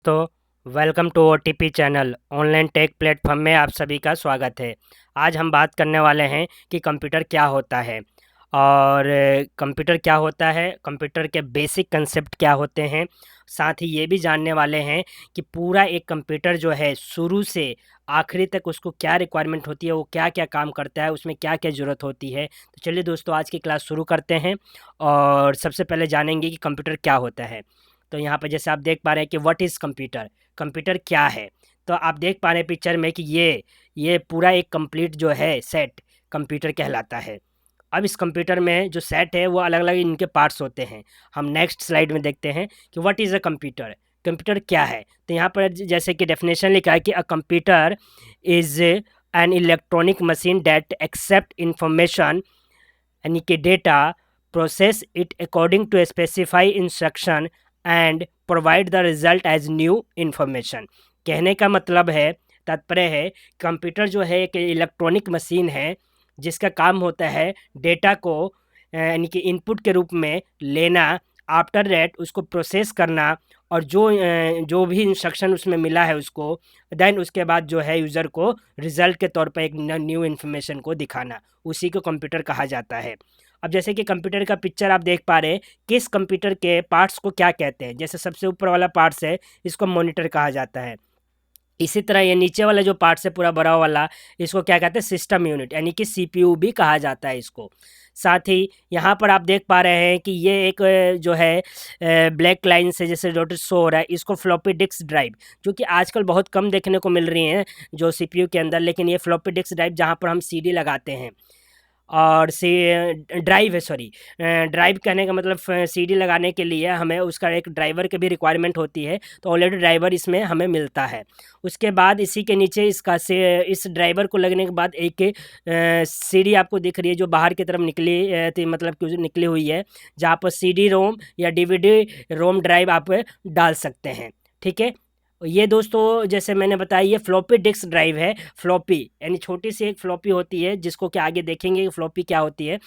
तो welcome to OTP channel online tech platform में आप सभी का स्वागत है। आज हम बात करने वाले हैं कि कंप्यूटर क्या होता है और कंप्यूटर क्या होता है, कंप्यूटर के बेसिक कंसेप्ट क्या होते हैं। साथ ही ये भी जानने वाले हैं कि पूरा एक कंप्यूटर जो है शुरू से आखिरी तक उसको क्या रिक्वायरमेंट होती है, वो क्या क्या काम करता है, उसमें क्या क्या ज़रूरत होती है। तो चलिए दोस्तों, आज की क्लास शुरू करते हैं और सबसे पहले जानेंगे कि कंप्यूटर क्या होता है। तो यहाँ पे जैसे आप देख पा रहे हैं कि व्हाट इज़ कंप्यूटर, कंप्यूटर क्या है। तो आप देख पा रहे हैं पिक्चर में कि ये पूरा एक कंप्लीट जो है सेट कंप्यूटर कहलाता है। अब इस कंप्यूटर में जो सेट है वो अलग अलग इनके पार्ट्स होते हैं। हम नेक्स्ट स्लाइड में देखते हैं कि what is a computer, computer क्या है। तो यहाँ पर जैसे कि डेफिनेशन लिखा है कि a computer is an electronic machine that accept information यानी कि data, process it according to specify instruction and provide the result as new information. कहने का मतलब है, तात्पर्य है, कंप्यूटर जो है एक इलेक्ट्रॉनिक मशीन है जिसका काम होता है डेटा को यानी कि इनपुट के रूप में लेना, आफ्टर दैट उसको प्रोसेस करना और जो भी इंस्ट्रक्शन उसमें मिला है उसको देन उसके बाद जो है यूज़र को रिज़ल्ट के तौर पर एक न्यू इन्फॉर्मेशन को दिखाना, उसी को कंप्यूटर कहा जाता है। अब जैसे कि कंप्यूटर का पिक्चर आप देख पा रहे हैं, किस कंप्यूटर के पार्ट्स को क्या कहते हैं। जैसे सबसे ऊपर वाला पार्ट्स है, इसको मॉनिटर कहा जाता है। इसी तरह ये नीचे वाला जो पार्ट्स है पूरा बड़ा वाला, इसको क्या कहते हैं, सिस्टम यूनिट यानी कि सीपीयू भी कहा जाता है इसको। साथ ही यहाँ पर आप देख पा रहे हैं कि ये एक जो है ब्लैक लाइन से जैसे डॉट शो हो रहा है, इसको फ्लॉपी डिस्क ड्राइव, जो कि आजकल बहुत कम देखने को मिल रही हैं जो सीपीयू के अंदर, लेकिन ये फ्लॉपी डिस्क ड्राइव जहाँ पर हम सीडी लगाते हैं और सी ड्राइव है, सॉरी, ड्राइव कहने का मतलब सीडी लगाने के लिए हमें उसका एक ड्राइवर की भी रिक्वायरमेंट होती है, तो ऑलरेडी ड्राइवर इसमें हमें मिलता है। उसके बाद इसी के नीचे इसका से इस ड्राइवर को लगने के बाद एक सीडी आपको दिख रही है जो बाहर की तरफ निकली थी, मतलब कि निकली हुई है, जहाँ पर सीडी रोम या डीवीडी रोम ड्राइव आप डाल सकते हैं। ठीक है, ये दोस्तों जैसे मैंने बताया ये फ्लॉपी डिस्क ड्राइव है। फ्लॉपी यानी छोटी सी एक फ्लॉपी होती है जिसको कि आगे देखेंगे कि फ्लॉपी क्या होती है।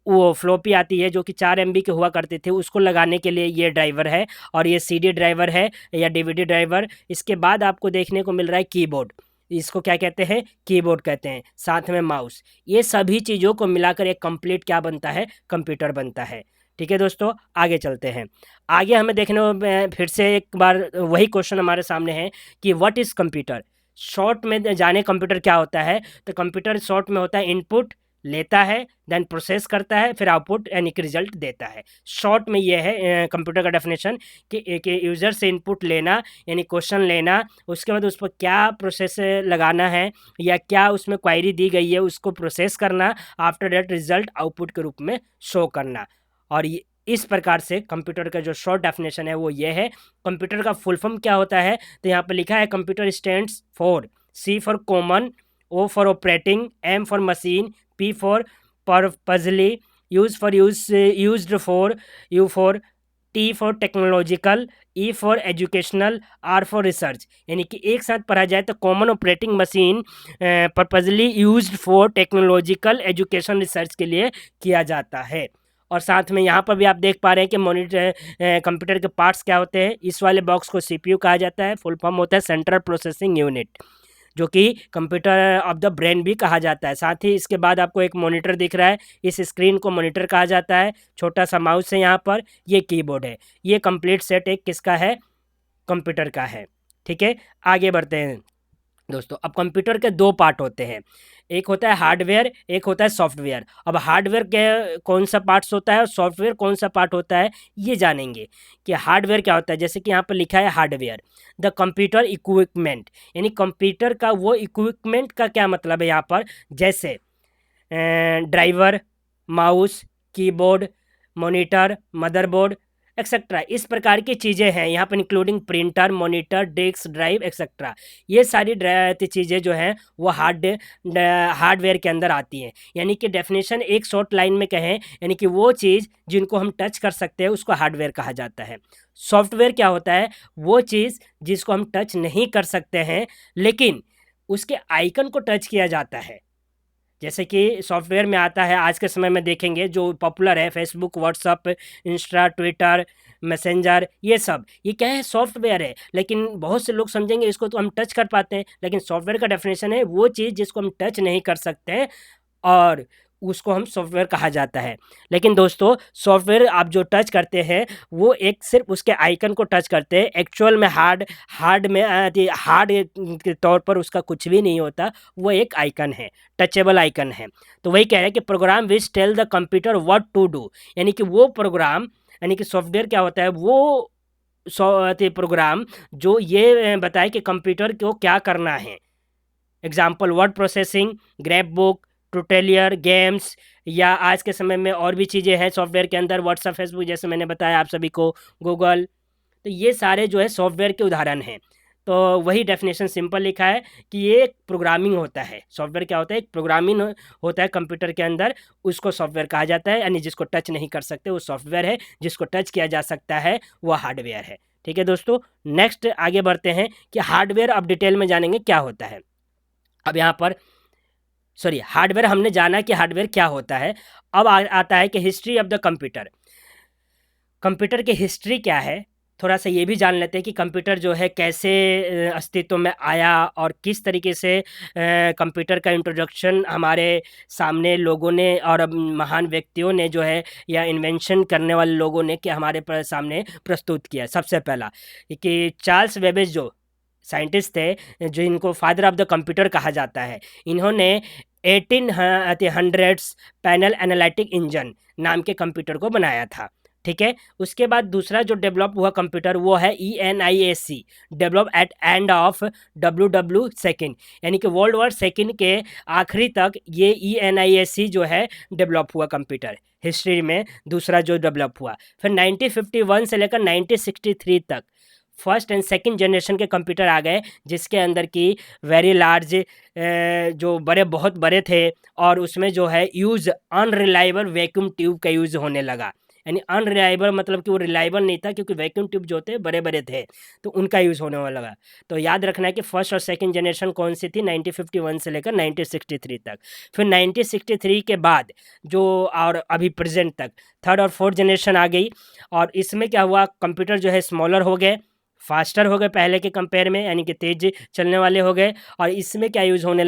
वो फ्लॉपी आती है जो कि 4 एमबी के हुआ करते थे, उसको लगाने के लिए ये ड्राइवर है और ये सीडी ड्राइवर है या डीवीडी ड्राइवर। इसके बाद आपको देखने को मिल रहा है कीबोर्ड, इसको क्या कहते हैं, कीबोर्ड कहते हैं, साथ में माउस। ये सभी चीज़ों को मिलाकर एक कंप्लीट क्या बनता है, कंप्यूटर बनता है। ठीक है दोस्तों, आगे चलते हैं। आगे हमें देखने में फिर से एक बार वही क्वेश्चन हमारे सामने है कि व्हाट इज़ कंप्यूटर। शॉर्ट में जाने कंप्यूटर क्या होता है, तो कंप्यूटर शॉर्ट में होता है इनपुट लेता है, देन प्रोसेस करता है, फिर आउटपुट यानी कि रिजल्ट देता है। शॉर्ट में ये है कंप्यूटर का डेफिनेशन कि एक यूज़र से इनपुट लेना यानी क्वेश्चन लेना, उसके बाद उस पर क्या प्रोसेस लगाना है या क्या उसमें क्वायरी दी गई है उसको प्रोसेस करना, आफ्टर दैट रिजल्ट आउटपुट के रूप में शो करना। और ये इस प्रकार से कंप्यूटर का जो शॉर्ट डेफिनेशन है वो ये है। कंप्यूटर का फुल फॉर्म क्या होता है, तो यहाँ पर लिखा है computer stands for C for common, O for operating, M for machine, P for purposely, used for, U for T for technological, E for educational, R for research. यानी कि एक साथ पढ़ा जाए तो common operating machine purposely used for technological education research के लिए किया जाता है। और साथ में यहाँ पर भी आप देख पा रहे हैं कि मॉनिटर कंप्यूटर के पार्ट्स क्या होते हैं। इस वाले बॉक्स को सीपीयू कहा जाता है, फुल फॉर्म होता है सेंट्रल प्रोसेसिंग यूनिट, जो कि कंप्यूटर ऑफ द ब्रेन भी कहा जाता है। साथ ही इसके बाद आपको एक मॉनिटर दिख रहा है, इस स्क्रीन को मॉनिटर कहा जाता है। छोटा सा माउस है यहाँ पर, ये कीबोर्ड है। ये कंप्लीट सेट एक किसका है, कंप्यूटर का है। ठीक है, आगे बढ़ते हैं दोस्तों। अब कंप्यूटर के दो पार्ट होते हैं, एक होता है हार्डवेयर, एक होता है सॉफ्टवेयर। अब हार्डवेयर के कौन सा पार्ट्स होता है और सॉफ्टवेयर कौन सा पार्ट होता है, ये जानेंगे कि हार्डवेयर क्या होता है। जैसे कि यहाँ पर लिखा है हार्डवेयर, द कंप्यूटर इक्विपमेंट, यानी कंप्यूटर का वो इक्विपमेंट का क्या मतलब है यहाँ पर, जैसे driver, mouse, keyboard, monitor, motherboard etcetera, इस प्रकार की चीज़ें हैं यहाँ पर, including printer, monitor, disk drive etcetera. ये सारी चीज़ें जो हैं वो हार्डवेयर के अंदर आती हैं। यानी कि डेफिनेशन एक शॉर्ट लाइन में कहें, यानी कि वो चीज़ जिनको हम टच कर सकते हैं उसको हार्डवेयर कहा जाता है। सॉफ्टवेयर क्या होता है, वो चीज़ जिसको हम टच नहीं कर सकते हैं लेकिन उसके आइकन को टच किया जाता है। जैसे कि सॉफ्टवेयर में आता है, आज के समय में देखेंगे जो पॉपुलर है, Facebook, WhatsApp, Insta, Twitter, Messenger, ये सब ये क्या है, सॉफ्टवेयर है। लेकिन बहुत से लोग समझेंगे इसको तो हम टच कर पाते हैं, लेकिन सॉफ्टवेयर का डेफिनेशन है वो चीज़ जिसको हम टच नहीं कर सकते हैं, और उसको हम सॉफ्टवेयर कहा जाता है। लेकिन दोस्तों सॉफ्टवेयर आप जो टच करते हैं वो एक सिर्फ उसके आइकन को टच करते हैं, एक्चुअल में हार्ड के तौर पर उसका कुछ भी नहीं होता, वो एक आइकन है, टचेबल आइकन है। तो वही कह रहे हैं कि program which tell the computer what to do, यानी कि वो प्रोग्राम, यानी कि सॉफ्टवेयर क्या होता है, वो प्रोग्राम जो ये बताए कि कंप्यूटर को क्या करना है। Example word processing, grab book, tutorial, games, या आज के समय में और भी चीज़ें हैं सॉफ्टवेयर के अंदर, व्हाट्सएप, फेसबुक, जैसे मैंने बताया आप सभी को, गूगल। तो ये सारे जो है सॉफ्टवेयर के उदाहरण हैं। तो वही डेफिनेशन सिंपल लिखा है कि ये एक प्रोग्रामिंग होता है। सॉफ्टवेयर क्या होता है, एक प्रोग्रामिंग होता है कंप्यूटर के अंदर, उसको सॉफ्टवेयर कहा जाता है। यानी जिसको टच नहीं कर सकते वो सॉफ्टवेयर है, जिसको टच किया जा सकता है वो हार्डवेयर है। ठीक है दोस्तों, नेक्स्ट आगे बढ़ते हैं कि हार्डवेयर अब डिटेल में जानेंगे क्या होता है। अब यहाँ पर हार्डवेयर हमने जाना कि हार्डवेयर क्या होता है। अब आता है कि history of the computer. Computer की हिस्ट्री क्या है, थोड़ा सा ये भी जान लेते हैं कि कंप्यूटर जो है कैसे अस्तित्व में आया, और किस तरीके से कंप्यूटर का इंट्रोडक्शन हमारे सामने लोगों ने और महान व्यक्तियों ने जो है, या इन्वेंशन करने वाले लोगों ने कि हमारे सामने प्रस्तुत किया। सबसे पहला कि चार्ल्स बेबेज जो साइंटिस्ट थे, जो इनको फादर ऑफ द कंप्यूटर कहा जाता है, इन्होंने 1800s पैनल एनालिटिक इंजन नाम के कंप्यूटर को बनाया था। ठीक है, उसके बाद दूसरा जो डेवलप हुआ कंप्यूटर वो है ENIAC, develop at end of WW2, यानी कि वर्ल्ड वॉर सेकेंड के आखिरी तक ये ENIAC जो है डेवलप हुआ कंप्यूटर हिस्ट्री में, दूसरा जो डेवलप हुआ। फिर 1951 से लेकर 1963 तक फर्स्ट एंड सेकंड जनरेशन के कंप्यूटर आ गए, जिसके अंदर की वेरी लार्ज जो बहुत बड़े थे, और उसमें जो है यूज़ अनरिलायबल वैक्यूम ट्यूब का यूज़ होने लगा। यानी अनरिलायबल मतलब कि वो रिलायबल नहीं था, क्योंकि वैक्यूम ट्यूब जो थे बड़े बड़े थे, तो उनका यूज़ होने वाला लगा। तो याद रखना है कि फर्स्ट और सेकंड जनरेशन कौन सी थी, 1951 से लेकर 1963 तक। फिर 1963 के बाद जो और अभी प्रेजेंट तक थर्ड और फोर्थ जनरेशन आ गई, और इसमें क्या हुआ, कंप्यूटर जो है स्मॉलर हो गए, फास्टर हो गए पहले के कंपेयर में, यानी कि तेज चलने वाले हो गए। और इसमें क्या यूज़ होने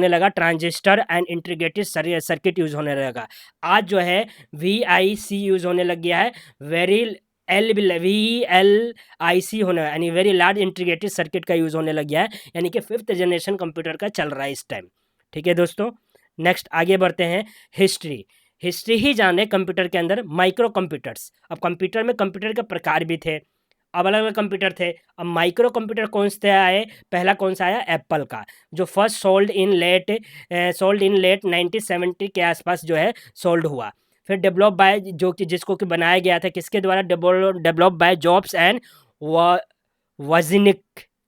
लगा transistor and integrated circuit use होने लगा। आज जो है VIC यूज़ होने लग गया है, VLIC होने, यानी वेरी लार्ज इंटीग्रेटेड सर्किट का यूज़ होने लग गया है, यानी कि फिफ्थ जनरेशन कंप्यूटर का चल रहा है इस टाइम। ठीक है दोस्तों, नेक्स्ट आगे बढ़ते हैं। हिस्ट्री ही जाने कंप्यूटर के अंदर माइक्रो कंप्यूटर्स। अब कंप्यूटर में कंप्यूटर के प्रकार भी थे, अब अलग अलग कंप्यूटर थे। अब माइक्रो कंप्यूटर कौन से आए, पहला कौन सा आया, एप्पल का, जो फर्स्ट सोल्ड इन लेट 1970 के आसपास जो है सोल्ड हुआ। फिर डेवलप बाय, जो कि जिसको कि बनाया गया था किसके द्वारा, डेवलप बाय जॉब्स एंड वजिनिक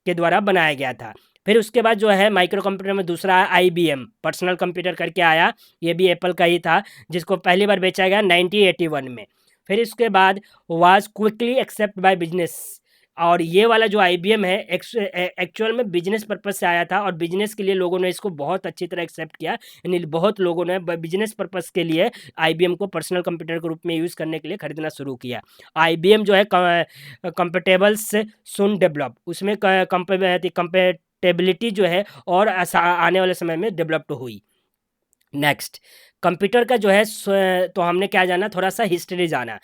के द्वारा बनाया गया था। फिर उसके बाद जो है माइक्रो कंप्यूटर में दूसरा IBM पर्सनल कंप्यूटर करके आया, ये भी एप्पल का ही था, जिसको पहली बार बेचा गया 1981 में। फिर इसके बाद was quickly except by business, और ये वाला जो IBM है एक्चुअल में बिजनेस पर्पस से आया था, और बिजनेस के लिए लोगों ने इसको बहुत अच्छी तरह एक्सेप्ट किया। यानी बहुत लोगों ने बिजनेस पर्पस के लिए IBM को पर्सनल कंप्यूटर के रूप में यूज़ करने के लिए खरीदना शुरू किया। IBM जो है कंपेटेबल्स सुन डेवलप, उसमें कंपेटेबिलिटी जो है और आने वाले समय में डेवलप्ड हुई। नेक्स्ट, कंप्यूटर का जो है तो हमने क्या जाना, थोड़ा सा हिस्ट्री जाना,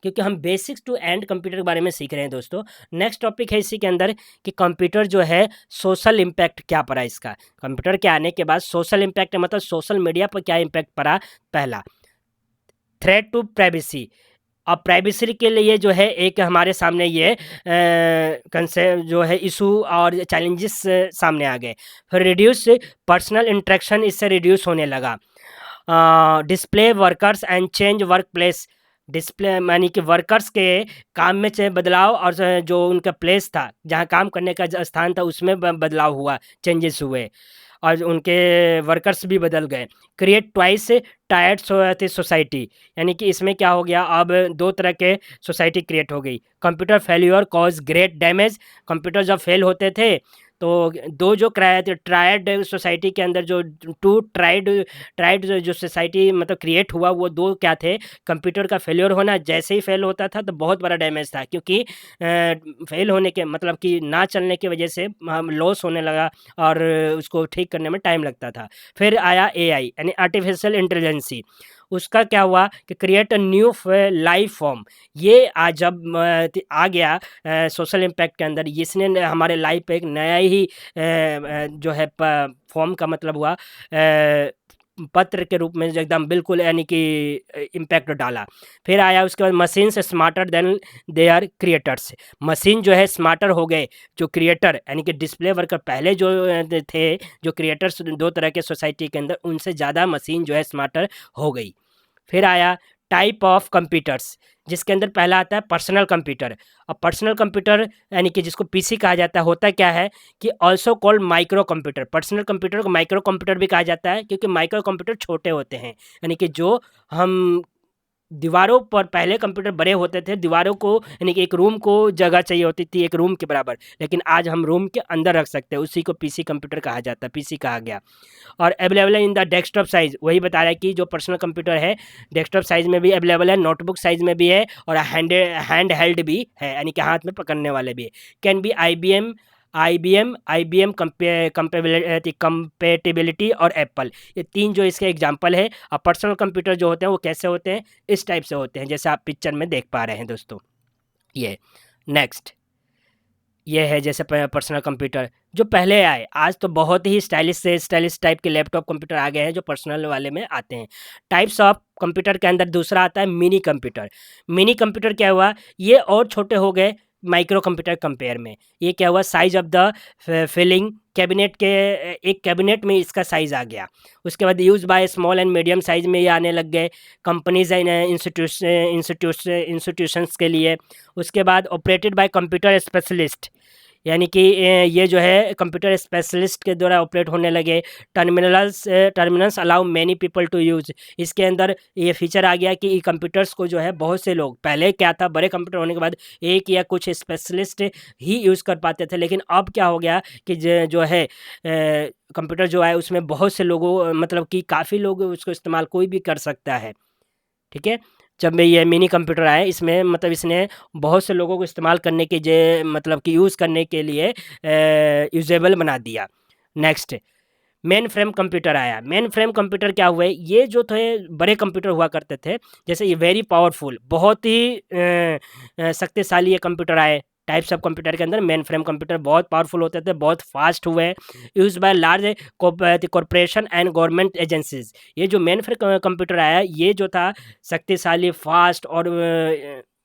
क्योंकि हम बेसिक्स टू एंड कंप्यूटर के बारे में सीख रहे हैं दोस्तों। नेक्स्ट टॉपिक है इसी के अंदर कि कंप्यूटर जो है सोशल इम्पैक्ट क्या पड़ा इसका। कंप्यूटर के आने के बाद सोशल इम्पैक्ट मतलब सोशल मीडिया पर क्या इम्पैक्ट पड़ा। पहला, थ्रेट टू प्राइवेसी। अब प्राइवेसी के लिए जो है एक हमारे सामने ये कंसेप्ट जो है इशू और चैलेंजेस सामने आ गए। फिर रिड्यूस पर्सनल इंटरेक्शन, इससे रिड्यूस होने लगा। Display workers and change work place. Display यानी कि वर्कर्स के काम में बदलाव, और जो उनका प्लेस था, जहाँ काम करने का स्थान था, उसमें बदलाव हुआ, चेंजेस हुए, और उनके वर्कर्स भी बदल गए। क्रिएट ट्वाइस टायर्ड सोसाइटी, यानी कि इसमें क्या हो गया, अब दो तरह के सोसाइटी क्रिएट हो गई। Computer failure cause great damage. Computer जब फेल होते थे तो दो जो ट्रायड सोसाइटी के अंदर जो टू ट्राइड ट्राइड जो सोसाइटी मतलब क्रिएट हुआ, वो दो क्या थे, कंप्यूटर का फेलियर होना, जैसे ही फेल होता था तो बहुत बड़ा डैमेज था, क्योंकि फेल होने के मतलब कि ना चलने की वजह से हम लॉस होने लगा और उसको ठीक करने में टाइम लगता था। फिर आया एआई यानी आर्टिफिशियल इंटेलिजेंसी, उसका क्या हुआ कि create a new life form. ये आज जब आ गया सोशल इम्पैक्ट के अंदर, इसने हमारे लाइफ पे एक नया ही जो है फॉर्म का मतलब हुआ पत्र के रूप में एकदम बिल्कुल यानी कि इम्पैक्ट डाला। फिर आया उसके बाद मशीन से smarter than they are creators, machine जो है स्मार्टर हो गए, जो क्रिएटर यानी कि डिस्प्ले वर्कर पहले जो थे, जो क्रिएटर्स दो तरह के सोसाइटी के अंदर, उनसे ज़्यादा मशीन जो है स्मार्टर हो गई। फिर आया टाइप ऑफ कंप्यूटर्स, जिसके अंदर पहला आता है पर्सनल कंप्यूटर। अब पर्सनल कंप्यूटर यानी कि जिसको पीसी कहा जाता है, होता क्या है कि also called micro computer. Personal computer को माइक्रो कंप्यूटर भी कहा जाता है, क्योंकि माइक्रो कंप्यूटर छोटे होते हैं, यानी कि जो हम दीवारों पर, पहले कंप्यूटर बड़े होते थे, दीवारों को यानी कि एक रूम को जगह चाहिए होती थी एक रूम के बराबर, लेकिन आज हम रूम के अंदर रख सकते हैं, उसी को पीसी कंप्यूटर कहा जाता है, पीसी कहा गया। और अवेलेबल है इन द डेस्कटॉप साइज़, वही बता रहा है कि जो पर्सनल कंप्यूटर है डेस्कटॉप साइज़ में भी अवेलेबल है, नोटबुक साइज़ में भी है, और हैंड हेल्ड भी है, यानी कि हाथ में पकड़ने वाले भी है। कैन बी आईबीएम कंपेटिबिलिटी और एप्पल, ये तीन जो इसके एग्जांपल है। अब पर्सनल कंप्यूटर जो होते हैं वो कैसे होते हैं, इस टाइप से होते हैं, जैसे आप पिक्चर में देख पा रहे हैं दोस्तों। ये नेक्स्ट, ये है जैसे पर्सनल कंप्यूटर जो पहले आए, आज तो बहुत ही स्टाइलिश टाइप के लैपटॉप कंप्यूटर आ गए हैं जो पर्सनल वाले में आते हैं। टाइप्स ऑफ कंप्यूटर के अंदर दूसरा आता है मिनी कंप्यूटर। मिनी कंप्यूटर क्या हुआ, ये और छोटे हो गए माइक्रो कंप्यूटर कंपेयर में। ये क्या हुआ, size of the filling cabinet के, एक कैबिनेट में इसका साइज़ आ गया। उसके बाद use by small and medium size में ये आने लग गए कंपनीज एंड इंस्टीट्यूशंस के लिए। उसके बाद ऑपरेटेड बाय कंप्यूटर स्पेशलिस्ट, यानी कि ये जो है कंप्यूटर स्पेशलिस्ट के द्वारा ऑपरेट होने लगे। Terminals allow many people to use, इसके अंदर ये फीचर आ गया कि कंप्यूटर्स को जो है बहुत से लोग, पहले क्या था बड़े कंप्यूटर होने के बाद एक या कुछ स्पेशलिस्ट ही यूज़ कर पाते थे, लेकिन अब क्या हो गया कि जो है कंप्यूटर जो है उसमें बहुत से लोगों मतलब कि काफ़ी लोग उसको इस्तेमाल कोई भी कर सकता है। ठीक है, जब मैं ये मिनी कंप्यूटर आया, इसमें मतलब इसने बहुत से लोगों को इस्तेमाल करने के मतलब कि यूज़ करने के लिए यूजेबल बना दिया। नेक्स्ट, मेन फ्रेम कंप्यूटर आया। मेन फ्रेम कंप्यूटर क्या हुए, ये जो थे बड़े कंप्यूटर हुआ करते थे, जैसे ये वेरी पावरफुल, बहुत ही शक्तिशाली ये कंप्यूटर आए। टाइप्स ऑफ कंप्यूटर के अंदर मेन फ्रेम कंप्यूटर बहुत पावरफुल होते थे, बहुत फास्ट हुए, use by large corporation and government agencies. ये जो मेन फ्रेम कंप्यूटर आया, ये जो था शक्तिशाली, फास्ट और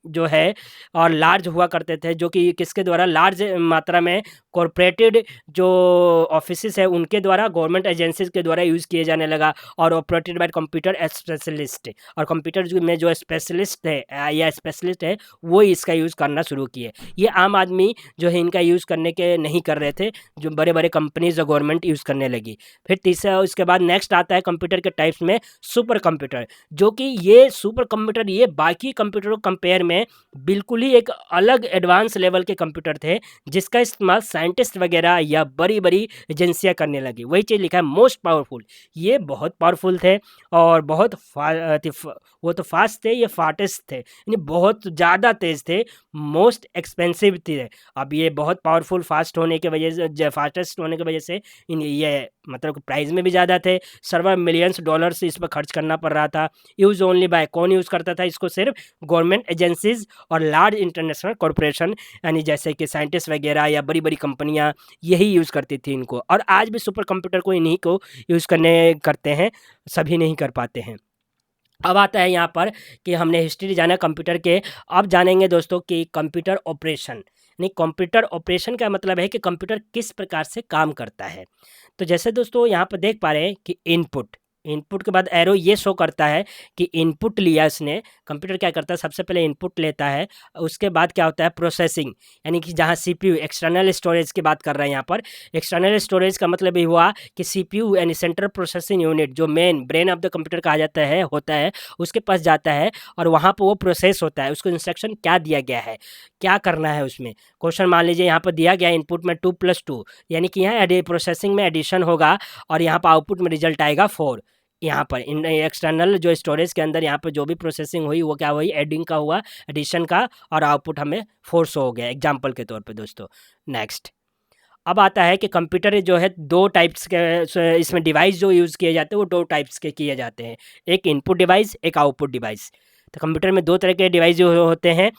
जो है और लार्ज हुआ करते थे, जो कि किसके द्वारा, लार्ज मात्रा में कॉरपोरेटेड जो ऑफिसेस है उनके द्वारा, गवर्नमेंट एजेंसीज के द्वारा यूज़ किए जाने लगा, और ऑपरेटेड बाय कंप्यूटर स्पेशलिस्ट, और कंप्यूटर में जो स्पेशलिस्ट है या स्पेशलिस्ट है वो इसका यूज़ करना शुरू किए। ये आम आदमी जो है इनका यूज़ करने के नहीं कर रहे थे, जो बड़े बड़े कंपनीज और गवर्नमेंट यूज़ करने लगी। फिर तीसरा, उसके बाद नेक्स्ट आता है कंप्यूटर के टाइप्स में सुपर कंप्यूटर, जो कि ये सुपर कंप्यूटर ये बाकी कंप्यूटरों कंपेयर में बिल्कुल ही एक अलग एडवांस लेवल के कंप्यूटर थे, जिसका इस्तेमाल साइंटिस्ट वगैरह या बड़ी बड़ी एजेंसियां करने लगी। वही चीज़ लिखा है मोस्ट पावरफुल, ये बहुत पावरफुल थे और बहुत वो तो फास्ट थे, ये फास्टेस्ट थे, यानी बहुत ज़्यादा तेज़ थे, मोस्ट एक्सपेंसिव थे। अब ये बहुत पावरफुल फास्ट होने की वजह से, फास्टेस्ट होने की वजह से ये मतलब प्राइस में भी ज़्यादा थे, सर्वर मिलियंस डॉलर्स इस पर खर्च करना पड़ रहा था। यूज़ ओनली बाय, कौन यूज़ करता था इसको, सिर्फ गवर्नमेंट एजेंसीज और लार्ज इंटरनेशनल कॉरपोरेशन, यानी जैसे कि साइंटिस्ट वगैरह या बड़ी बड़ी कंपनियां यही यूज़ करती थी इनको, और आज भी सुपर कंप्यूटर को इन्हीं को यूज़ करते हैं, सभी नहीं कर पाते हैं। अब आता है यहाँ पर कि हमने हिस्ट्री जाना कंप्यूटर के, अब जानेंगे दोस्तों कि कंप्यूटर ऑपरेशन, नहीं कंप्यूटर ऑपरेशन का मतलब है कि कंप्यूटर किस प्रकार से काम करता है। तो जैसे दोस्तों यहाँ पर देख पा रहे हैं कि इनपुट इनपुट के बाद एरो ये शो करता है कि इनपुट लिया इसने। कंप्यूटर क्या करता है, सबसे पहले इनपुट लेता है, उसके बाद क्या होता है प्रोसेसिंग, यानी कि जहाँ सीपीयू एक्सटर्नल स्टोरेज की बात कर रहे हैं यहाँ पर। एक्सटर्नल स्टोरेज का मतलब ये हुआ कि सीपीयू यानी सेंट्रल प्रोसेसिंग यूनिट, जो main brain of the computer कहा जाता है होता है, उसके पास जाता है और वहाँ पर वो प्रोसेस होता है। उसको इंस्ट्रक्शन क्या दिया गया है, क्या करना है उसमें। क्वेश्चन मान लीजिए यहाँ पर दिया गया इनपुट में 2+2, यानी कि यहाँ प्रोसेसिंग में एडिशन होगा और यहाँ पर आउटपुट में रिजल्ट आएगा 4। यहाँ पर इन एक्सटर्नल जो स्टोरेज के अंदर यहाँ पर जो भी प्रोसेसिंग हुई वो क्या हुई, एडिंग का हुआ, एडिशन का, और आउटपुट हमें 4 हो गया एग्जाम्पल के तौर पे दोस्तों। नेक्स्ट अब आता है कि कंप्यूटर जो है दो टाइप्स के इसमें डिवाइस जो यूज़ किए जाते हैं वो दो टाइप्स के किए जाते हैं, एक इनपुट डिवाइस, एक आउटपुट डिवाइस। तो कंप्यूटर में दो तरह के डिवाइस जो होते हैं।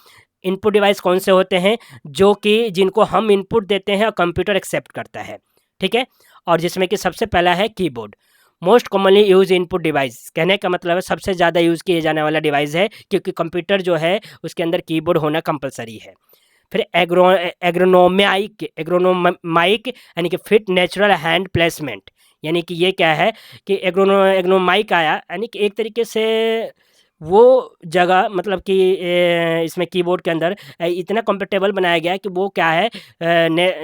इनपुट डिवाइस कौन से होते हैं, जो कि जिनको हम इनपुट देते हैं और कंप्यूटर एक्सेप्ट करता है, ठीक है। और जिसमें कि सबसे पहला है keyboard. Most commonly use input device, कहने का मतलब है सबसे ज़्यादा यूज़ किए जाने वाला डिवाइस है, क्योंकि कंप्यूटर जो है उसके अंदर कीबोर्ड होना कंपलसरी है। फिर एग्रोनोमाइक यानी कि फिट नेचुरल हैंड प्लेसमेंट, यानी कि ये क्या है कि एग्रोनोमाइक आया, यानी कि एक तरीके से वो जगह, मतलब कि इसमें कीबोर्ड के अंदर इतना कंफर्टेबल बनाया गया है कि वो क्या है,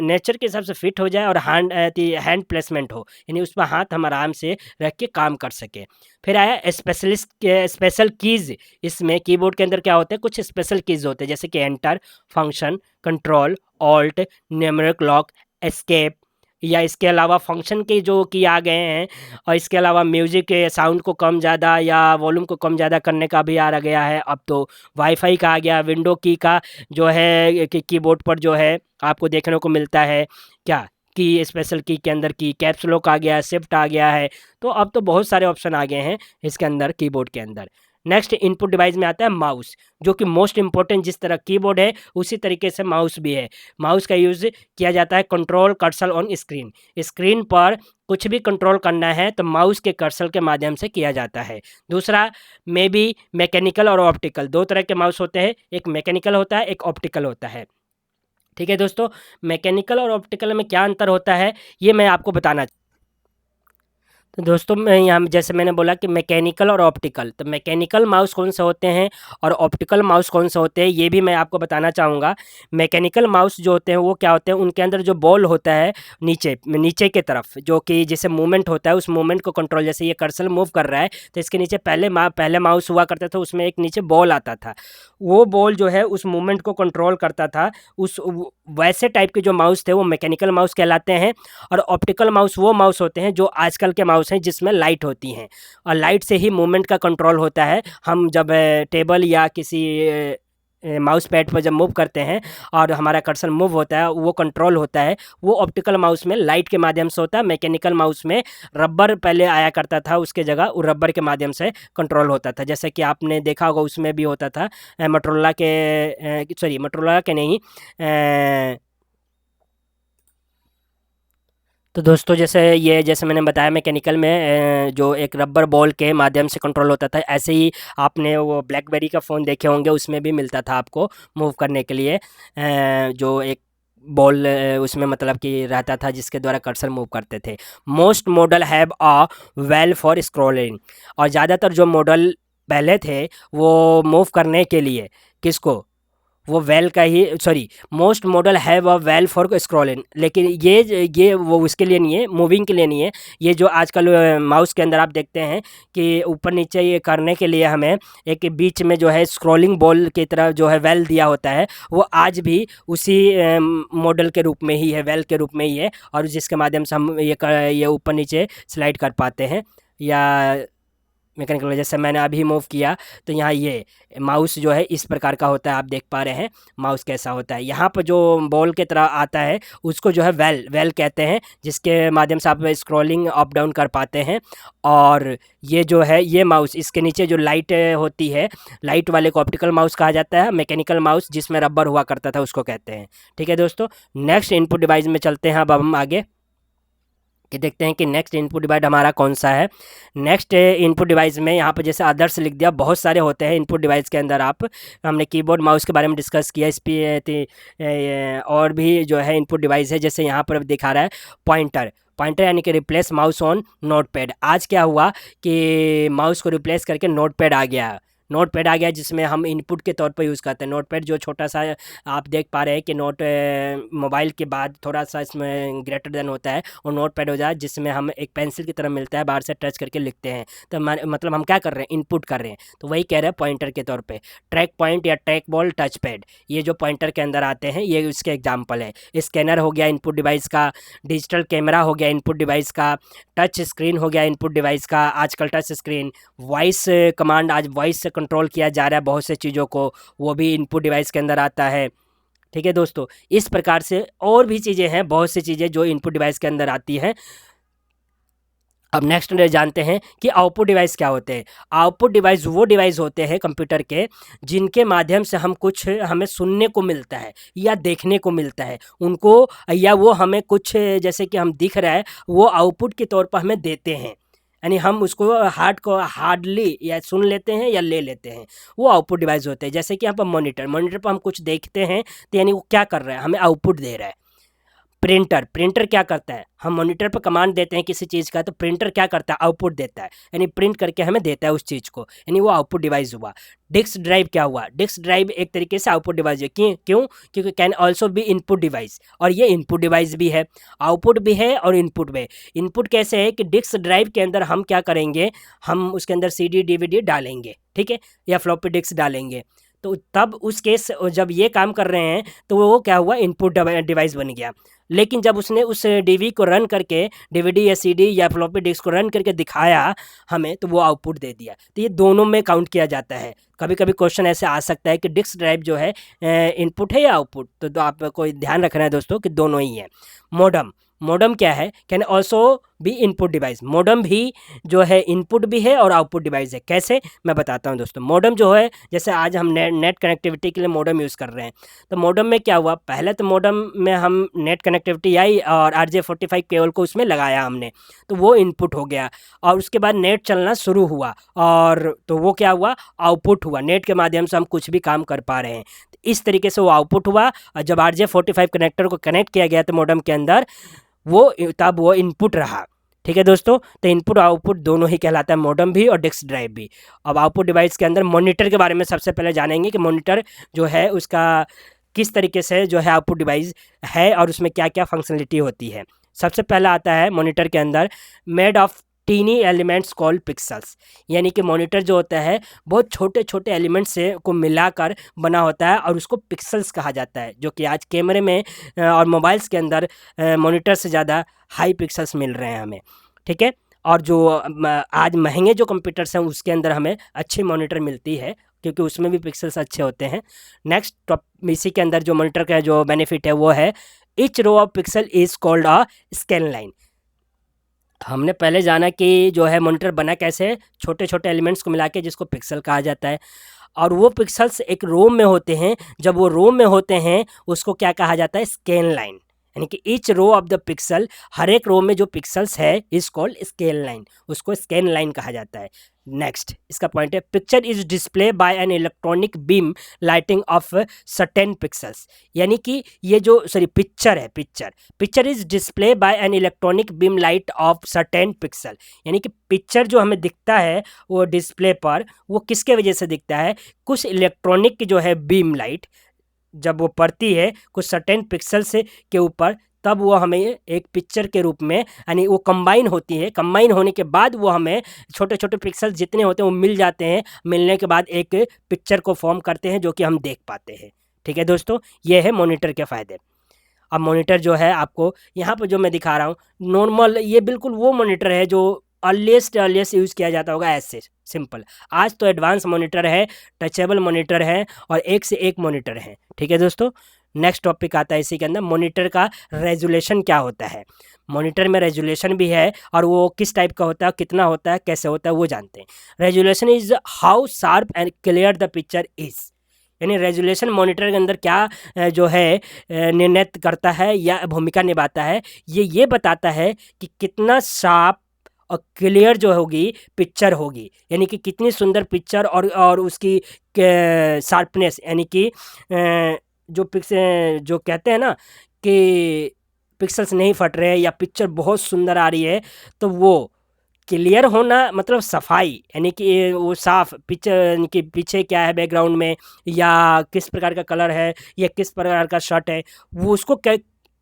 नेचर के हिसाब से फिट हो जाए और हैंड प्लेसमेंट हो, यानी उस पर हाथ हम आराम से रख के काम कर सके। फिर आया स्पेशल कीज़। इसमें कीबोर्ड के अंदर क्या होते हैं, कुछ स्पेशल कीज़ होते हैं, जैसे कि enter, function, control, alt, numeric lock, escape, या इसके अलावा फंक्शन के जो की आ गए हैं, और इसके अलावा म्यूज़िक के साउंड को कम ज़्यादा या वॉल्यूम को कम ज़्यादा करने का भी आ गया है। अब तो वाईफाई का आ गया, विंडो की का जो है कि कीबोर्ड पर जो है आपको देखने को मिलता है क्या, की स्पेशल की के अंदर की कैप्स लॉक आ गया है, शिफ्ट आ गया है। तो अब तो बहुत सारे ऑप्शन आ गए हैं इसके अंदर, कीबोर्ड के अंदर। नेक्स्ट इनपुट डिवाइस में आता है माउस, जो कि मोस्ट इंपॉर्टेंट, जिस तरह कीबोर्ड है उसी तरीके से माउस भी है। माउस का यूज़ किया जाता है control cursor on screen. Screen पर कुछ भी कंट्रोल करना है तो माउस के कर्सर के माध्यम से किया जाता है। दूसरा मे बी मैकेनिकल और ऑप्टिकल, दो तरह के माउस होते हैं, एक मैकेनिकल होता है, एक ऑप्टिकल होता है, ठीक है दोस्तों। मैकेनिकल और ऑप्टिकल में क्या अंतर होता है ये मैं आपको बताना। तो दोस्तों मैं यहाँ जैसे मैंने बोला कि मैकेनिकल और ऑप्टिकल, तो मैकेनिकल माउस कौन से होते हैं और ऑप्टिकल माउस कौन से होते हैं ये भी मैं आपको बताना चाहूँगा। मैकेनिकल माउस जो होते हैं वो क्या होते हैं, उनके अंदर जो बॉल होता है नीचे के तरफ, जो कि जैसे मूवमेंट होता है उस मूवमेंट को कंट्रोल, जैसे ये कर्सर मूव कर रहा है तो इसके नीचे पहले माउस हुआ करता था, उसमें एक नीचे बॉल आता था, वो बॉल जो है उस मूवमेंट को कंट्रोल करता था। वैसे टाइप के जो माउस थे वो मैकेनिकल माउस कहलाते हैं। और ऑप्टिकल माउस वो माउस होते हैं जो आजकल के माउस हैं जिसमें लाइट होती हैं, और लाइट से ही मूवमेंट का कंट्रोल होता है। हम जब टेबल या किसी माउस पैड पर जब मूव करते हैं और हमारा कर्सर मूव होता है, वो कंट्रोल होता है, वो ऑप्टिकल माउस में लाइट के माध्यम से होता है। मैकेनिकल माउस में रबर पहले आया करता था, उसके जगह वो रबर के माध्यम से कंट्रोल होता था, जैसे कि आपने देखा होगा उसमें भी होता था मोटोरोला के नहीं, तो दोस्तों जैसे मैंने बताया मैकेनिकल में जो एक रबर बॉल के माध्यम से कंट्रोल होता था, ऐसे ही आपने वो ब्लैकबेरी का फ़ोन देखे होंगे, उसमें भी मिलता था आपको मूव करने के लिए जो एक बॉल उसमें मतलब कि रहता था जिसके द्वारा कर्सर मूव करते थे। Most model have a well for scrolling, और ज़्यादातर जो मॉडल पहले थे वो मूव करने के लिए किसको, वो वेल का ही most model have a well for scrolling, लेकिन ये वो उसके लिए नहीं है, मूविंग के लिए नहीं है। ये जो आजकल माउस के अंदर आप देखते हैं कि ऊपर नीचे ये करने के लिए हमें एक बीच में जो है स्क्रॉलिंग बॉल की तरह जो है वेल दिया होता है, वो आज भी उसी मॉडल के रूप में ही है, वेल के रूप में ही है, और जिसके माध्यम से हम ये ऊपर नीचे स्लाइड कर पाते हैं। या मैकेनिकल जैसे मैंने अभी मूव किया तो यहाँ ये माउस जो है इस प्रकार का होता है, आप देख पा रहे हैं माउस कैसा होता है। यहाँ पर जो बॉल की तरह आता है उसको जो है वेल कहते हैं, जिसके माध्यम से आप स्क्रॉलिंग अप डाउन कर पाते हैं। और ये जो है ये माउस, इसके नीचे जो लाइट होती है, लाइट वाले को ऑप्टिकल माउस कहा जाता है। मैकेनिकल माउस जिसमें रबर हुआ करता था उसको कहते हैं, ठीक है दोस्तों। नेक्स्ट इनपुट डिवाइस में चलते हैं अब हम आगे कि देखते हैं कि नेक्स्ट इनपुट डिवाइस हमारा कौन सा है। नेक्स्ट इनपुट डिवाइस में यहाँ पर जैसे अदर्स लिख दिया, बहुत सारे होते हैं इनपुट डिवाइस के अंदर। हमने कीबोर्ड माउस के बारे में डिस्कस किया, इस पर और भी जो है इनपुट डिवाइस है, जैसे यहाँ पर दिखा रहा है पॉइंटर यानी कि रिप्लेस माउस ऑन नोटपैड। आज क्या हुआ कि माउस को रिप्लेस करके नोटपैड आ गया। नोटपैड आ गया जिसमें हम इनपुट के तौर पर यूज़ करते हैं। नोटपैड जो छोटा सा आप देख पा रहे हैं कि मोबाइल के बाद थोड़ा सा इसमें ग्रेटर देन होता है और नोटपैड हो जाए, जिसमें हम एक पेंसिल की तरह मिलता है, बाहर से टच करके लिखते हैं। तो मतलब हम क्या कर रहे हैं, इनपुट कर रहे हैं। तो वही कह रहे हैं पॉइंटर के तौर पे। ट्रैक पॉइंट या ट्रैक बॉल, टच पैड, ये जो पॉइंटर के अंदर आते हैं ये इसके एग्जाम्पल है। स्कैनर हो गया इनपुट डिवाइस का, डिजिटल कैमरा हो गया इनपुट डिवाइस का, टच स्क्रीन हो गया इनपुट डिवाइस का। आजकल टच स्क्रीन, वॉइस कमांड, आज वॉइस से कंट्रोल किया जा रहा है बहुत से चीज़ों को, वो भी इनपुट डिवाइस के अंदर आता है। ठीक है दोस्तों, इस प्रकार से और भी चीज़ें हैं, बहुत सी चीज़ें जो इनपुट डिवाइस के अंदर आती हैं। अब नेक्स्ट जानते हैं कि आउटपुट डिवाइस क्या होते हैं। आउटपुट डिवाइस वो डिवाइस होते हैं कंप्यूटर के जिनके माध्यम से हम कुछ हमें सुनने को मिलता है या देखने को मिलता है उनको, या वो हमें कुछ जैसे कि हम दिख रहा है वो आउटपुट के तौर पर हमें देते हैं। यानी हम उसको हार्डली या सुन लेते हैं या ले लेते हैं, वो आउटपुट डिवाइस होते हैं। जैसे कि यहाँ पर मॉनिटर पर हम कुछ देखते हैं तो यानी वो क्या कर रहा है, हमें आउटपुट दे रहा है। प्रिंटर क्या करता है, हम मॉनिटर पर कमांड देते हैं किसी चीज़ का, तो प्रिंटर क्या करता है, आउटपुट देता है, यानी प्रिंट करके हमें देता है उस चीज़ को, यानी वो आउटपुट डिवाइस हुआ। डिस्क ड्राइव क्या हुआ, डिस्क ड्राइव एक तरीके से आउटपुट डिवाइस है। क्यों, क्योंकि can also be input device, और ये इनपुट डिवाइस भी है, आउटपुट भी है और इनपुट भी है। इनपुट कैसे है कि डिस्क ड्राइव के अंदर हम क्या करेंगे, हम उसके अंदर CD DVD डालेंगे, ठीक है, या फ्लॉपी डिस्क डालेंगे। तो तब उस केस जब ये काम कर रहे हैं तो वो क्या हुआ, इनपुट डिवाइस बन गया। लेकिन जब उसने उस डीवी को रन करके, डीवीडी या सीडी या फ्लॉपी डिस्क को रन करके दिखाया हमें, तो वो आउटपुट दे दिया। तो ये दोनों में काउंट किया जाता है। कभी कभी क्वेश्चन ऐसे आ सकता है कि डिस्क ड्राइव जो है इनपुट है या आउटपुट, तो आपको ध्यान रखना है दोस्तों कि दोनों ही है। मॉडम क्या है, कैन ऑल्सो भी इनपुट डिवाइस। मॉडम भी जो है इनपुट भी है और आउटपुट डिवाइस है। कैसे, मैं बताता हूँ दोस्तों। मॉडम जो है, जैसे आज हम नेट कनेक्टिविटी के लिए मॉडम यूज़ कर रहे हैं, तो मॉडम में क्या हुआ, पहले तो मॉडम में हम नेट कनेक्टिविटी आई और RJ45 केबल को उसमें लगाया हमने, तो वो इनपुट हो गया। और उसके बाद नेट चलना शुरू हुआ और तो वो क्या हुआ, आउटपुट हुआ। नेट के माध्यम से हम कुछ भी काम कर पा रहे हैं, तो इस तरीके से वो आउटपुट हुआ। और जब RJ45 कनेक्टर को कनेक्ट किया गया तो मॉडम के अंदर, तब वो इनपुट रहा। ठीक है दोस्तों, तो इनपुट आउटपुट दोनों ही कहलाता है, मॉडम भी और डिस्क ड्राइव भी। अब आउटपुट डिवाइस के अंदर मॉनिटर के बारे में सबसे पहले जानेंगे कि मॉनिटर जो है उसका किस तरीके से जो है आउटपुट डिवाइस है और उसमें क्या क्या फंक्शनलिटी होती है। सबसे पहला आता है मॉनिटर के अंदर, made of tiny elements called pixels, यानी कि मॉनिटर जो होता है बहुत छोटे छोटे एलिमेंट्स से को मिलाकर बना होता है और उसको पिक्सल्स कहा जाता है, जो कि आज कैमरे में और मोबाइल्स के अंदर मॉनिटर से ज़्यादा हाई पिक्सल्स मिल रहे हैं हमें। ठीक है, और जो आज महंगे जो कंप्यूटर्स हैं उसके अंदर हमें अच्छी मॉनिटर मिलती है क्योंकि उसमें भी पिक्सल्स अच्छे होते हैं। नेक्स्ट टॉप, इसी के अंदर जो मॉनिटर का जो बेनिफिट है वो है, each row of pixel is called a scan line. हमने पहले जाना कि जो है मॉनिटर बना कैसे, छोटे छोटे एलिमेंट्स को मिला के, जिसको पिक्सल कहा जाता है, और वो पिक्सल्स एक रो में होते हैं। जब वो रो में होते हैं उसको क्या कहा जाता है, स्कैन लाइन, यानी कि each row of the pixel, हर एक रो में जो पिक्सल्स है इज कॉल्ड स्कैन लाइन, उसको स्कैन लाइन कहा जाता है। नेक्स्ट इसका पॉइंट है, picture is display by an electronic beam lighting of certain pixels, यानी कि ये जो पिक्चर है, picture is display by an electronic beam light of certain pixel, यानी कि पिक्चर जो हमें दिखता है वो डिस्प्ले पर, वो किसके वजह से दिखता है, कुछ इलेक्ट्रॉनिक जो है बीम लाइट जब वो पड़ती है कुछ सर्टेन पिक्सल से के ऊपर, तब वो हमें एक पिक्चर के रूप में, यानी वो कंबाइन होती है। कंबाइन होने के बाद वो हमें छोटे छोटे पिक्सल जितने होते हैं वो मिल जाते हैं, मिलने के बाद एक पिक्चर को फॉर्म करते हैं जो कि हम देख पाते हैं। ठीक है दोस्तों, ये है मॉनिटर के फ़ायदे। अब मॉनिटर जो है आपको यहाँ पर जो मैं दिखा रहा हूँ नॉर्मल, ये बिल्कुल वो मॉनिटर है जो अर्लीस्ट यूज़ किया जाता होगा ऐसे सिंपल। आज तो एडवांस मॉनिटर है, टचेबल मॉनिटर है और एक से एक मॉनिटर है। ठीक है दोस्तों, नेक्स्ट टॉपिक आता है इसी के अंदर, मॉनिटर का रेजोल्यूशन क्या होता है। मॉनिटर में रेजोल्यूशन भी है और वो किस टाइप का होता है, कितना होता है, कैसे होता है वो जानते हैं। Resolution is how sharp and clear the picture is, यानी रेजोल्यूशन मॉनिटर के अंदर क्या जो है निर्णय करता है या भूमिका निभाता है, ये बताता है कि कितना शार्प और क्लियर जो होगी पिक्चर होगी, यानी कि कितनी सुंदर पिक्चर और उसकी शार्पनेस, यानी कि जो पिक्स जो कहते हैं ना कि पिक्सल्स नहीं फट रहे हैं या पिक्चर बहुत सुंदर आ रही है, तो वो क्लियर होना मतलब सफाई, यानी कि वो साफ पिक्चर, यानी कि पीछे क्या है बैकग्राउंड में, या किस प्रकार का कलर है, या किस प्रकार का शर्ट है, वो उसको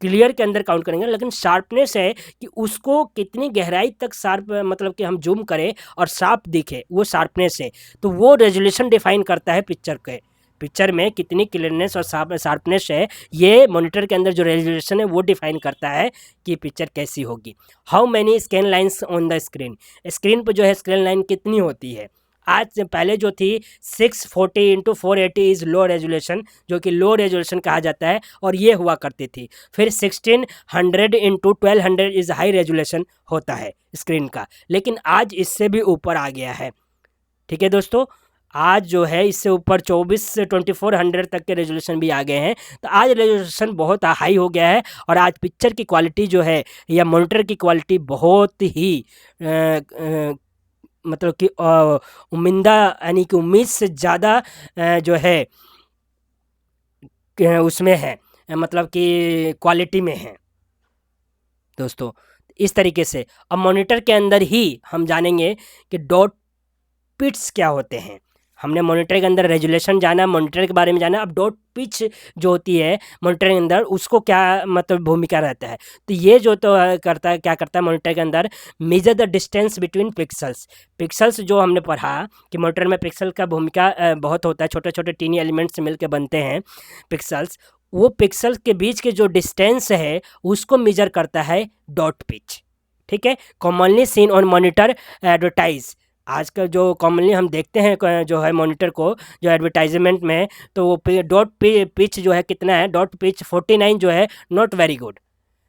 क्लियर के अंदर काउंट करेंगे। लेकिन शार्पनेस है कि उसको कितनी गहराई तक शार्प, मतलब कि हम जूम करें और शार्प दिखे, वो शार्पनेस है। तो वो रेजोल्यूशन डिफाइन करता है पिक्चर के, पिक्चर में कितनी क्लियरनेस और शार्पनेस है, ये मॉनिटर के अंदर जो रेजोल्यूशन है वो डिफाइन करता है कि पिक्चर कैसी होगी। How many scan lines on the screen, screen पर जो है स्कैन लाइन कितनी होती है। आज से पहले जो थी 640x480 इज़ लो रेजोल्यूशन, जो कि लो रेजोल्यूशन कहा जाता है, और ये हुआ करती थी। फिर 1600x1200 इज़ हाई रेजोल्यूशन होता है स्क्रीन का, लेकिन आज इससे भी ऊपर आ गया है। ठीक है दोस्तों, आज जो है इससे ऊपर 24 से 2400 तक के रेजोल्यूशन भी आ गए हैं। तो आज रेजोल्यूशन बहुत हाई हो गया है, और आज पिक्चर की क्वालिटी जो है या मॉनिटर की क्वालिटी बहुत ही मतलब कि उम्मीदा, यानी कि उम्मीद से ज़्यादा जो है उसमें है, मतलब कि क्वालिटी में है दोस्तों। इस तरीके से अब मॉनिटर के अंदर ही हम जानेंगे कि डॉट पिट्स क्या होते हैं। हमने मॉनिटर के अंदर रेजुलेशन जाना, मॉनिटर के बारे में जाना, अब डॉट पिच जो होती है मॉनिटर के अंदर, उसको क्या मतलब भूमिका रहता है। तो ये जो तो करता है, क्या करता है मॉनिटर के अंदर, measure the distance between pixels. Pixels जो हमने पढ़ा कि मॉनिटर में पिक्सल का भूमिका बहुत होता है, छोटे छोटे टीनी एलिमेंट्स मिलकर बनते हैं पिक्सल्स। वो पिक्सल के बीच के जो डिस्टेंस है उसको मेजर करता है डॉट पिच। ठीक है, commonly seen on monitor advertise, आजकल जो कॉमनली हम देखते हैं जो है मॉनिटर को जो एडवर्टाइजमेंट में, तो वो डॉट पिच जो है कितना है, डॉट पिच 49 जो है नॉट वेरी गुड,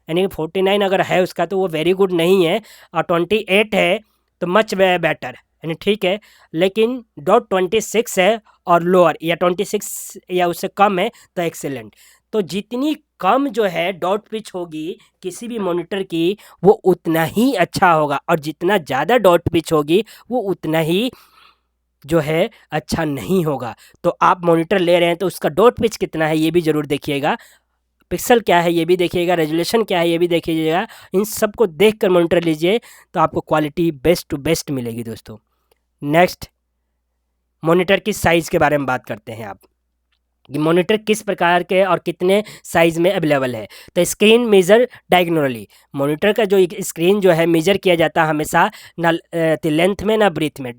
यानी कि 49 अगर है उसका तो वो वेरी गुड नहीं है, और 28 है तो मच बेटर, यानी ठीक है। लेकिन डॉट 26 है और लोअर या 26 या उससे कम है तो एक्सेलेंट। तो जितनी कम जो है डॉट पिच होगी किसी भी मॉनिटर की, वो उतना ही अच्छा होगा, और जितना ज़्यादा डॉट पिच होगी वो उतना ही जो है अच्छा नहीं होगा। तो आप मॉनिटर ले रहे हैं तो उसका डॉट पिच कितना है ये भी ज़रूर देखिएगा, पिक्सल क्या है ये भी देखिएगा, रेजोल्यूशन क्या है ये भी देखिएगा। इन सब को देख कर मॉनिटर लीजिए तो आपको क्वालिटी बेस्ट टू बेस्ट मिलेगी दोस्तों। नेक्स्ट, मॉनिटर की साइज़ के बारे में बात करते हैं आप, कि मॉनिटर किस प्रकार के और कितने साइज़ में अवेलेबल है। तो स्क्रीन मेज़र डायगोनली, मॉनिटर का जो एक स्क्रीन जो है मेजर किया जाता है हमेशा ना लेंथ में ना ब्रीथ में,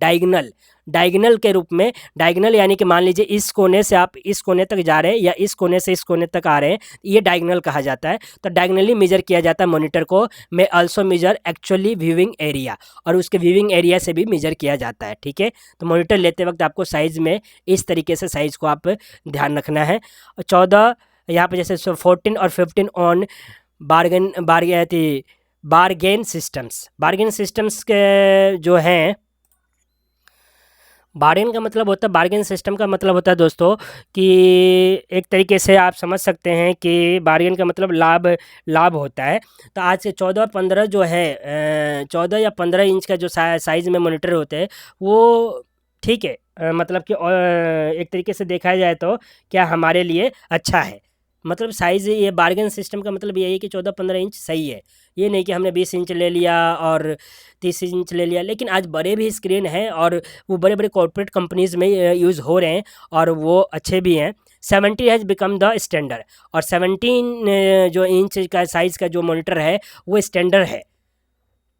डायगोनल के रूप में। डायगोनल यानी कि मान लीजिए इस कोने से आप इस कोने तक जा रहे हैं या इस कोने से इस कोने तक आ रहे हैं, ये डायगोनल कहा जाता है। तो डायगोनली मेजर किया जाता है मॉनिटर को। May also measure actually viewing area, और उसके व्यूइंग एरिया से भी मेजर किया जाता है। ठीक है, तो मॉनिटर लेते वक्त आपको साइज़ में इस तरीके से साइज़ को आप ध्यान रखना है। 14 यहाँ पे जैसे 14 और 15 ऑन बार्गेन सिस्टम्स के जो हैं, बार्गेन का मतलब होता है, बार्गेन सिस्टम का मतलब होता है दोस्तों कि एक तरीके से आप समझ सकते हैं कि बार्गेन का मतलब लाभ होता है। तो आज से 14-15 जो है 14 या 15 इंच का जो साइज़ में मॉनिटर होते हैं वो ठीक है, मतलब कि एक तरीके से देखा जाए तो क्या हमारे लिए अच्छा है। मतलब साइज़, ये बार्गेन सिस्टम का मतलब यही है कि 14-15 इंच सही है। ये नहीं कि हमने 20 इंच ले लिया और 30 इंच ले लिया। लेकिन आज बड़े भी स्क्रीन हैं और वो बड़े बड़े कॉर्पोरेट कंपनीज़ में यूज़ हो रहे हैं और वो अच्छे भी हैं। 70 हैज़ बिकम द स्टैंडर्ड, और 17 जो इंच का साइज़ का जो मॉनिटर है वो स्टैंडर्ड है।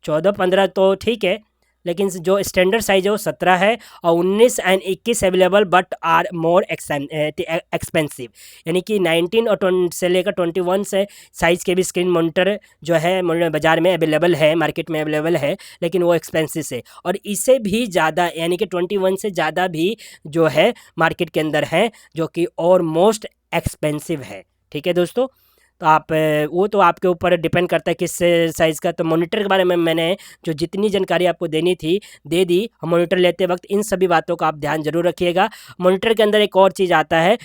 14-15 तो ठीक है, लेकिन जो स्टैंडर्ड साइज़ है वो 17 है, और 19 और 21 available but are more expensive, यानी कि 19 और 20 से लेकर 21 से साइज़ के भी स्क्रीन मॉनिटर जो है बाज़ार में अवेलेबल है, मार्केट में अवेलेबल है, लेकिन वो एक्सपेंसिव है। और इससे भी ज़्यादा यानी कि 21 से ज़्यादा भी जो है मार्केट के अंदर है, जो कि और मोस्ट एक्सपेंसिव है। ठीक है दोस्तों, तो आप वो तो आपके ऊपर डिपेंड करता है किस साइज़ का। तो मॉनिटर के बारे में मैंने जो जितनी जानकारी आपको देनी थी दे दी। मॉनिटर लेते वक्त इन सभी बातों का आप ध्यान जरूर रखिएगा। मॉनिटर के अंदर एक और चीज़ आता है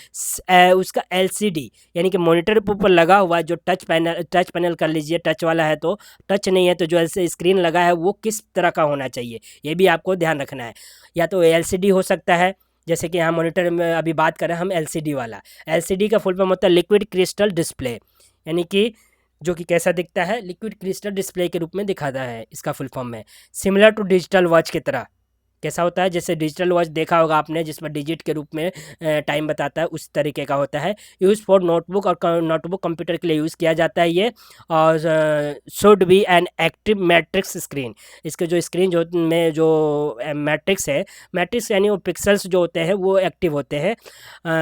उसका एलसीडी, यानी कि मॉनिटर के ऊपर लगा हुआ जो टच पैनल कर लीजिए, टच वाला है तो, टच नहीं है तो जो स्क्रीन लगा है वो किस तरह का होना चाहिए ये भी आपको ध्यान रखना है। या तो एलसीडी हो सकता है, जैसे कि यहाँ मॉनिटर में अभी बात कर रहे हैं हम एलसीडी वाला। एलसीडी का फुल फॉर्म होता है लिक्विड क्रिस्टल डिस्प्ले, यानी कि जो कि कैसा दिखता है, लिक्विड क्रिस्टल डिस्प्ले के रूप में दिखाता है, इसका फुल फॉर्म है। सिमिलर टू डिजिटल वॉच की तरह। कैसा होता है, जैसे डिजिटल वॉच देखा होगा आपने जिसमें डिजिट के रूप में टाइम बताता है, उस तरीके का होता है। यूज़ फॉर नोटबुक और नोटबुक कंप्यूटर के लिए यूज़ किया जाता है ये। और should be an active matrix screen. इसके जो स्क्रीन जो में जो मैट्रिक्स है, मैट्रिक्स यानी वो पिक्सल्स जो होते हैं वो एक्टिव होते हैं,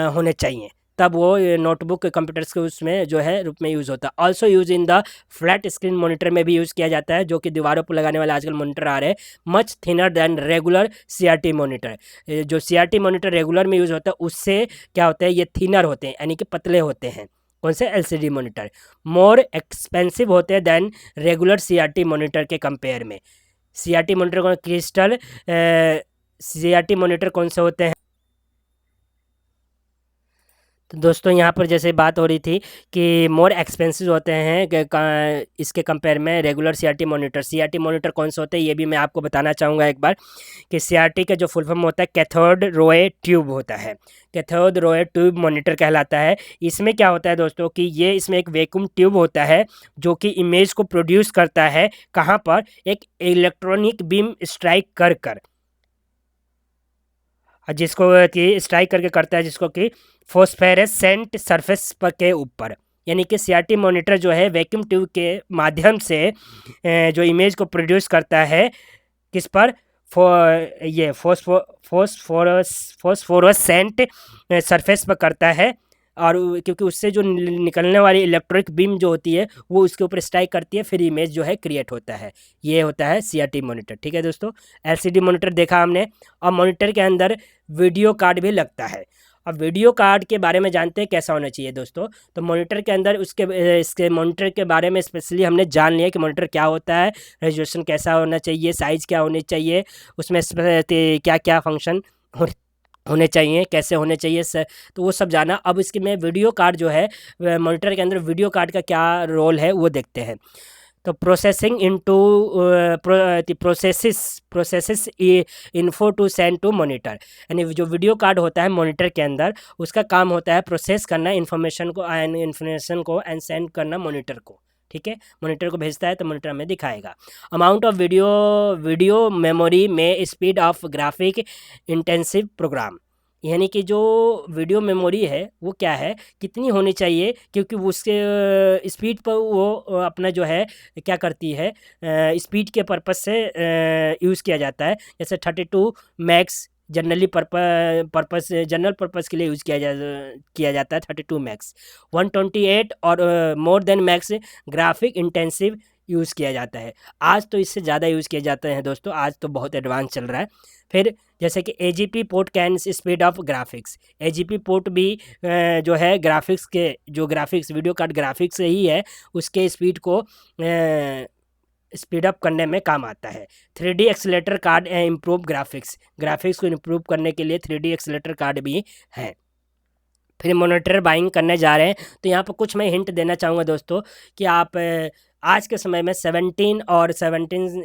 होने चाहिए, तब वो नोटबुक कंप्यूटर्स के उसमें जो है रूप में यूज़ होता है। Also use in the flat screen monitor में भी यूज़ किया जाता है, जो कि दीवारों पर लगाने वाले आजकल मॉनिटर आ रहे हैं, much thinner than regular CRT monitor. जो सीआरटी मॉनिटर रेगुलर में यूज़ होता है उससे क्या होता है, ये थिनर होते हैं यानी कि पतले होते हैं। कौन से, एलसीडी मॉनिटर। मोर एक्सपेंसिव होते हैं देन रेगुलर सीआरटी मॉनिटर के कंपेयर में। सीआरटी मॉनिटर को क्रिस्टल सीआरटी मॉनिटर कौन से होते हैं, तो दोस्तों यहाँ पर जैसे बात हो रही थी कि मोर एक्सपेंसिव होते हैं इसके कंपेयर में regular CRT monitor. CRT monitor कौन से होते हैं ये भी मैं आपको बताना चाहूँगा एक बार, कि सीआरटी का जो फुल फॉर्म होता है कैथोड रोए ट्यूब होता है। कैथोड रोए ट्यूब मॉनिटर कहलाता है। इसमें क्या होता है दोस्तों कि ये इसमें एक वैक्यूम ट्यूब होता है जो कि इमेज को प्रोड्यूस करता है, कहाँ पर, एक इलेक्ट्रॉनिक बीम स्ट्राइक कर जिसको कि स्ट्राइक करके करता है, जिसको कि फॉस्फेरेसेंट सरफेस पर के ऊपर। यानी कि सीआरटी मॉनिटर जो है वैक्यूम ट्यूब के माध्यम से जो इमेज को प्रोड्यूस करता है, किस पर, ये फॉस्फोरसेंट सरफेस पर करता है। और क्योंकि उससे जो निकलने वाली इलेक्ट्रिक बीम जो होती है वो उसके ऊपर स्ट्राइक करती है, फिर इमेज जो है क्रिएट होता है। ये होता है सीआरटी मॉनिटर। ठीक है दोस्तों, एलसीडी मॉनिटर देखा हमने। और मॉनिटर के अंदर वीडियो कार्ड भी लगता है। अब वीडियो कार्ड के बारे में जानते हैं कैसा होना चाहिए दोस्तों। तो मॉनिटर के अंदर इसके मॉनिटर के बारे में स्पेशली हमने जान लिया कि मॉनिटर क्या होता है, रेजोल्यूशन कैसा होना चाहिए, साइज़ क्या होनी चाहिए, उसमें क्या क्या फंक्शन होने चाहिए, कैसे होने चाहिए सर, तो वो सब जाना। अब इसके में वीडियो कार्ड जो है, मॉनिटर के अंदर वीडियो कार्ड का क्या रोल है वो देखते हैं। तो processing into processes info to send to monitor. यानी जो वीडियो कार्ड होता है मॉनिटर के अंदर, उसका काम होता है प्रोसेस करना इन्फॉर्मेशन को एंड सेंड करना मॉनिटर को। ठीक है, मॉनिटर को भेजता है तो मॉनिटर हमें दिखाएगा। अमाउंट ऑफ वीडियो मेमोरी में speed of graphic intensive program. यानी कि जो वीडियो मेमोरी है वो क्या है, कितनी होनी चाहिए, क्योंकि उसके स्पीड पर वो अपना जो है क्या करती है, स्पीड के पर्पज़ से यूज़ किया जाता है। जैसे 32 मैक्स जनरली जनरल पर्पज़ के लिए यूज़ किया जाता है 32 मैक्स। 128 और more than max graphic intensive use किया जाता है। आज तो इससे ज़्यादा यूज़ किए जाते हैं दोस्तों, आज तो बहुत एडवांस चल रहा है। फिर जैसे कि AGP port can speed of graphics. AGP port भी जो है ग्राफिक्स के, जो ग्राफिक्स वीडियो कार्ड ग्राफिक्स ही है उसके स्पीड को स्पीड अप करने में काम आता है। 3D accelerator card improve graphics को इम्प्रूव करने के लिए 3D एक्सीलेटर कार्ड भी है। फिर मॉनिटर बाइंग करने जा रहे हैं तो यहाँ पर कुछ मैं हिंट देना चाहूँगा दोस्तों कि आप आज के समय में 17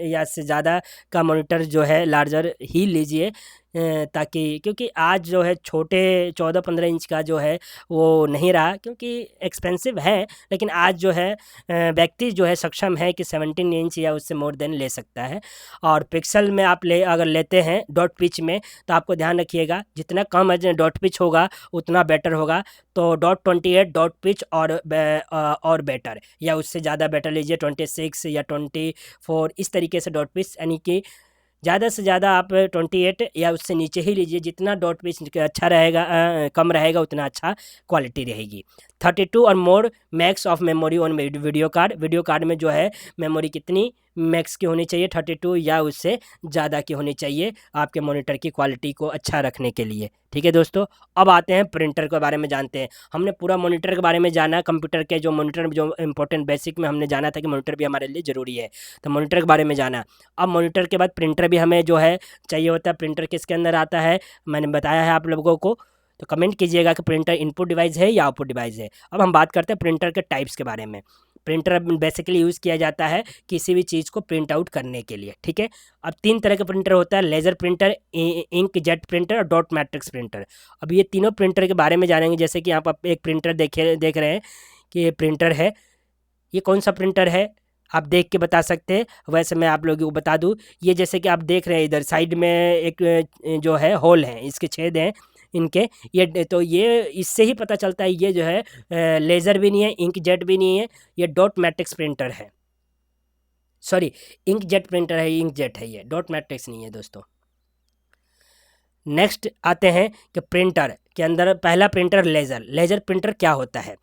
या से ज़्यादा का मॉनिटर जो है लार्जर ही लीजिए, ताकि क्योंकि आज जो है छोटे 14-15 इंच का जो है वो नहीं रहा, क्योंकि एक्सपेंसिव है। लेकिन आज जो है व्यक्ति जो है सक्षम है कि 17 इंच या उससे मोर देन ले सकता है। और पिक्सल में आप अगर लेते हैं डॉट पिच में, तो आपको ध्यान रखिएगा जितना कम डॉट पिच होगा उतना बेटर होगा। तो .28 डॉट पिच और बेटर, या उससे ज़्यादा बेटर लीजिए 26 या 24, इस तरीके से डॉट पिच, यानी कि ज़्यादा से ज़्यादा आप 28 या उससे नीचे ही लीजिए। जितना डॉट पिच अच्छा रहेगा, कम रहेगा, उतना अच्छा क्वालिटी रहेगी। 32 और more max of memory on video card में जो है मेमोरी कितनी मैक्स की होनी चाहिए, 32 या उससे ज़्यादा की होनी चाहिए आपके मॉनिटर की क्वालिटी को अच्छा रखने के लिए। ठीक है दोस्तों, अब आते हैं प्रिंटर के बारे में जानते हैं। हमने पूरा मॉनिटर के बारे में जाना, कंप्यूटर के जो मॉनिटर जो इंपॉर्टेंट बेसिक में हमने जाना था कि मॉनिटर भी हमारे लिए ज़रूरी है, तो मॉनिटर के बारे में जाना। अब मॉनिटर के बाद प्रिंटर भी हमें जो है चाहिए होता है। प्रिंटर किसके अंदर आता है, मैंने बताया है आप लोगों को, तो कमेंट कीजिएगा कि प्रिंटर इनपुट डिवाइस है या आउटपुट डिवाइस है। अब हम बात करते हैं प्रिंटर के टाइप्स के बारे में। प्रिंटर बेसिकली यूज़ किया जाता है किसी भी चीज़ को प्रिंट आउट करने के लिए। ठीक है, अब 3 तरह का प्रिंटर होता है, laser printer, ink jet printer और डॉट मैट्रिक्स प्रिंटर। अब ये तीनों प्रिंटर के बारे में जानेंगे। जैसे कि यहाँ पर एक प्रिंटर देख रहे हैं कि ये प्रिंटर है, ये कौन सा प्रिंटर है आप देख के बता सकते हैं। वैसे मैं आप लोगों को बता दूं, ये जैसे कि आप देख रहे हैं इधर साइड में एक जो है होल है, इसके छेद हैं इनके, ये तो ये इससे ही पता चलता है ये जो है लेज़र भी नहीं है, इंकजेट भी नहीं है, ये डॉट मैट्रिक्स प्रिंटर है। सॉरी, इंकजेट प्रिंटर है, इंकजेट है, ये डॉट मैट्रिक्स नहीं है दोस्तों। नेक्स्ट आते हैं कि प्रिंटर के अंदर पहला प्रिंटर लेज़र। लेज़र प्रिंटर क्या होता है?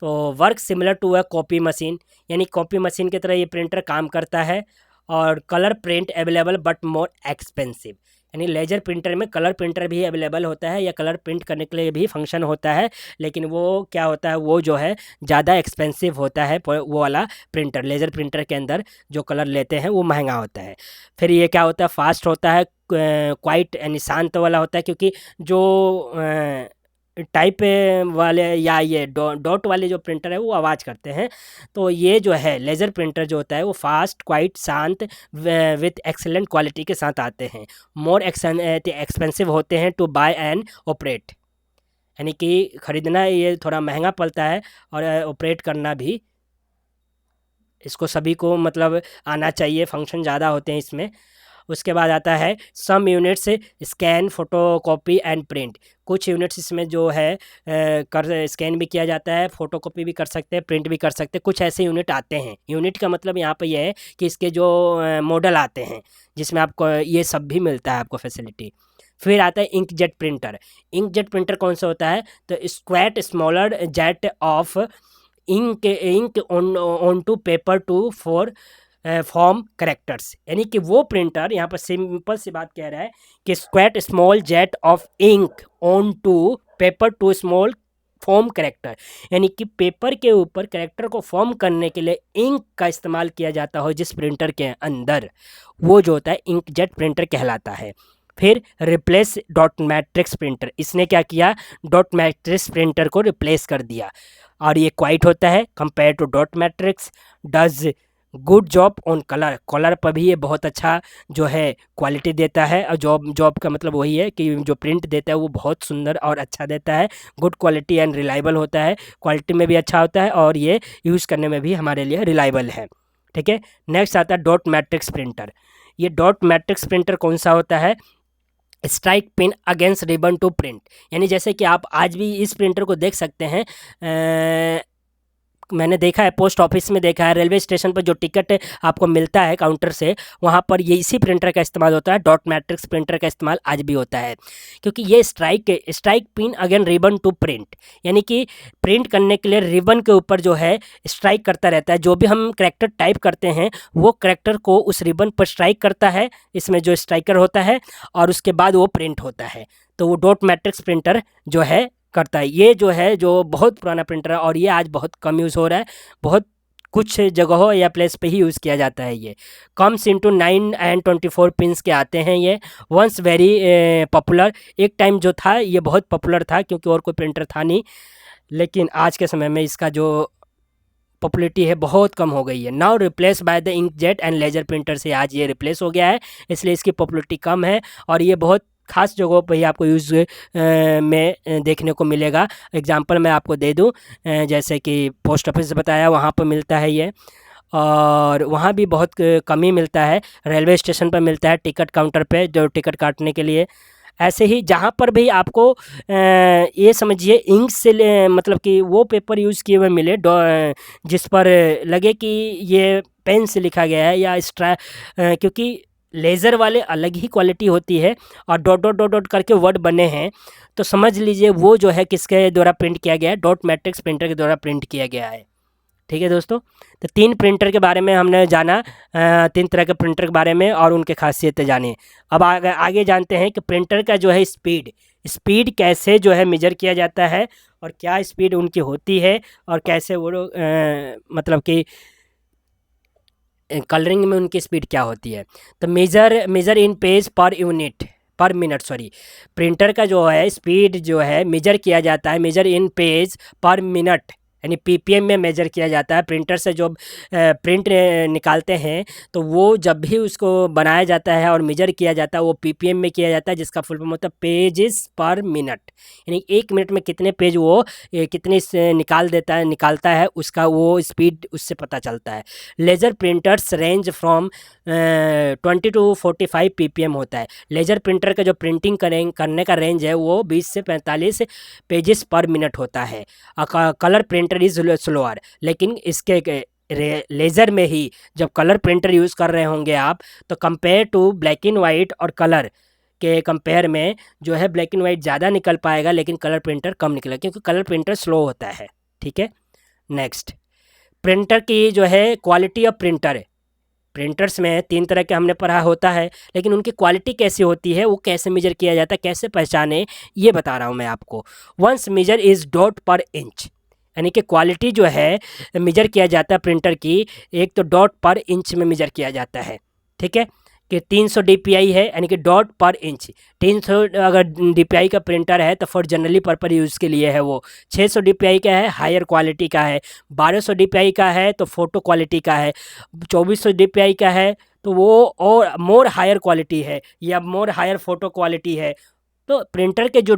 तो work similar to a copy machine, यानी कॉपी मशीन की तरह ये प्रिंटर काम करता है। और colour print available but more expensive, यानी लेजर प्रिंटर में कलर प्रिंटर भी अवेलेबल होता है या कलर प्रिंट करने के लिए भी फंक्शन होता है, लेकिन वो क्या होता है, वो जो है ज़्यादा एक्सपेंसिव होता है। वो वाला प्रिंटर, लेज़र प्रिंटर के अंदर जो कलर लेते हैं वो महंगा होता है। फिर ये क्या होता है, फास्ट होता है, क्वाइट यानी शांत वाला होता है, क्योंकि जो टाइप वाले या ये डॉट वाले जो प्रिंटर है वो आवाज़ करते हैं। तो ये जो है लेज़र प्रिंटर जो होता है वो फास्ट, क्वाइट, शांत, विथ एक्सेलेंट क्वालिटी के साथ आते हैं। मोर एक्सपेंसिव होते हैं टू बाय एंड ऑपरेट, यानी कि ख़रीदना ये थोड़ा महंगा पड़ता है और ऑपरेट करना भी इसको सभी को मतलब आना चाहिए, फंक्शन ज़्यादा होते हैं इसमें। उसके बाद आता है some units scan, photocopy and print. कुछ यूनिट्स इसमें जो है कर स्कैन भी किया जाता है, फोटोकॉपी भी कर सकते हैं, प्रिंट भी कर सकते हैं। कुछ ऐसे यूनिट आते हैं, यूनिट का मतलब यहाँ पे ये है कि इसके जो मॉडल आते हैं जिसमें आपको ये सब भी मिलता है आपको फैसिलिटी। फिर आता है इंकजेट प्रिंटर। इंकजेट प्रिंटर कौन सा होता है? तो squirt smaller jet of ink on to paper to for form characters, यानी कि वो प्रिंटर, यहाँ पर सिंपल सी बात कह रहा है कि squirt small jet of ink on to paper to small form character, यानी कि पेपर के ऊपर करेक्टर को फॉर्म करने के लिए इंक का इस्तेमाल किया जाता हो जिस प्रिंटर के अंदर, वो जो होता है इंकजेट प्रिंटर कहलाता है। फिर रिप्लेस डॉट मैट्रिक्स प्रिंटर, इसने क्या किया, डॉट मैट्रिक्स प्रिंटर को रिप्लेस कर दिया और ये क्वाइट होता है compare to dot matrix, does good job on colour. Colour पर भी ये बहुत अच्छा जो है क्वालिटी देता है, और जॉब का मतलब वही है कि जो प्रिंट देता है वो बहुत सुंदर और अच्छा देता है। गुड क्वालिटी एंड रिलायबल होता है, क्वालिटी में भी अच्छा होता है और ये यूज़ करने में भी हमारे लिए रिलायबल है। ठीक है, नेक्स्ट आता है डॉट मैट्रिक्स प्रिंटर। ये डॉट मैट्रिक्स प्रिंटर कौन सा होता है? Strike pin against ribbon to print, यानी जैसे कि आप आज भी इस प्रिंटर को देख सकते हैं, मैंने देखा है, पोस्ट ऑफिस में देखा है, रेलवे स्टेशन पर जो टिकट आपको मिलता है काउंटर से, वहाँ पर ये इसी प्रिंटर का इस्तेमाल होता है। डॉट मैट्रिक्स प्रिंटर का इस्तेमाल आज भी होता है, क्योंकि ये strike pin again ribbon to print, यानी कि प्रिंट करने के लिए रिबन के ऊपर जो है स्ट्राइक करता रहता है। जो भी हम करेक्टर टाइप करते हैं वो करेक्टर को उस रिबन पर स्ट्राइक करता है, इसमें जो स्ट्राइकर होता है, और उसके बाद वो प्रिंट होता है। तो वो डॉट मैट्रिक्स प्रिंटर जो है करता है। ये जो है जो बहुत पुराना प्रिंटर है और ये आज बहुत कम यूज़ हो रहा है, बहुत कुछ जगहों या प्लेस पे ही यूज़ किया जाता है। ये कम्स इनटू 9 and 24 पिंस के आते हैं। ये वंस वेरी पॉपुलर, एक टाइम जो था ये बहुत पॉपुलर था क्योंकि और कोई प्रिंटर था नहीं, लेकिन आज के समय में इसका जो पॉपुलरिटी है बहुत कम हो गई है। Now replace by the inkjet and laser printer से आज ये रिप्लेस हो गया है, इसलिए इसकी पॉपुलरिटी कम है और ये बहुत खास जगहों पर ही आपको यूज़ में देखने को मिलेगा। एग्जांपल मैं आपको दे दूं, जैसे कि पोस्ट ऑफिस बताया वहाँ पर मिलता है ये, और वहाँ भी बहुत कम ही मिलता है। रेलवे स्टेशन पर मिलता है, टिकट काउंटर पे जो टिकट काटने के लिए। ऐसे ही जहाँ पर भी आपको ये समझिए इंक से मतलब कि वो पेपर यूज़ किए हुए मिले जिस पर लगे कि ये पेन से लिखा गया है या क्योंकि लेज़र वाले अलग ही क्वालिटी होती है और डॉट डॉट डॉट डॉट करके वर्ड बने हैं, तो समझ लीजिए वो जो है किसके द्वारा प्रिंट किया गया है, डॉट मैट्रिक्स प्रिंटर के द्वारा प्रिंट किया गया है। ठीक है दोस्तों, तो 3 प्रिंटर के बारे में हमने जाना, 3 तरह के प्रिंटर के बारे में और उनके खासियतें जानी। अब आगे जानते हैं कि प्रिंटर का जो है स्पीड कैसे जो है मेजर किया जाता है और क्या स्पीड उनकी होती है और कैसे वो मतलब कि कलरिंग में उनकी स्पीड क्या होती है। तो मेज़र इन page per minute sorry, printer का जो है स्पीड जो है मेजर किया जाता है, measure in page per minute, यानी पीपीएम में मेजर किया जाता है। प्रिंटर से जो प्रिंट निकालते हैं तो वो जब भी उसको बनाया जाता है और मेजर किया जाता है वो पीपीएम में किया जाता है, जिसका फुल फॉर्म होता है पेजेस पर मिनट। यानी 1 मिनट में कितने पेज वो कितने से निकालता है उसका वो स्पीड उससे पता चलता है। Laser printers range from 20 to 45 PPM होता है। लेज़र प्रिंटर का जो प्रिंटिंग करने का रेंज है वो 20 से 45 पेजेस पर मिनट होता है। कलर प्रिंटर इज स्लोअर, लेकिन इसके लेज़र में ही जब कलर प्रिंटर यूज़ कर रहे होंगे आप, तो compare to black and white और कलर के कंपेयर में जो है ब्लैक एंड वाइट ज़्यादा निकल पाएगा, लेकिन कलर प्रिंटर कम निकलेगा क्योंकि कलर प्रिंटर स्लो होता है। ठीक है, नेक्स्ट, प्रिंटर की जो है क्वालिटी ऑफ प्रिंटर। प्रिंटर्स में 3 तरह के हमने पढ़ा होता है, लेकिन उनकी क्वालिटी कैसी होती है, वो कैसे मेजर किया जाता है, कैसे पहचाने, ये बता रहा हूँ मैं आपको। वंस मेजर इज़ डॉट पर इंच, यानी कि क्वालिटी जो है मेजर किया जाता है प्रिंटर की, एक तो डॉट पर इंच में मेजर किया जाता है। ठीक है, कि 300 DPI है यानी कि डॉट पर इंच। 300 अगर DPI का प्रिंटर है तो फॉर जनरली पर्पज यूज़ के लिए है वो। 600 DPI का है, हायर क्वालिटी का है। 1200 DPI का है तो फ़ोटो क्वालिटी का है। 2400 DPI का है तो वो और मोर हायर क्वालिटी है या मोर हायर फ़ोटो क्वालिटी है। तो प्रिंटर के जो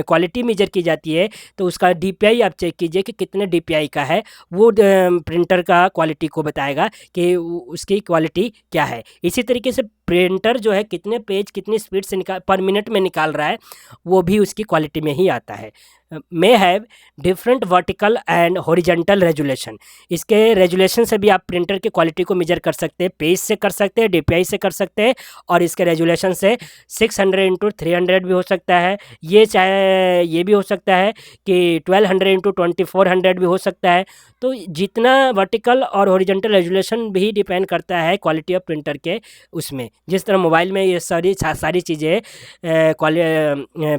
क्वालिटी मेजर की जाती है तो उसका DPI आप चेक कीजिए कि कितने DPI का है, वो प्रिंटर का क्वालिटी को बताएगा कि उसकी क्वालिटी क्या है। इसी तरीके से प्रिंटर जो है कितने पेज कितनी स्पीड से पर मिनट में निकाल रहा है, वो भी उसकी क्वालिटी में ही आता है। May have different vertical and horizontal resolution. इसके रेजुलेशन से भी आप प्रिंटर की क्वालिटी को मेजर कर सकते हैं, पेज से कर सकते हैं, DPI से कर सकते हैं, और इसके रेजुलेशन से 600 इंटू 300 भी हो सकता है। ये भी हो सकता है कि 1200 इंटू 2400 भी हो सकता है। तो जितना वर्टिकल और हॉरिजॉन्टल रेजुलेशन भी डिपेंड करता है क्वालिटी ऑफ प्रिंटर के उसमें। जिस तरह मोबाइल में ये सारी चीज़ें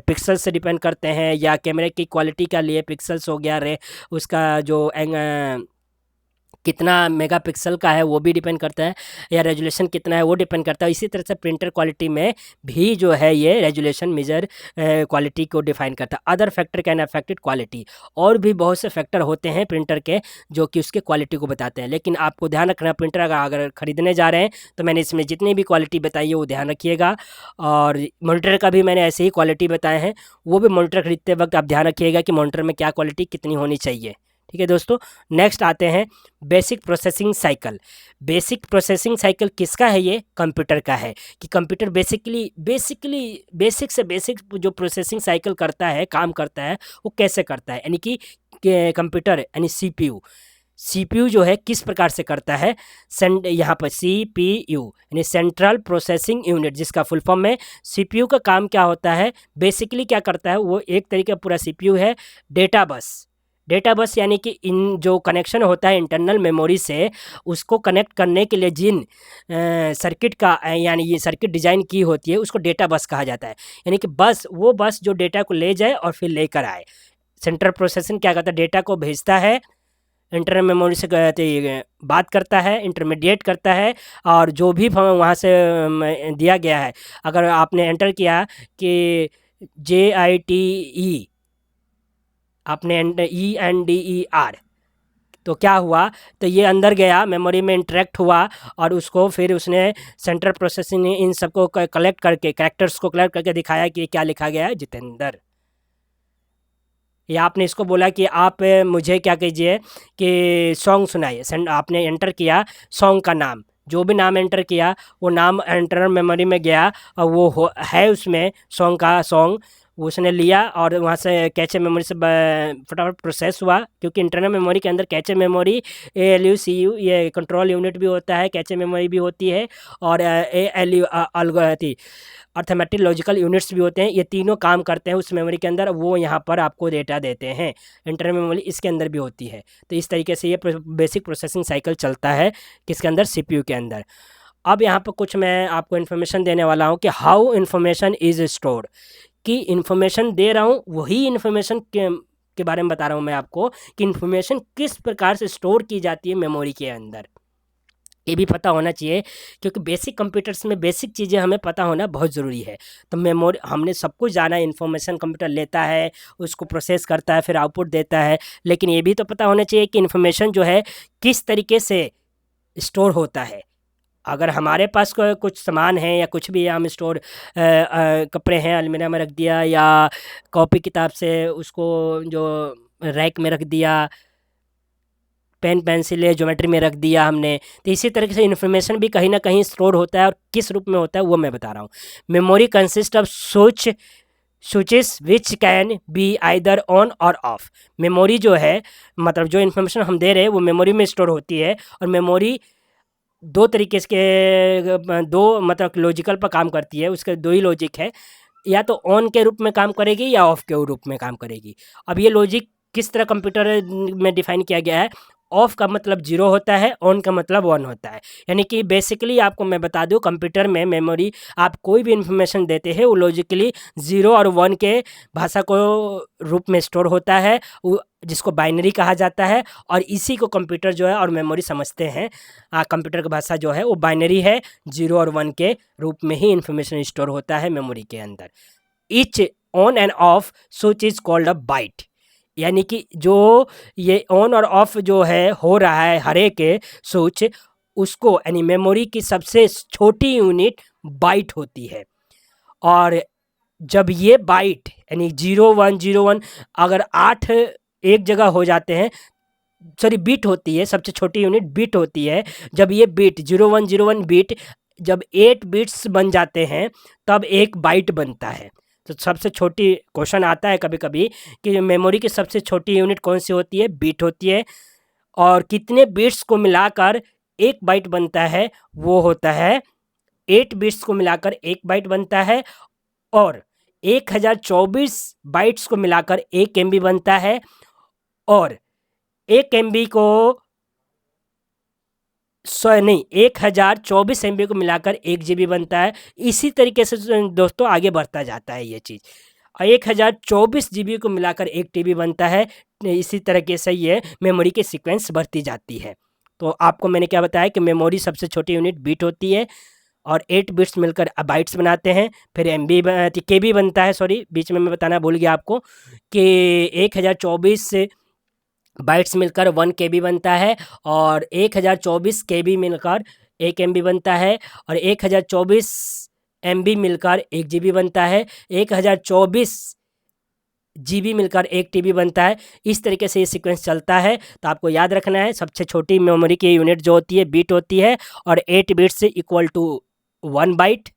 पिक्सल से डिपेंड करते हैं, या कैमरे की क्वालिटी का लिए पिक्सल्स हो गया, उसका जो कितना मेगापिक्सल का है वो भी डिपेंड करता है, या रेजुलेशन कितना है वो डिपेंड करता है। इसी तरह से प्रिंटर क्वालिटी में भी जो है ये रेजुलेशन मेजर क्वालिटी को डिफाइन करता है। Other factor can affected quality, और भी बहुत से फैक्टर होते हैं प्रिंटर के जो कि उसके क्वालिटी को बताते हैं। लेकिन आपको ध्यान रखना, प्रिंटर अगर ख़रीदने जा रहे हैं तो मैंने इसमें जितनी भी क्वालिटी बताई है वो ध्यान रखिएगा, और मॉनिटर का भी मैंने ऐसे ही क्वालिटी बताए हैं, वो भी मॉनिटर खरीदते वक्त आप ध्यान रखिएगा कि मॉनिटर में क्या क्वालिटी कितनी होनी चाहिए। ठीक है दोस्तों, नेक्स्ट आते हैं basic processing cycle. Basic processing cycle किसका है? ये कंप्यूटर का है। कि कंप्यूटर बेसिक से बेसिक जो प्रोसेसिंग साइकिल करता है, काम करता है, वो कैसे करता है, यानी कि कंप्यूटर यानी CPU जो है किस प्रकार से करता है। यहाँ पर CPU यानी सेंट्रल प्रोसेसिंग यूनिट, जिसका फुल फॉर्म है। CPU का काम क्या होता है, बेसिकली क्या करता है, वो एक तरीके का पूरा CPU है। डेटा बस यानी कि इन जो कनेक्शन होता है इंटरनल मेमोरी से, उसको कनेक्ट करने के लिए जिन सर्किट का यानी ये सर्किट डिज़ाइन की होती है उसको डेटा बस कहा जाता है। यानी कि वो बस जो डेटा को ले जाए और फिर लेकर आए। सेंट्रल प्रोसेसिंग क्या करता है, डेटा को भेजता है, इंटरनल मेमोरी से बात करता है, इंटरमीडिएट करता है, और जो भी वहाँ से दिया गया है, अगर आपने एंटर किया कि JITE, आपने ENDER, तो क्या हुआ, तो ये अंदर गया, मेमोरी में इंटरेक्ट हुआ, और उसको फिर उसने सेंट्रल प्रोसेसिंग ने इन सबको कलेक्ट करके, कैरेक्टर्स को कलेक्ट करके दिखाया कि क्या लिखा गया है, जितेंद्र। या आपने इसको बोला कि आप मुझे क्या कीजिए कि सॉन्ग सुनाइए, आपने एंटर किया सॉन्ग का नाम, जो भी नाम एंटर किया वो नाम इंटरनल मेमोरी में गया, और वो है उसमें सॉन्ग उसने लिया, और वहाँ से कैचे मेमोरी से फटाफट प्रोसेस हुआ, क्योंकि इंटरनल मेमोरी के अंदर कैचे मेमोरी, ALU CU ये कंट्रोल यूनिट भी होता है, कैचे मेमोरी भी होती है, और ALU अर्थमेटिक लॉजिकल यूनिट्स भी होते हैं। ये तीनों काम करते हैं उस मेमोरी के अंदर, वो यहाँ पर आपको डेटा देते हैं। इंटरनल मेमोरी इसके अंदर भी होती है। तो इस तरीके से ये बेसिक प्रोसेसिंग साइकिल चलता है किसके अंदर, CPU के अंदर। अब यहाँ पर कुछ मैं आपको इन्फॉर्मेशन देने वाला हूँ कि हाउ इन्फॉर्मेशन इज़ स्टोर्ड। कि इन्फॉर्मेशन दे रहा हूँ, वही इन्फॉर्मेशन के बारे में बता रहा हूँ मैं आपको कि इन्फॉर्मेशन किस प्रकार से स्टोर की जाती है मेमोरी के अंदर। ये भी पता होना चाहिए, क्योंकि बेसिक कंप्यूटर्स में बेसिक चीज़ें हमें पता होना बहुत ज़रूरी है। तो मेमोरी हमने सब कुछ जाना, इन्फॉर्मेशन कंप्यूटर लेता है, उसको प्रोसेस करता है, फिर आउटपुट देता है, लेकिन ये भी तो पता होना चाहिए कि इन्फॉर्मेशन जो है किस तरीके से स्टोर होता है। अगर हमारे पास कुछ सामान है या कुछ भी हम स्टोर कपड़े हैं अलमीरा में रख दिया, या कॉपी किताब से उसको जो रैक में रख दिया, पेन पेंसिल है ज्योमेट्री में रख दिया हमने, तो इसी तरीके से इन्फॉर्मेशन भी कहीं ना कहीं स्टोर होता है, और किस रूप में होता है वो मैं बता रहा हूँ। Memory consist of switches which can be either on और ऑफ। मेमोरी जो है, मतलब जो इन्फॉर्मेशन हम दे रहे हैं वो मेमोरी में स्टोर होती है, और मेमोरी दो तरीके के दो मतलब लॉजिकल पर काम करती है, उसके दो ही लॉजिक है, या तो ऑन के रूप में काम करेगी या ऑफ के रूप में काम करेगी। अब ये लॉजिक किस तरह कंप्यूटर में डिफाइन किया गया है, ऑफ का मतलब जीरो होता है, ऑन का मतलब वन होता है। यानी कि बेसिकली आपको मैं बता दूं, कंप्यूटर में मेमोरी आप कोई भी इंफॉर्मेशन देते हैं वो लॉजिकली ज़ीरो और वन के भाषा को रूप में स्टोर होता है, वो जिसको बाइनरी कहा जाता है, और इसी को कंप्यूटर जो है और मेमोरी समझते हैं। कंप्यूटर की भाषा जो है वो बाइनरी है, जीरो और वन के रूप में ही इंफॉर्मेशन स्टोर होता है मेमोरी के अंदर। Each on and off switch is called a byte. यानी कि जो ये ऑन और ऑफ जो है हो रहा है हर एक स्विच, उसको यानी मेमोरी की सबसे छोटी यूनिट बाइट होती है। और जब ये बाइट यानी 0101 अगर 8 एक जगह हो जाते हैं, सॉरी बीट होती है, सबसे छोटी यूनिट बीट होती है। जब ये बीट 0101 बीट जब 8 बीट्स बन जाते हैं तब एक बाइट बनता है। तो सबसे छोटी क्वेश्चन आता है कभी कभी कि मेमोरी की सबसे छोटी यूनिट कौन सी होती है, बीट होती है, और कितने बीट्स को मिलाकर एक बाइट बनता है, वो होता है 8 बिट्स को मिलाकर एक बाइट बनता है, और 1024 बाइट्स को मिलाकर 1 MB बनता है, और 1 MB को सौ नहीं 1024 MB को मिलाकर 1 GB बनता है। इसी तरीके से दोस्तों आगे बढ़ता जाता है ये चीज़, 1024 GB को मिलाकर 1 TB बनता है। इसी तरीके से ये मेमोरी की सीक्वेंस बढ़ती जाती है। तो आपको मैंने क्या बताया कि मेमोरी सबसे छोटी यूनिट बीट होती है, और 8 बिट्स मिलकर बाइट्स बनाते हैं, फिर MB KB बनता है, सॉरी बीच में मैं बताना भूल गया आपको कि 1024 बाइट्स मिलकर 1 KB बनता है, और 1024 KB मिलकर 1 MB बनता है, और 1024 MB मिलकर 1 GB बनता है, 1024 GB मिलकर 1 TB बनता है। इस तरीके से ये सीक्वेंस चलता है। तो आपको याद रखना है सबसे छोटी मेमोरी की यूनिट जो होती है बीट होती है, और 8 बिट्स इक्वल टू 1 बाइट,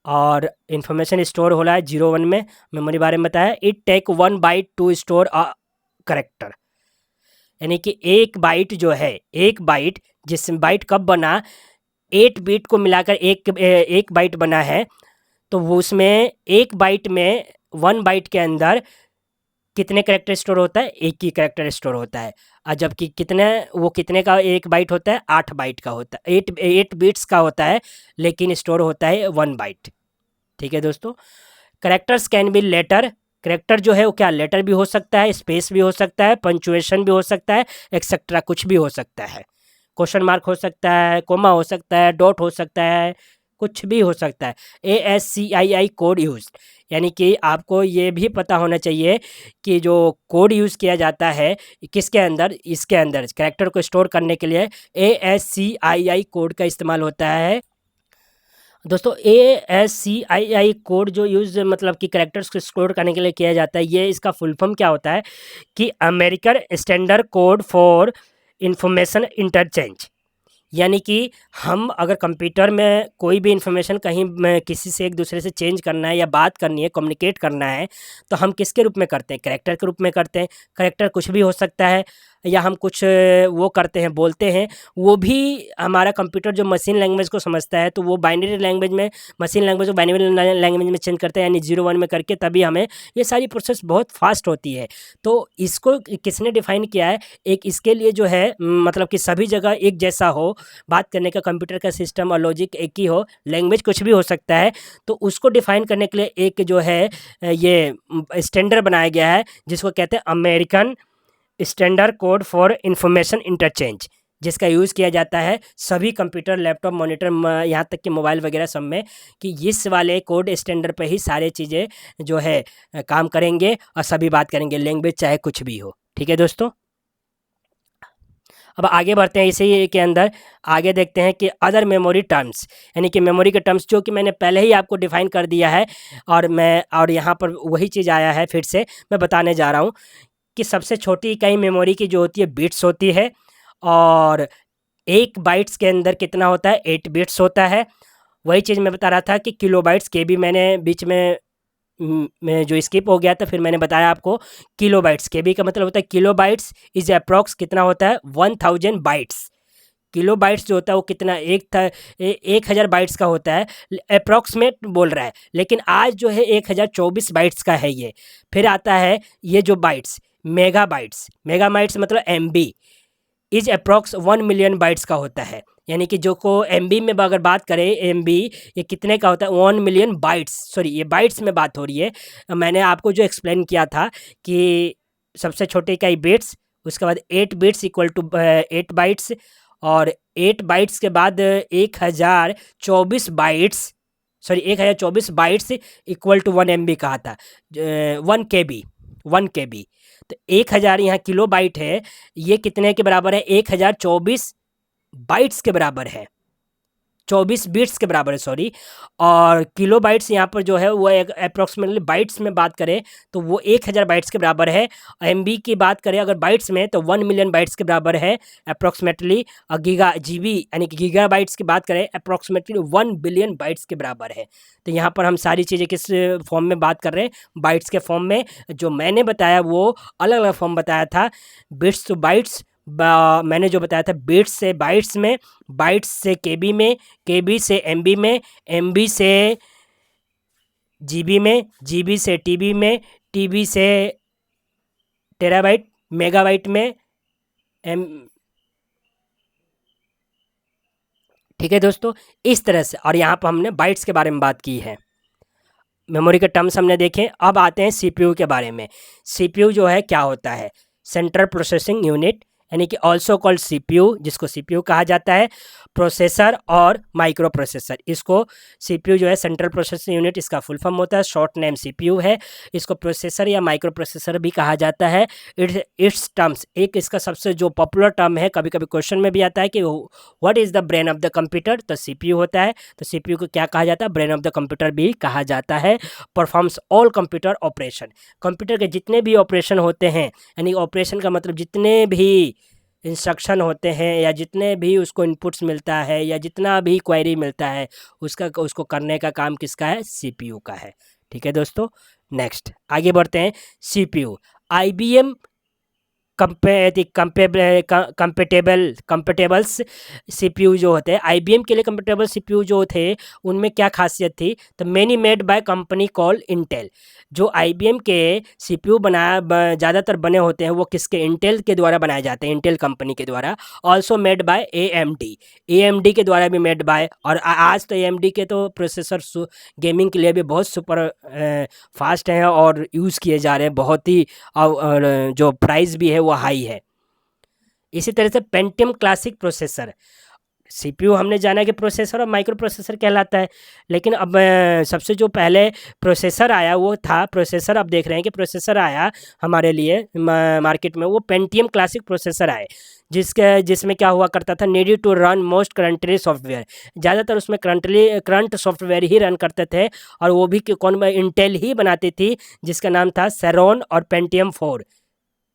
और इन्फॉर्मेशन स्टोर हो रहा है 01 में। मेमोरी बारे में बताया, it take 1 byte to store a character. यानी कि एक बाइट जो है, एक बाइट, जिस बाइट कब बना, 8 बिट को मिलाकर एक बाइट बना है, तो वो उसमें एक बाइट में 1 बाइट के अंदर कितने कैरेक्टर स्टोर होता है, एक ही कैरेक्टर स्टोर होता है। और जबकि कितने का एक बाइट होता है, 8 बाइट का होता है, 8 बिट्स का होता है, लेकिन स्टोर होता है 1 बाइट। ठीक है दोस्तों। Characters can be letter. Character जो है वो क्या लेटर भी हो सकता है, स्पेस भी हो सकता है, पंचुएशन भी हो सकता है, एक्सेट्रा कुछ भी हो सकता है। क्वेश्चन मार्क हो सकता है, कोमा हो सकता है, डॉट हो सकता है, कुछ भी हो सकता है। ASCII कोड यूज, यानी कि आपको ये भी पता होना चाहिए कि जो कोड यूज़ किया जाता है किसके अंदर, इसके अंदर कैरेक्टर को स्टोर करने के लिए ASCII कोड का इस्तेमाल होता है। दोस्तों ASCII कोड जो यूज़ मतलब कि कैरेक्टर्स को स्टोर करने के लिए किया जाता है, ये इसका फुल फॉर्म क्या होता है कि American standard code for information interchange. यानी कि हम अगर कंप्यूटर में कोई भी इंफॉर्मेशन कहीं में किसी से एक दूसरे से चेंज करना है या बात करनी है, कम्युनिकेट करना है, तो हम किसके रूप में करते हैं, कैरेक्टर के रूप में करते हैं। कैरेक्टर कुछ भी हो सकता है, या हम कुछ वो करते हैं, बोलते हैं, वो भी हमारा कंप्यूटर जो मशीन लैंग्वेज को समझता है, तो वो बाइनरी लैंग्वेज में, मशीन लैंग्वेज को बाइनरी लैंग्वेज में चेंज करता है, यानी 01 में करके, तभी हमें ये सारी प्रोसेस बहुत फास्ट होती है। तो इसको किसने डिफाइन किया है, एक इसके लिए जो है मतलब कि सभी जगह एक जैसा हो, बात करने का कंप्यूटर का सिस्टम और लॉजिक एक ही हो, लैंग्वेज कुछ भी हो सकता है, तो उसको डिफाइन करने के लिए एक जो है ये स्टैंडर्ड बनाया गया है, जिसको कहते हैं American standard code for information interchange, जिसका यूज़ किया जाता है सभी कंप्यूटर, लैपटॉप, मॉनिटर, यहाँ तक कि मोबाइल वगैरह सब में, कि इस वाले कोड स्टैंडर्ड पे ही सारे चीज़ें जो है काम करेंगे और सभी बात करेंगे, लैंग्वेज चाहे कुछ भी हो। ठीक है दोस्तों, अब आगे बढ़ते हैं इसी के अंदर। आगे देखते हैं कि अदर मेमोरी टर्म्स, यानी कि मेमोरी के टर्म्स जो कि मैंने पहले ही आपको डिफाइन कर दिया है, और यहाँ पर वही चीज़ आया है, फिर से मैं बताने जा रहा हूँ कि सबसे छोटी इकाई मेमोरी की जो होती है बिट्स होती है, और एक बाइट्स के अंदर कितना होता है, 8 बिट्स होता है। वही चीज़ मैं बता रहा था कि किलोबाइट्स के भी मैंने बीच में जो स्किप हो गया था, फिर मैंने बताया आपको किलोबाइट्स के भी का मतलब होता है किलोबाइट्स इज अप्रॉक्स कितना होता है 1000 बाइट्स। किलोबाइट्स जो होता है वो कितना 1000 बाइट्स का होता है, अप्रॉक्सीमेट बोल रहा है, लेकिन आज जो है 1024 बाइट्स का है ये। फिर आता है ये जो बाइट्स, मेगाबाइट्स, मेगाबाइट्स मतलब MB is approx 1 million bytes का होता है, यानी कि जो को एमबी में अगर बात करें, एमबी ये कितने का होता है 1 मिलियन बाइट्स, सॉरी ये बाइट्स में बात हो रही है। मैंने आपको जो एक्सप्लेन किया था कि सबसे छोटे इकाई बिट्स, उसके बाद 8 बिट्स इक्वल टू 8 बाइट्स, और 8 बाइट्स के बाद 1024 bytes, sorry 1024 bytes equal to 1 MB कहा था, 1 KB, 1 KB। तो 1000 यहाँ किलो बाइट है, ये कितने के बराबर है 1024 बाइट्स के बराबर है, 24 बिट्स के बराबर है, सॉरी। और किलो बाइट्स यहाँ पर जो है वो एक अप्रॉक्सीमेटली बाइट्स में बात करें तो वो 1000 बाइट्स के बराबर है। एमबी की बात करें अगर बाइट्स में तो 1 मिलियन बाइट्स के बराबर है अप्रॉक्सीमेटली। और जीबी यानी कि गीगा बाइट्स की बात करें अप्रॉक्सीमेटली 1 बिलियन बाइट्स के बराबर है। तो यहाँ पर हम सारी चीज़ें किस फॉर्म में बात कर रहे हैं, बाइट्स के फॉर्म में। जो मैंने बताया वो अलग अलग फॉर्म बताया था, बिट्स टू बाइट्स, मैंने जो बताया था बिट्स से बाइट्स में, बाइट्स से केबी में, केबी से एमबी में, एमबी से जीबी में, जीबी से टीबी में, टीबी से टेराबाइट, मेगाबाइट में, एम ठीक है दोस्तों, इस तरह से। और यहाँ पर हमने बाइट्स के बारे में बात की है, मेमोरी के टर्म्स हमने देखे। अब आते हैं सीपीयू के बारे में। सीपीयू जो है क्या होता है, सेंट्रल प्रोसेसिंग यूनिट, यानी कि ऑल्सो कॉल्ड सीपीयू, जिसको सीपीयू कहा जाता है, प्रोसेसर और माइक्रो प्रोसेसर। इसको सीपीयू जो है सेंट्रल प्रोसेसिंग यूनिट, इसका फुल फॉर्म होता है, शॉर्ट नेम सीपीयू है। इसको प्रोसेसर या माइक्रो प्रोसेसर भी कहा जाता है। इट्स टर्म्स, एक इसका सबसे जो पॉपुलर टर्म है, कभी कभी क्वेश्चन में भी आता है कि what is the brain of the computer, तो सीपीयू होता है। तो सीपीयू को क्या कहा जाता है, ब्रेन ऑफ द कंप्यूटर भी कहा जाता है। Performs all computer operation, computer के जितने भी ऑपरेशन होते हैं, यानी ऑपरेशन का मतलब जितने भी इंस्ट्रक्शन होते हैं या जितने भी उसको इनपुट्स मिलता है या जितना भी क्वेरी मिलता है, उसको करने का काम किसका है, सीपीयू का है। ठीक है दोस्तों, नेक्स्ट आगे बढ़ते हैं। सीपीयू IBM कंपेटेबल्स सीपीयू जो होते हैं, IBM के लिए कंपेटेबल सीपीयू जो थे उनमें क्या खासियत थी, तो many made by company call Intel. जो IBM के सीपीयू ज़्यादातर बने होते हैं वो किसके, इंटेल के द्वारा बनाए जाते हैं, इंटेल कंपनी के द्वारा। ऑल्सो मेड बाय AMD के द्वारा भी मेड बाय। और आज तो AMD के तो प्रोसेसर गेमिंग के लिए भी बहुत सुपर फास्ट हैं और यूज़ किए जा रहे हैं बहुत ही, और जो प्राइस भी है वो हाई है। इसी तरह से पेंटियम क्लासिक प्रोसेसर, सीपीयू हमने जाना कि प्रोसेसर और माइक्रो प्रोसेसर कहलाता है, लेकिन अब सबसे जो पहले प्रोसेसर आया वो था प्रोसेसर। अब देख रहे हैं कि प्रोसेसर आया हमारे लिए मार्केट में, वो पेंटियम क्लासिक प्रोसेसर आए, जिसमें क्या हुआ करता था, needed to run most currently software. ज़्यादातर उसमें करंट सॉफ्टवेयर ही रन करते थे, और वो भी कौन, इंटेल ही बनाती थी, जिसका नाम था सेरोन और पेंटियम 4।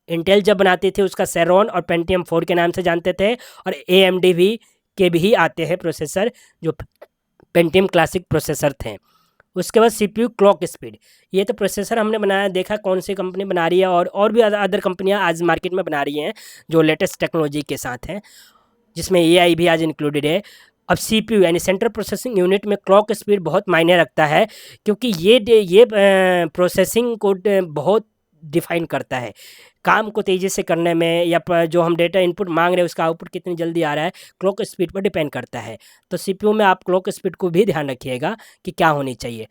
इंटेल जब बनाती थी उसका सेरोन और पेंटियम 4 के नाम से जानते थे। और AMD के भी आते हैं प्रोसेसर जो पेंटियम क्लासिक प्रोसेसर थे। उसके बाद सीपीयू क्लॉक स्पीड, ये तो प्रोसेसर हमने बनाया, देखा कौन सी कंपनी बना रही है, और भी अदर कंपनियां आज मार्केट में बना रही हैं जो लेटेस्ट टेक्नोलॉजी के साथ हैं, जिसमें AI भी आज इंक्लूडेड है। अब सीपीयू यानी सेंट्रल प्रोसेसिंग यूनिट में क्लॉक स्पीड बहुत मायने रखता है, क्योंकि ये प्रोसेसिंग को बहुत डिफाइन करता है, काम को तेज़ी से करने में, या जो हम डेटा इनपुट मांग रहे हैं उसका आउटपुट कितनी जल्दी आ रहा है, क्लॉक स्पीड पर डिपेंड करता है। तो सीपीयू में आप क्लॉक स्पीड को भी ध्यान रखिएगा कि क्या होनी चाहिए।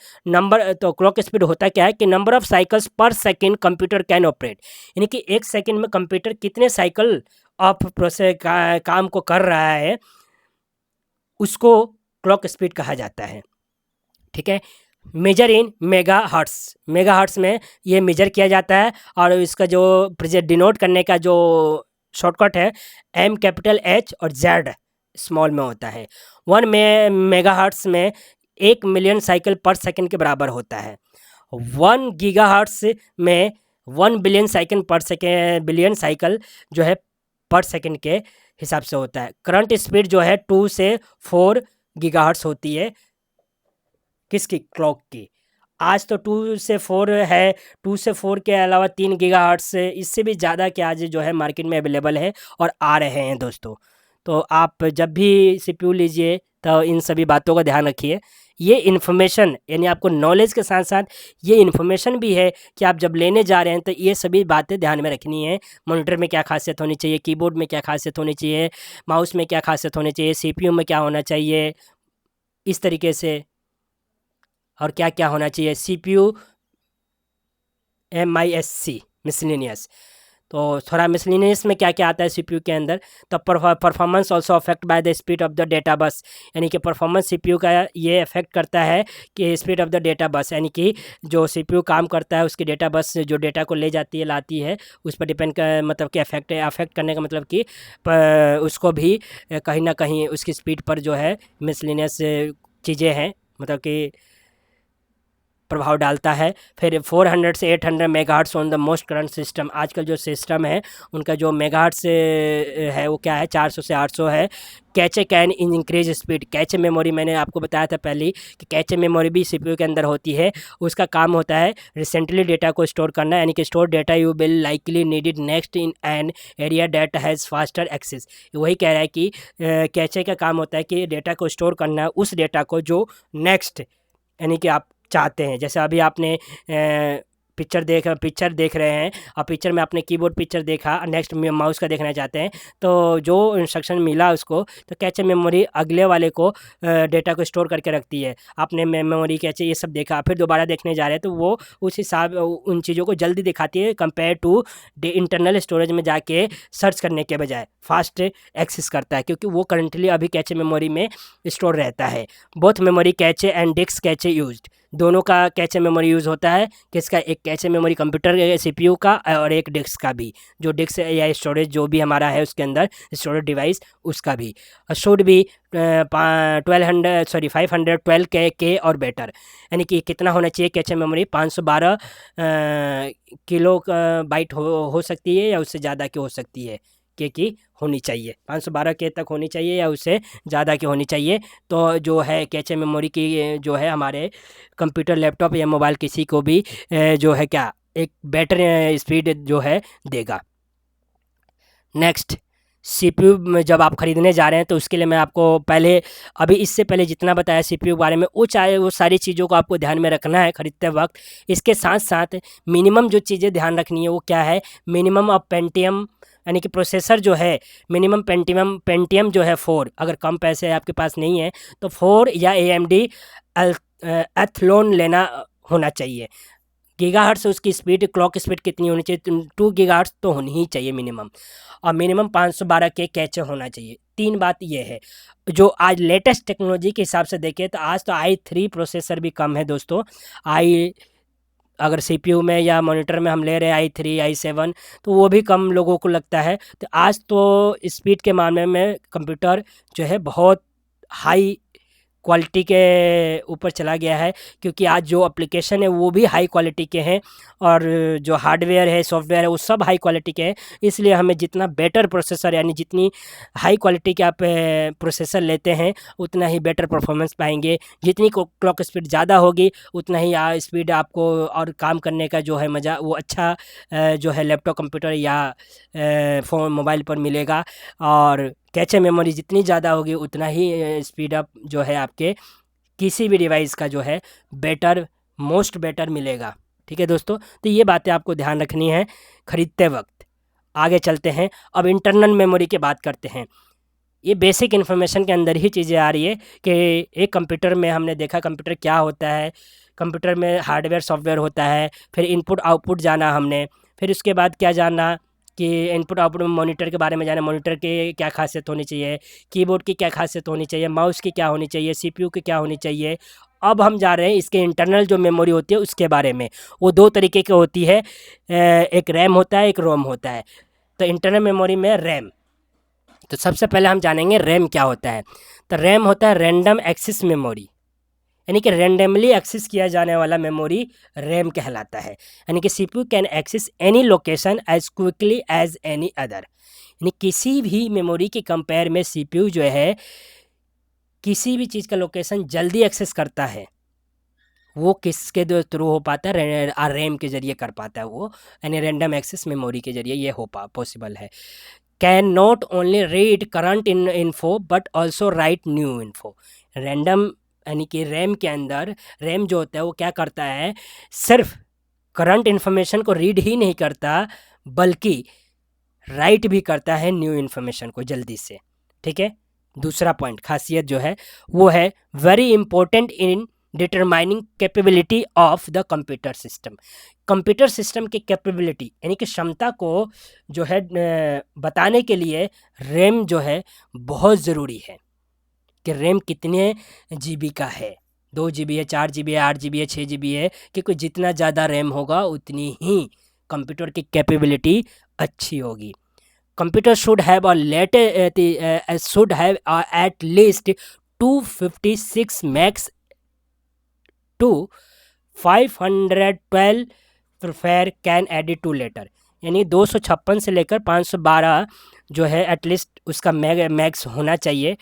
तो क्लॉक स्पीड होता क्या है कि नंबर ऑफ साइकिल्स पर सेकेंड कंप्यूटर कैन ऑपरेट, यानी कि एक सेकेंड में कंप्यूटर कितने साइकिल ऑफ काम को कर रहा है उसको क्लॉक स्पीड कहा जाता है। ठीक है, मेजर इन मेगाहर्ट्स में ये मेजर किया जाता है और इसका जो डिनोट करने का जो शॉर्टकट है एम कैपिटल एच और जेड स्मॉल में होता है। 1 मेगाहर्ट्स में 1 मिलियन साइकिल पर सेकंड के बराबर होता है। 1 गीगाहर्ट्स में 1 बिलियन साइकिल जो है पर सेकंड के हिसाब से होता है। करंट स्पीड जो है 2 से 4 गीगाहर्ट्स होती है किसकी, क्लॉक की। आज तो 2 से 4 है, 2 से 4 के अलावा 3 गीगाहर्ट्ज, इससे भी ज़्यादा के आज जो है मार्केट में अवेलेबल है और आ रहे हैं दोस्तों। तो आप जब भी सीपीयू लीजिए तो इन सभी बातों का ध्यान रखिए। ये इन्फॉर्मेशन यानी आपको नॉलेज के साथ साथ ये इन्फॉर्मेशन भी है कि आप जब लेने जा रहे हैं तो ये सभी बातें ध्यान में रखनी है। मॉनिटर में क्या खासियत होनी चाहिए, कीबोर्ड में क्या खासियत होनी चाहिए, माउस में क्या खासियत होनी चाहिए, सीपीयू में क्या होना चाहिए, इस तरीके से, और क्या क्या होना चाहिए। सीपीयू MISC मिसलेनियस, तो थोड़ा मिसलेनियस में क्या क्या आता है सीपीयू के अंदर। तो performance also affect by the speed of the data bus, यानी कि परफॉर्मेंस सीपीयू का ये अफेक्ट करता है कि speed of the data bus, यानी कि जो सीपीयू काम करता है उसकी डेटा बस जो डेटा को ले जाती है लाती है उस पर डिपेंड कर, मतलब कि अफेक्ट करने का मतलब कि उसको भी कहीं ना कहीं उसकी स्पीड पर जो है मिसलेनियस चीज़ें हैं, मतलब कि प्रभाव डालता है। फिर 400 से 800 megahertz on the most current system, आजकल जो सिस्टम है उनका जो मेगाहर्ट्स है वो क्या है, 400 से 800 है। Cache can increase speed, cache memory मैंने आपको बताया था पहले ही कि कैचे मेमोरी भी सीपीयू के अंदर होती है। उसका काम होता है रिसेंटली डेटा को स्टोर करना, यानी कि store data you will likely needed next in an area that has faster access. वही कह रहा है कि कैचे का काम होता है कि डेटा को स्टोर करना है, उस डेटा को जो नेक्स्ट यानी कि आप चाहते हैं। जैसे अभी आपने पिक्चर देख रहे हैं और पिक्चर में आपने कीबोर्ड पिक्चर देखा, नेक्स्ट माउस का देखना चाहते हैं तो जो इंस्ट्रक्शन मिला उसको, तो कैचे मेमोरी अगले वाले को डेटा को स्टोर करके रखती है। आपने मेमोरी कैचे ये सब देखा, फिर दोबारा देखने जा रहे हैं तो वो उस हिसाब उन चीज़ों को जल्दी दिखाती है कंपेयर टू इंटरनल स्टोरेज में जाके सर्च करने के बजाय फास्ट एक्सेस करता है, क्योंकि वो करंटली अभी कैचे मेमोरी में स्टोर रहता है। Both memory cache and disk cache used, दोनों का कैचे मेमोरी यूज़ होता है। किसका, एक कैचे मेमोरी कंप्यूटर सीपीयू का और एक डिस्क का भी, जो डिस्क या स्टोरेज जो भी हमारा है उसके अंदर स्टोरेज डिवाइस उसका भी शुड भी 512 के और बेटर, यानी कि कितना होना चाहिए कैचे मेमोरी, 512 किलो बाइट हो सकती है या उससे ज़्यादा की हो सकती है की होनी चाहिए, 512 के तक होनी चाहिए या उससे ज़्यादा की होनी चाहिए। तो जो है कैचे मेमोरी की जो है हमारे कंप्यूटर, लैपटॉप या मोबाइल किसी को भी जो है क्या एक बेटर स्पीड जो है देगा। नेक्स्ट, सीपीयू में जब आप ख़रीदने जा रहे हैं तो उसके लिए मैं आपको पहले अभी इससे पहले जितना बताया सीपीयू के बारे में वो सारी चीज़ों को आपको ध्यान में रखना है ख़रीदते वक्त। इसके साथ साथ मिनिमम जो चीज़ें ध्यान रखनी है वो क्या है, मिनिमम ऑफ पेंटियम, यानी कि प्रोसेसर जो है मिनिमम पेंटियम जो है 4, अगर कम पैसे आपके पास नहीं है तो 4 या AMD एथलोन लेना होना चाहिए। गीगाहर्ट्ज़ से उसकी स्पीड, क्लॉक स्पीड कितनी होनी चाहिए, 2 गीगाहर्ट्ज़ तो होनी ही चाहिए मिनिमम, और मिनिमम 512 के कैचे होना चाहिए। 3 बात ये है। जो आज लेटेस्ट टेक्नोलॉजी के हिसाब से देखें तो आज तो i3 प्रोसेसर भी कम है दोस्तों। अगर सीपीयू में या मॉनिटर में हम ले रहे हैं i3 i7 तो वो भी कम लोगों को लगता है। तो आज तो स्पीड के मामले में कंप्यूटर जो है बहुत हाई क्वालिटी के ऊपर चला गया है, क्योंकि आज जो एप्लीकेशन है वो भी हाई क्वालिटी के हैं और जो हार्डवेयर है, सॉफ्टवेयर है, वो सब हाई क्वालिटी के हैं। इसलिए हमें जितना बेटर प्रोसेसर यानी जितनी हाई क्वालिटी के आप प्रोसेसर लेते हैं उतना ही बेटर परफॉर्मेंस पाएंगे। जितनी क्लॉक स्पीड ज़्यादा होगी उतना ही स्पीड आपको और काम करने का जो है मज़ा वो अच्छा जो है लैपटॉप, कंप्यूटर या फ़ोन, मोबाइल पर मिलेगा। और कैचे मेमोरी जितनी ज़्यादा होगी उतना ही स्पीड अप जो है आपके किसी भी डिवाइस का जो है बेटर, मोस्ट बेटर मिलेगा। ठीक है दोस्तों, तो ये बातें आपको ध्यान रखनी है ख़रीदते वक्त। आगे चलते हैं, अब इंटरनल मेमोरी की बात करते हैं। ये बेसिक इन्फॉर्मेशन के अंदर ही चीज़ें आ रही है कि एक कंप्यूटर में हमने देखा कंप्यूटर क्या होता है। कंप्यूटर में हार्डवेयर, सॉफ्टवेयर होता है, फिर इनपुट आउटपुट जाना हमने, फिर उसके बाद क्या जाना कि इनपुट आउटपुट मॉनिटर के बारे में जाना, मॉनिटर के क्या खासियत होनी चाहिए, कीबोर्ड की क्या खासियत होनी चाहिए, माउस की क्या होनी चाहिए, सीपीयू की क्या होनी चाहिए। अब हम जा रहे हैं इसके इंटरनल जो मेमोरी होती है उसके बारे में। वो दो तरीके की होती है, एक रैम होता है, एक रोम होता है। तो इंटरनल मेमोरी में रैम, तो सबसे पहले हम जानेंगे रैम क्या होता है। तो रैम होता है रैंडम एक्सेस मेमोरी, यानी कि रैंडमली एक्सेस किया जाने वाला मेमोरी रैम कहलाता है। यानी कि CPU can access any location as quickly as any other, यानी किसी भी मेमोरी के कंपेयर में सीपीयू जो है किसी भी चीज़ का लोकेशन जल्दी एक्सेस करता है। वो किसके थ्रू हो पाता है, रैम के जरिए कर पाता है वो, यानी रैंडम एक्सेस मेमोरी के जरिए ये हो पॉसिबल है। Can not only read current info but also right new info. Random यानी कि रैम के अंदर, रैम जो होता है वो क्या करता है, सिर्फ करंट इन्फॉर्मेशन को रीड ही नहीं करता बल्कि राइट भी करता है न्यू इन्फॉर्मेशन को जल्दी से। ठीक है, दूसरा पॉइंट खासियत जो है वो है very important in determining capability of the computer system. Computer system की कैपेबिलिटी यानी कि क्षमता को जो है बताने के लिए रैम जो है बहुत ज़रूरी है कि रैम कितने जीबी का है, 2 जीबी है, 4 जीबी है, 8 जीबी है, 6 जीबी है, क्योंकि जितना ज़्यादा रैम होगा उतनी ही कंप्यूटर की कैपेबिलिटी अच्छी होगी। Computer should have at least 256 max to 512 prefer can edit to later, यानी 256 से लेकर 512 जो है एटलीस्ट उसका मैक्स होना चाहिए,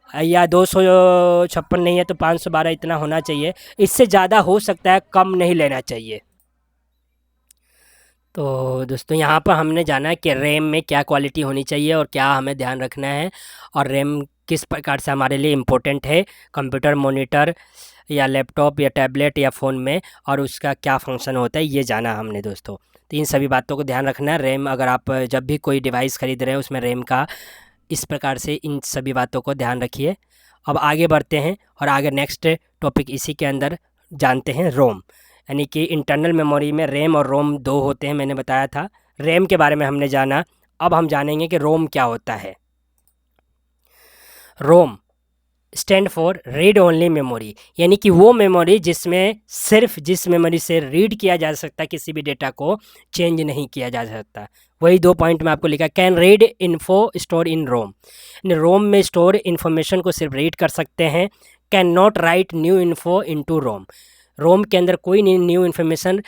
या 256 नहीं है तो 512 इतना होना चाहिए। इससे ज़्यादा हो सकता है, कम नहीं लेना चाहिए। तो दोस्तों यहाँ पर हमने जाना कि रैम में क्या क्वालिटी होनी चाहिए और क्या हमें ध्यान रखना है, और रैम किस प्रकार से हमारे लिए इम्पोर्टेंट है कंप्यूटर, मॉनिटर या लैपटॉप या टैबलेट या फ़ोन में, और उसका क्या फंक्शन होता है ये जाना हमने दोस्तों। तो इन सभी बातों को ध्यान रखना है। रैम अगर आप जब भी कोई डिवाइस ख़रीद रहे हैं उसमें रैम का इस प्रकार से इन सभी बातों को ध्यान रखिए। अब आगे बढ़ते हैं और आगे नेक्स्ट टॉपिक इसी के अंदर जानते हैं रोम, यानी कि इंटरनल मेमोरी में रैम और रोम दो होते हैं, मैंने बताया था। रैम के बारे में हमने जाना, अब हम जानेंगे कि रोम क्या होता है। रोम stand for read only memory, यानी कि वो मेमोरी जिसमें सिर्फ जिस मेमोरी से रीड किया जा सकता है, किसी भी डेटा को चेंज नहीं किया जा सकता। वही 2 पॉइंट में आपको लिखा, can read info store in ROM, ROM में स्टोर इन्फॉर्मेशन को सिर्फ रीड कर सकते हैं। Can not write new info into ROM, ROM के अंदर कोई न्यू इन्फॉर्मेशन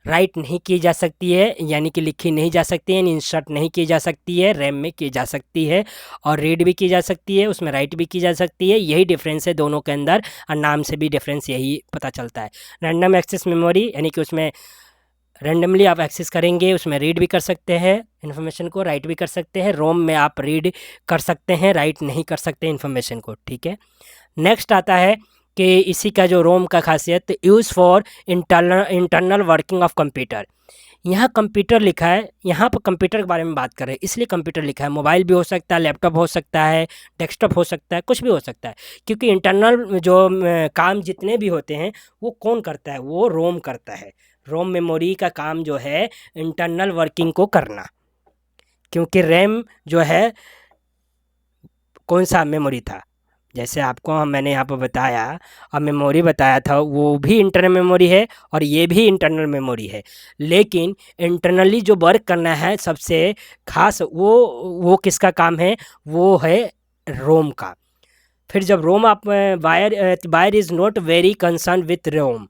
राइट नहीं की जा सकती है, यानी कि लिखी नहीं जा सकती है, यानी इंसर्ट नहीं की जा सकती है। रैम में की जा सकती है और रीड भी की जा सकती है, उसमें राइट भी की जा सकती है। यही डिफरेंस है दोनों के अंदर, और नाम से भी डिफरेंस यही पता चलता है। रैंडम एक्सेस मेमोरी यानी कि उसमें रैंडमली आप एक्सेस करेंगे, उसमें रीड भी कर सकते हैं इन्फॉर्मेशन को, राइट भी कर सकते हैं। रोम में आप रीड कर सकते हैं, राइट नहीं कर सकते इन्फॉर्मेशन को। ठीक है, नेक्स्ट आता है कि इसी का जो रोम का खासियत, use for internal working of computer. यहाँ कंप्यूटर लिखा है, यहाँ पर कंप्यूटर के बारे में बात कर रहे हैं इसलिए कंप्यूटर लिखा है। मोबाइल भी हो सकता है, लैपटॉप हो सकता है, डेस्कटॉप हो सकता है, कुछ भी हो सकता है, क्योंकि इंटरनल जो काम जितने भी होते हैं वो कौन करता है, वो रोम करता है। रोम मेमोरी का काम जो है इंटरनल वर्किंग को करना, क्योंकि रैम जो है कौन सा मेमोरी था, जैसे आपको मैंने यहाँ पर बताया और मेमोरी बताया था, वो भी इंटरनल मेमोरी है और ये भी इंटरनल मेमोरी है। लेकिन इंटरनली जो वर्क करना है सबसे खास वो किसका काम है, वो है रोम का। फिर जब रोम आप buyer is not very concern with ROM,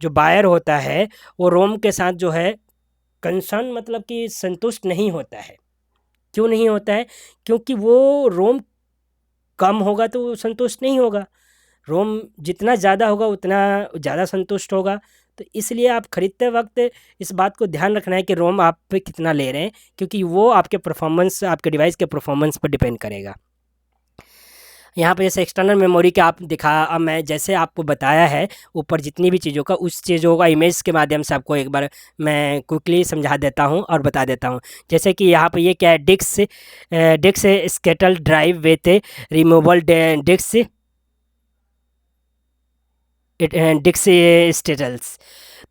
जो बायर होता है वो रोम के साथ जो है कंसर्न मतलब कि संतुष्ट नहीं होता है। क्यों नहीं होता है, क्योंकि वो रोम कम होगा तो वो संतुष्ट नहीं होगा, रोम जितना ज़्यादा होगा उतना ज़्यादा संतुष्ट होगा। तो इसलिए आप ख़रीदते वक्त इस बात को ध्यान रखना है कि रोम आप पे कितना ले रहे हैं, क्योंकि वो आपके परफॉर्मेंस, आपके डिवाइस के परफॉर्मेंस पर डिपेंड करेगा। यहाँ पे जैसे एक्सटर्नल मेमोरी के आप दिखा, अब मैं जैसे आपको बताया है ऊपर जितनी भी चीज़ों का, उस चीज़ों का इमेज के माध्यम से आपको एक बार मैं क्विकली समझा देता हूँ और बता देता हूँ। जैसे कि यहाँ पे ये क्या है, डिस्क स्केटल ड्राइव विथ रिमूवल डिस्क स्टेटल्स।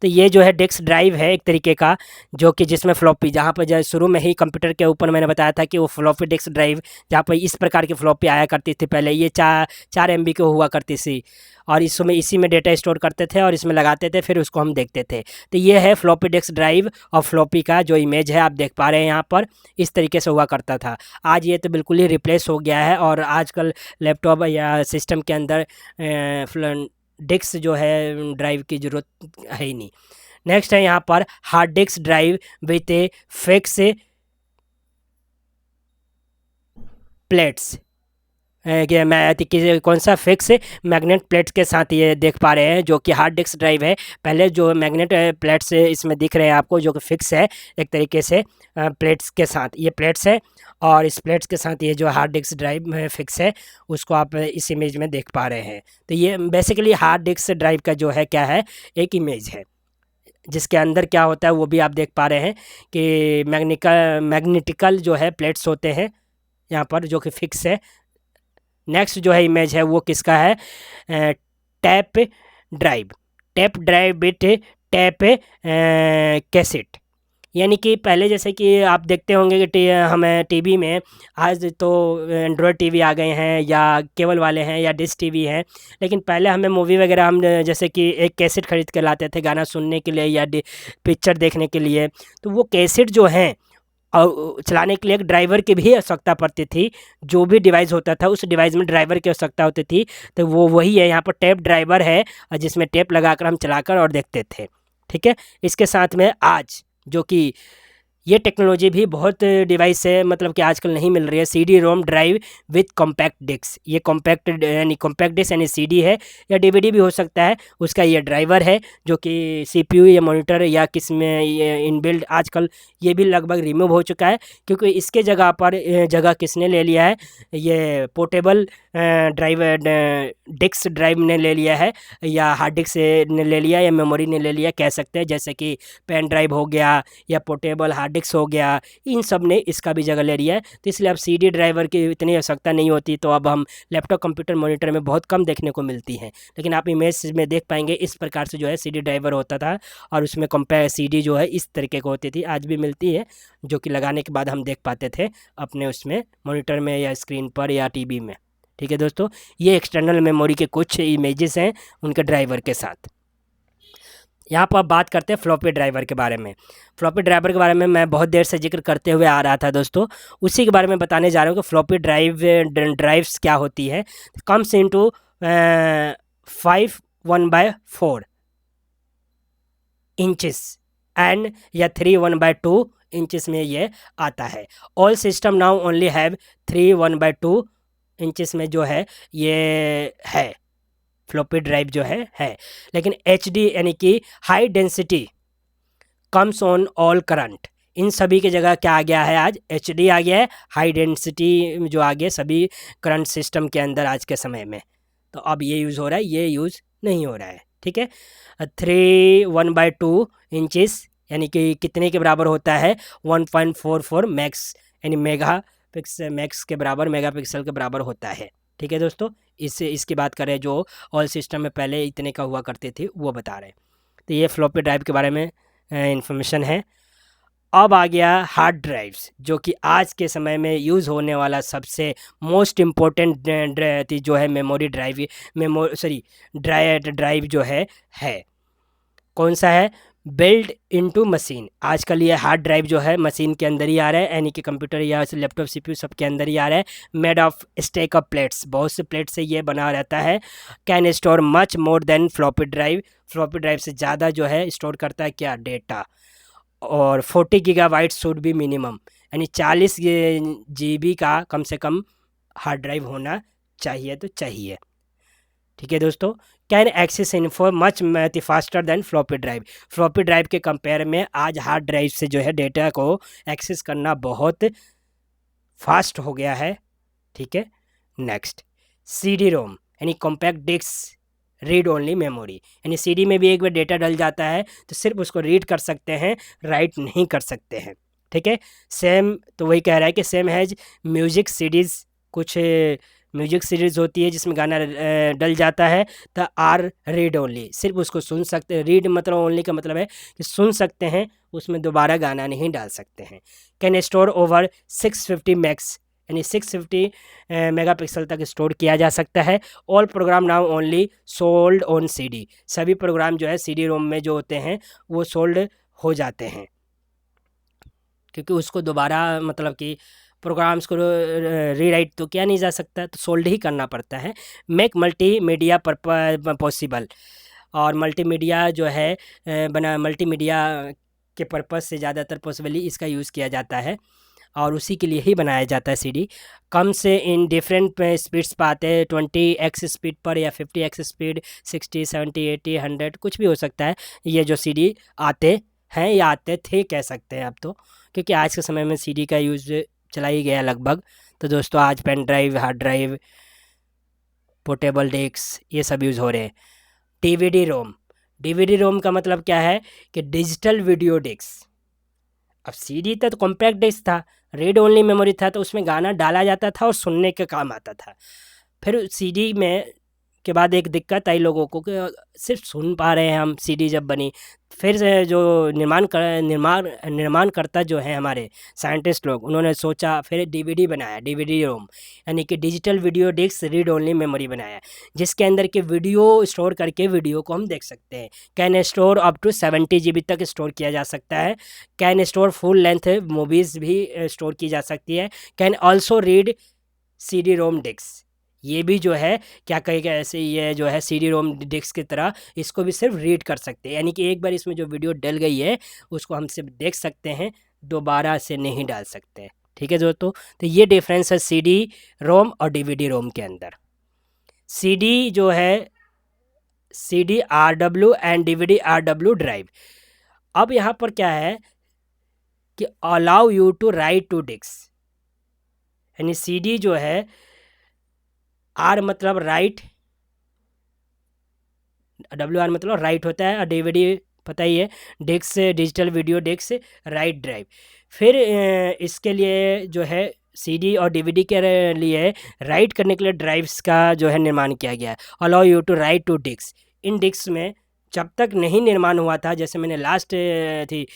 तो ये जो है डिस्क ड्राइव है एक तरीके का, जो कि जिसमें फ्लॉपी, जहाँ पर जो शुरू में ही कंप्यूटर के ऊपर मैंने बताया था कि वो फ्लॉपी डिस्क ड्राइव, जहाँ पर इस प्रकार की फ्लॉपी आया करती थी पहले, ये 4 MB की हुआ करती थी, और इसमें इसी में डेटा स्टोर करते थे और इसमें लगाते थे, फिर उसको हम देखते थे। तो ये है फ्लॉपी डिस्क ड्राइव, और फ्लॉपी का जो इमेज है आप देख पा रहे हैं यहाँ पर, इस तरीके से हुआ करता था। आज ये तो बिल्कुल ही रिप्लेस हो गया है, और आजकल लैपटॉप या सिस्टम के अंदर डिस्क जो है ड्राइव की ज़रूरत है ही नहीं। नेक्स्ट है यहाँ पर hard disk drive with a fix plates, कौन सा फिक्स मैग्नेट प्लेट्स के साथ ये देख पा रहे हैं, जो कि हार्ड डिस्क ड्राइव है। पहले जो मैग्नेट प्लेट्स इसमें दिख रहे हैं आपको, जो कि फिक्स है एक तरीके से प्लेट्स के साथ, ये प्लेट्स है, और इस प्लेट्स के साथ ये जो हार्ड डिस्क ड्राइव में फिक्स है, उसको आप इस इमेज में देख पा रहे हैं। तो ये बेसिकली हार्ड डिस्क ड्राइव का जो है क्या है, एक इमेज है, जिसके अंदर क्या होता है वो भी आप देख पा रहे हैं कि मैग्नेटिकल जो है प्लेट्स होते हैं यहाँ पर, जो कि फिक्स है। नेक्स्ट जो है इमेज है वो किसका है, tap drive, tap drive with tap cassette. यानी कि पहले जैसे कि आप देखते होंगे कि हमें टीवी में, आज तो एंड्रॉयड टीवी आ गए हैं या केबल वाले हैं या डिश टीवी हैं, लेकिन पहले हमें मूवी वगैरह हम जैसे कि एक कैसेट खरीद के लाते थे गाना सुनने के लिए या पिक्चर देखने के लिए। तो वो कैसेट जो हैं और चलाने के लिए एक ड्राइवर की भी आवश्यकता पड़ती थी, जो भी डिवाइस होता था उस डिवाइस में ड्राइवर की आवश्यकता होती थी। तो वो वही है यहाँ पर टेप ड्राइवर है, जिसमें टेप लगाकर हम चलाकर और देखते थे। ठीक है, इसके साथ में आज जो कि ये टेक्नोलॉजी भी बहुत डिवाइस से मतलब कि आजकल नहीं मिल रही है, CD ROM drive with compact disc. ये कॉम्पैक्ट यानी कॉम्पैक्ट डिस्क यानी सीडी है या डीवीडी भी हो सकता है, उसका ये ड्राइवर है, जो कि सीपीयू या मॉनिटर या किस में ये इनबिल्ड आजकल ये भी लगभग रिमूव हो चुका है, क्योंकि इसके जगह पर जगह किसने ले लिया है, ये पोर्टेबल ड्राइव डिस्क ड्राइव ने ले लिया है, या हार्ड डिस्क ने ले लिया, या मेमोरी ने ले लिया कह सकते हैं, जैसे कि पेन ड्राइव हो गया या पोर्टेबल हार्ड डिस्क हो गया, इन सब ने इसका भी जगह ले लिया है। तो इसलिए अब सीडी ड्राइवर की इतनी आवश्यकता नहीं होती, तो अब हम लैपटॉप कंप्यूटर मॉनिटर में बहुत कम देखने को मिलती हैं। लेकिन आप इमेज में देख पाएंगे इस प्रकार से जो है सीडी ड्राइवर होता था, और उसमें कंपेयर सीडी जो है इस तरीके की होती थी, आज भी मिलती है, जो कि लगाने के बाद हम देख पाते थे अपने उसमें मॉनिटर में या स्क्रीन पर या टीवी में। ठीक है दोस्तों, ये एक्सटर्नल मेमोरी के कुछ इमेजेस हैं उनके ड्राइवर के साथ। यहाँ पर बात करते हैं फ्लॉपी ड्राइवर के बारे में। फ्लॉपी ड्राइवर के बारे में मैं बहुत देर से जिक्र करते हुए आ रहा था दोस्तों, उसी के बारे में बताने जा रहा हूँ कि फ्लॉपी ड्राइव्स क्या होती है। कम्स इनटू 5 1/4 इंचेस एंड या 3 1/2 इंचेस में ये आता है। All system now only have 3 1/2 inches में जो है ये है फ्लॉपी ड्राइव जो है। लेकिन HD यानी कि high density comes on all current, इन सभी की जगह क्या आ गया है, आज HD आ गया है, हाई डेंसिटी जो आ गया सभी करंट सिस्टम के अंदर आज के समय में। तो अब ये यूज़ हो रहा है, ये यूज़ नहीं हो रहा है। ठीक है, 3 1/2 इंचेस यानी कि कितने के बराबर होता है, 1.44 मैक्स यानी मैक्स के बराबर, मेगापिक्सल के बराबर होता है। ठीक है दोस्तों, इसकी बात करें जो ऑल सिस्टम में पहले इतने का हुआ करते थे वो बता रहे हैं। तो ये फ्लॉपी ड्राइव के बारे में इंफॉर्मेशन है। अब आ गया हार्ड ड्राइव्स, जो कि आज के समय में यूज़ होने वाला सबसे मोस्ट इम्पोर्टेंट जो है मेमोरी ड्राइव, ड्राइव जो है कौन सा है, बिल्ड इनटू मशीन। आजकल ये हार्ड ड्राइव जो है मशीन के अंदर ही आ रहा है, यानी कि कंप्यूटर या लैपटॉप CPU सब के अंदर ही आ रहा है। Made of stack of plates, बहुत से प्लेट से ये बना रहता है। Can store much more than floppy drive, floppy drive से ज़्यादा जो है स्टोर करता है क्या, डेटा। और 40 गीगाबाइट शुड भी मिनिमम, यानी 40 GB का कम से कम हार्ड ड्राइव होना चाहिए तो चाहिए। ठीक है दोस्तों, can access info much faster than floppy drive, floppy drive के कंपेयर में आज हार्ड ड्राइव से जो है डेटा को एक्सेस करना बहुत फास्ट हो गया है। ठीक है, नेक्स्ट CD रोम यानी compact disc read only memory, यानी CD में भी एक बार डेटा डल जाता है तो सिर्फ उसको रीड कर सकते हैं, राइट नहीं कर सकते हैं। ठीक है, सेम तो वही कह रहा है कि सेम हैज म्यूजिक CDs, कुछ म्यूजिक सीरीज़ होती है जिसमें गाना डल जाता है, तो आर रीड ओनली, सिर्फ उसको सुन सकते हैं। रीड मतलब ओनली का मतलब है कि सुन सकते हैं, उसमें दोबारा गाना नहीं डाल सकते हैं। कैन स्टोर ओवर 650 मैक्स, यानी 650 मेगापिक्सल तक स्टोर किया जा सकता है। All programme now only sold on CD, सभी प्रोग्राम जो है सीडी रोम में जो होते हैं वो सोल्ड हो जाते हैं, क्योंकि उसको दोबारा मतलब कि प्रोग्राम्स को रीराइट तो किया नहीं जा सकता, तो सोल्ड ही करना पड़ता है। मेक मल्टीमीडिया पॉसिबल, और मल्टीमीडिया जो है बना मल्टीमीडिया के पर्पज़ से ज़्यादातर पॉसिबली इसका यूज़ किया जाता है, और उसी के लिए ही बनाया जाता है सीडी। कम से इन डिफरेंट स्पीड्स पर आते हैं, 20x स्पीड पर या 50x स्पीड, 60, 70, 80, 100 कुछ भी हो सकता है। ये जो सीडी आते हैं या आते थे कह सकते हैं अब तो, क्योंकि आज के समय में सीडी का यूज़ चला ही गया लगभग। तो दोस्तों आज pen drive, hard drive, portable disk ये सब यूज़ हो रहे हैं। डीवीडी रोम, डीवीडी रोम का मतलब क्या है कि डिजिटल वीडियो डिस्क। अब सीडी था तो कॉम्पैक्ट डिस्क था, रीड ओनली मेमोरी था, तो उसमें गाना डाला जाता था और सुनने के काम आता था। फिर सीडी में के बाद एक दिक्कत आई लोगों को कि सिर्फ सुन पा रहे हैं हम, सीडी जब बनी। फिर से जो निर्माणकर्ता जो हैं हमारे साइंटिस्ट लोग, उन्होंने सोचा, फिर डीवीडी बनाया, डीवीडी रोम, यानी कि digital video disc read only memory बनाया, जिसके अंदर के वीडियो स्टोर करके वीडियो को हम देख सकते हैं। Can store up to 70 GB तक स्टोर किया जा सकता है। Can store full length movies भी स्टोर की जा सकती है। Can also read CD ROM disk, ये भी जो है क्या कहेगा, ऐसे ये जो है सीडी रोम डिस्क की तरह इसको भी सिर्फ रीड कर सकते हैं, यानी कि एक बार इसमें जो वीडियो डल गई है उसको हम सिर्फ देख सकते हैं, दोबारा से नहीं डाल सकते। ठीक है दोस्तों, तो ये डिफरेंस है सीडी रोम और डीवीडी रोम के अंदर। सीडी जो है CD RW and DVD RW drive. अब यहाँ पर क्या है कि allow you to write to disc, यानी सीडी जो है आर मतलब राइट, WR मतलब राइट होता है, और डीवीडी पता ही है disc, digital video disc write drive. फिर इसके लिए जो है सीडी और डीवीडी के लिए राइट करने के लिए ड्राइव्स का जो है निर्माण किया गया है। Allow you to write to disk, इन डिस्क में जब तक नहीं निर्माण हुआ था, जैसे मैंने लास्ट थी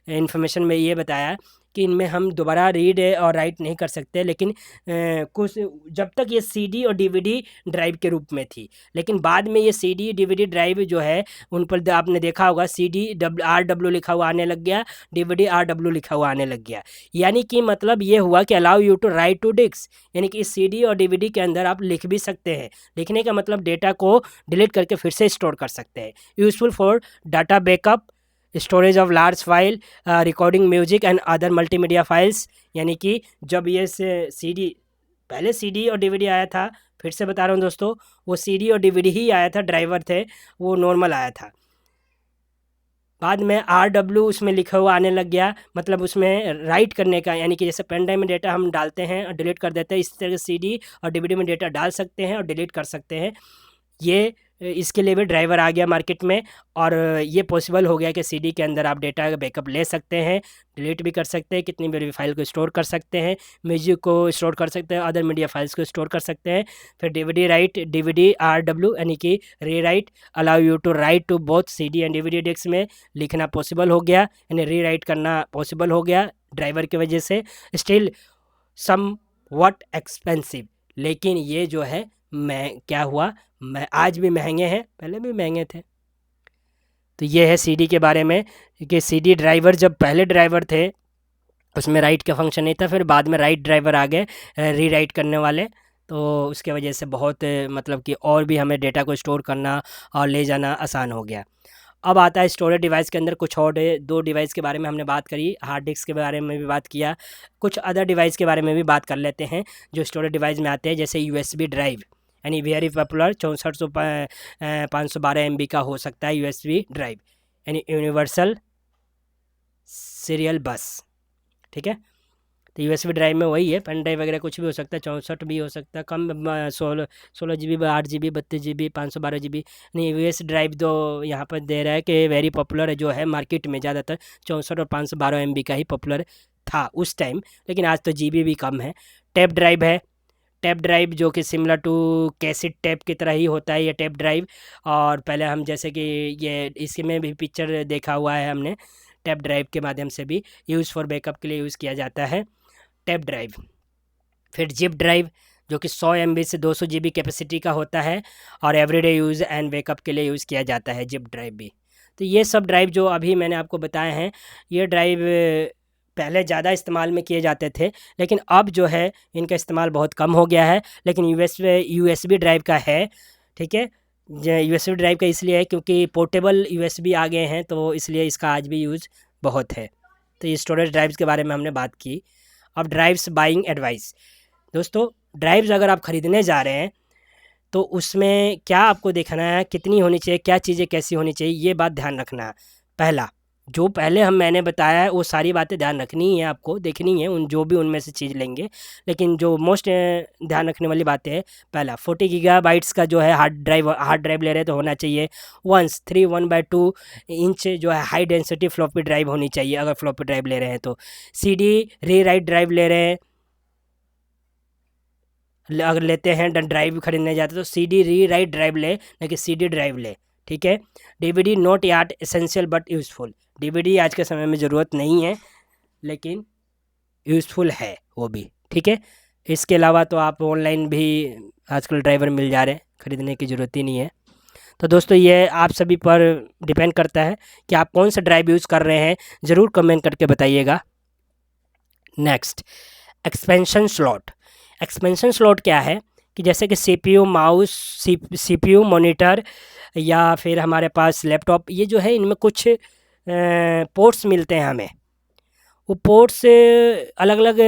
इन्फॉर्मेशन में ये बताया कि इनमें हम दोबारा रीड और राइट नहीं कर सकते, लेकिन कुछ जब तक ये सीडी और डीवीडी ड्राइव के रूप में थी, लेकिन बाद में ये सीडी डीवीडी ड्राइव जो है उन पर आपने देखा होगा CD RW लिखा हुआ आने लग गया, DVD RW लिखा हुआ आने लग गया। यानी कि मतलब ये हुआ कि allow you to write to disc, यानी कि इस सीडी और डीवीडी के अंदर आप लिख भी सकते हैं। लिखने का मतलब डेटा को डिलीट करके फिर से स्टोर कर सकते हैं। Useful for data backup, storage of large file, recording music and other multimedia files. यानी कि जब ये सीडी, पहले सीडी और डीवीडी आया था, फिर से बता रहा हूँ दोस्तों, वो सीडी और डीवीडी ही आया था, ड्राइवर थे वो नॉर्मल आया था। बाद में RW उसमें लिखा हुआ आने लग गया, मतलब उसमें राइट करने का, यानी कि जैसे पेन ड्राइव में डेटा हम डालते हैं और डिलीट कर देते हैं, इस तरह से CD और DVD में डेटा डाल सकते हैं और डिलीट कर सकते हैं। ये इसके लिए भी ड्राइवर आ गया मार्केट में, और ये पॉसिबल हो गया कि सीडी के अंदर आप डेटा का बैकअप ले सकते हैं, डिलीट भी कर सकते हैं, कितनी बड़ी फाइल को स्टोर कर सकते हैं, म्यूजिक को स्टोर कर सकते हैं, अदर मीडिया फाइल्स को स्टोर कर सकते हैं। फिर डीवीडी राइट, डीवीडी RW यानी कि rewrite, allow you to write to both CD and DVD disk में लिखना पॉसिबल हो गया, यानी री राइट करना पॉसिबल हो गया ड्राइवर की वजह से। स्टिल सम व्हाट एक्सपेंसिव, लेकिन ये जो है मैं क्या हुआ, मैं आज भी महंगे हैं, पहले भी महंगे थे। तो ये है सीडी के बारे में कि सीडी ड्राइवर, जब पहले ड्राइवर थे उसमें राइट का फंक्शन नहीं था, फिर बाद में राइट ड्राइवर आ गए री राइट करने वाले, तो उसके वजह से बहुत मतलब कि और भी हमें डेटा को स्टोर करना और ले जाना आसान हो गया। अब आता है स्टोरेज डिवाइस के अंदर कुछ और दो डिवाइस के बारे में हमने बात करी, हार्ड डिस्क के बारे में भी बात किया, कुछ अदर डिवाइस के बारे में भी बात कर लेते हैं जो स्टोरेज डिवाइस में आते हैं, जैसे USB ड्राइव, यानी वेरी पॉपुलर 512 MB का हो सकता है USB ड्राइव, यानी यूनिवर्सल सीरियल बस। ठीक है, तो USB ड्राइव में वही है, पेन ड्राइव वगैरह कुछ भी हो सकता है, 64 भी हो सकता है, कम 16 GB, 8 GB, 32 GB, 512 GB। नहीं, US ड्राइव तो यहाँ पर दे रहा है कि वेरी पॉपुलर है, जो है मार्केट में ज़्यादातर 64 और 512 MB का ही पॉपुलर था उस टाइम, लेकिन आज तो GB भी कम है। टेप ड्राइव है, टैप ड्राइव जो कि सिमिलर टू कैसेट टैप की तरह ही होता है ये टैप ड्राइव। और पहले हम जैसे कि ये इसमें भी पिक्चर देखा हुआ है हमने, टैप ड्राइव के माध्यम से भी यूज़ फॉर बैकअप के लिए यूज़ किया जाता है टैप ड्राइव। फिर जिप ड्राइव जो कि 100 MB से 200 GB कैपेसिटी का होता है और एवरीडे यूज़ एंड बैकअप के लिए यूज़ किया जाता है जिप ड्राइव भी। तो ये सब ड्राइव जो अभी मैंने आपको बताए हैं, ये ड्राइव पहले ज़्यादा इस्तेमाल में किए जाते थे, लेकिन अब जो है इनका इस्तेमाल बहुत कम हो गया है। लेकिन USB ड्राइव का है, ठीक है। USB ड्राइव का इसलिए है क्योंकि पोर्टेबल USB आ गए हैं, तो इसलिए इसका आज भी यूज़ बहुत है। तो ये स्टोरेज ड्राइव्स के बारे में हमने बात की। अब ड्राइव्स बाइंग एडवाइस। दोस्तों, ड्राइव्स अगर आप ख़रीदने जा रहे हैं तो उसमें क्या आपको देखना है, कितनी होनी चाहिए, क्या चीज़ें कैसी होनी चाहिए, ये बात ध्यान रखना है। पहला, जो पहले मैंने बताया है वो सारी बातें ध्यान रखनी है, आपको देखनी है उन जो भी उनमें से चीज़ लेंगे। लेकिन जो मोस्ट ध्यान रखने वाली बातें है, पहला 40 गीगाबाइट्स का जो है हार्ड ड्राइव ले रहे हैं तो होना चाहिए। 1/2 इंच जो है हाई डेंसिटी फ्लॉपी ड्राइव होनी चाहिए अगर फ्लॉपी ड्राइव ले रहे हैं तो। CD री राइट ड्राइव ले रहे हैं, अगर लेते हैं ड्राइव खरीदने जाते तो CD री राइट ड्राइव ले, ना कि CD ड्राइव ले, ठीक है। DVD not yet essential but useful. DVD आज के समय में ज़रूरत नहीं है लेकिन यूज़फुल है वो भी, ठीक है। इसके अलावा तो आप ऑनलाइन भी आजकल ड्राइवर मिल जा रहे हैं, ख़रीदने की ज़रूरत ही नहीं है। तो दोस्तों, ये आप सभी पर डिपेंड करता है कि आप कौन सा ड्राइव यूज़ कर रहे हैं, ज़रूर कमेंट करके बताइएगा। Next, expansion slot. Expansion slot क्या है कि जैसे कि CPU माउस, CPU मॉनिटर या फिर हमारे पास लैपटॉप, ये जो है इनमें कुछ पोर्ट्स मिलते हैं हमें। वो पोर्ट्स अलग अलग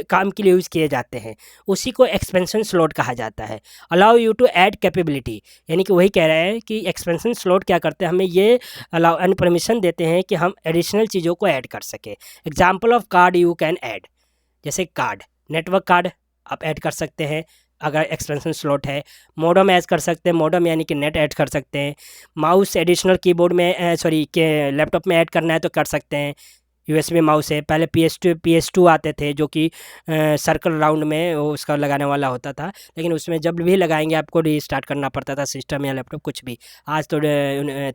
काम के लिए यूज़ किए जाते हैं, उसी को एक्सपेंशन स्लॉट कहा जाता है। Allow you to add capability, यानी कि वही कह रहा है कि एक्सपेंशन स्लॉट क्या करते हैं, हमें ये अलाउ एंड परमिशन देते हैं कि हम एडिशनल चीज़ों को ऐड कर सकें। Example of card you can add, जैसे कार्ड, नेटवर्क कार्ड आप ऐड कर सकते हैं अगर एक्सपेंशन स्लॉट है। मॉडम ऐड कर सकते हैं, मॉडम यानी कि नेट ऐड कर सकते हैं। माउस एडिशनल कीबोर्ड में के लैपटॉप में ऐड करना है तो कर सकते हैं। USB माउस है, पहले PS2 आते थे जो कि सर्कल राउंड में वो उसका लगाने वाला होता था, लेकिन उसमें जब भी लगाएंगे आपको रीस्टार्ट करना पड़ता था सिस्टम या लैपटॉप कुछ भी। आज तो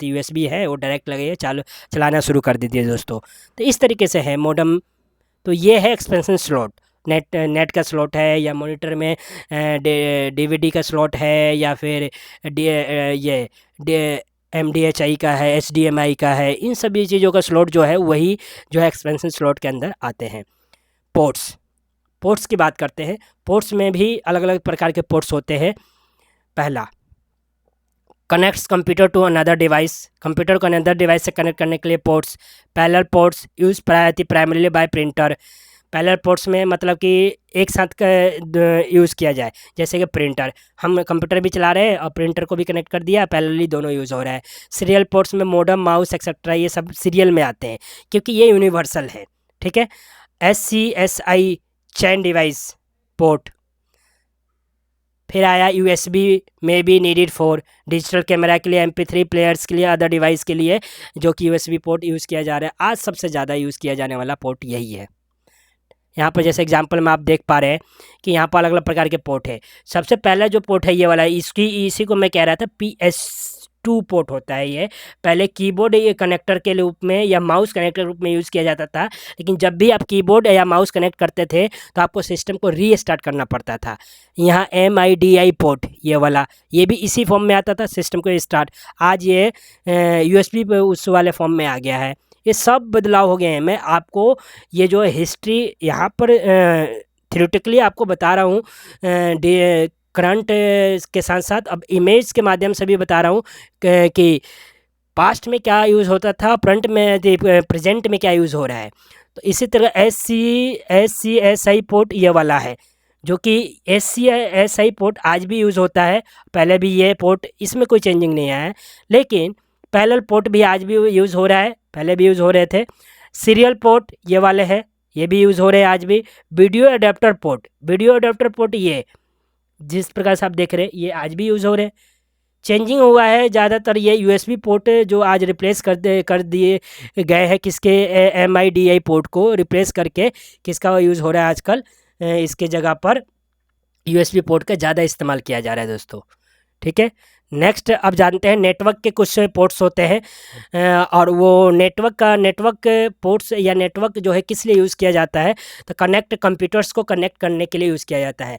USB है, वो डायरेक्ट लगाइए, चलाना शुरू कर दीजिए दोस्तों। तो इस तरीके से है मॉडम। तो ये है एक्सपेंशन स्लॉट। नेट का स्लॉट है, या मॉनिटर में DVD का स्लॉट है, या फिर MDHI का है, HDMI का है। इन सभी चीज़ों का स्लॉट जो है वही जो है एक्सपेंशन स्लॉट के अंदर आते हैं। पोर्ट्स की बात करते हैं। पोर्ट्स में भी अलग अलग प्रकार के पोर्ट्स होते हैं। पहला, connects computer to another device, computer को अनदर डिवाइस से कनेक्ट करने के लिए ports. Parallel ports used primarily by printer. Parallel ports में मतलब कि एक साथ का यूज़ किया जाए, जैसे कि प्रिंटर, हम कंप्यूटर भी चला रहे हैं और प्रिंटर को भी कनेक्ट कर दिया, पैरेलली दोनों यूज़ हो रहा है। सीरियल पोर्ट्स में मॉडम, माउस एक्सेट्रा ये सब सीरियल में आते हैं क्योंकि ये यूनिवर्सल है, ठीक है। SCSI चैन डिवाइस पोर्ट। फिर आया USB में भी नीडेड फॉर डिजिटल कैमरा के लिए, MP3 प्लेयर्स के लिए, अदर डिवाइस के लिए जो कि USB पोर्ट यूज़ किया जा रहा है। आज सबसे ज़्यादा यूज़ किया जाने वाला पोर्ट यही है। यहाँ पर जैसे एग्जांपल में आप देख पा रहे हैं कि यहाँ पर अलग अलग प्रकार के पोर्ट है। सबसे पहला जो पोर्ट है ये वाला, इसी को मैं कह रहा था PS2 पोर्ट होता है ये। पहले कीबोर्ड ये कनेक्टर के रूप में या माउस कनेक्टर के रूप में यूज़ किया जाता था, लेकिन जब भी आप कीबोर्ड या माउस कनेक्ट करते थे तो आपको सिस्टम को रीस्टार्ट करना पड़ता था। यहाँ MIDI पोर्ट ये वाला, ये भी इसी फॉर्म में आता था, सिस्टम को स्टार्ट। आज ये USB उस वाले फॉर्म में आ गया है। ये सब बदलाव हो गए हैं। मैं आपको ये जो हिस्ट्री यहाँ पर थ्योरेटिकली आपको बता रहा हूँ, करंट के साथ साथ अब इमेज के माध्यम से भी बता रहा हूँ कि पास्ट में क्या यूज़ होता था, प्रेजेंट में क्या यूज़ हो रहा है। तो इसी तरह SCSI पोर्ट ये वाला है, जो कि SCSI पोर्ट आज भी यूज़ होता है। पहले भी ये पोर्ट, इसमें कोई चेंजिंग नहीं आया है, लेकिन पैरेलल पोर्ट भी आज भी यूज़ हो रहा है, पहले भी यूज़ हो रहे थे। सीरियल पोर्ट ये वाले हैं, ये भी यूज़ हो रहे हैं आज भी। वीडियो अडेप्टर पोर्ट ये जिस प्रकार से आप देख रहे हैं ये आज भी यूज़ हो रहे हैं। चेंजिंग हुआ है ज़्यादातर, ये USB पोर्ट जो आज रिप्लेस कर दिए गए हैं किसके, MIDI पोर्ट को रिप्लेस करके किसका यूज़ हो रहा है आजकल, इसके जगह पर यूएसबी पोर्ट का ज़्यादा इस्तेमाल किया जा रहा है दोस्तों। ठीक है, नेक्स्ट अब जानते हैं नेटवर्क के कुछ पोर्ट्स होते हैं, और वो नेटवर्क पोर्ट्स या नेटवर्क जो है किस लिए यूज़ किया जाता है, तो कनेक्ट कंप्यूटर्स को कनेक्ट करने के लिए यूज़ किया जाता है।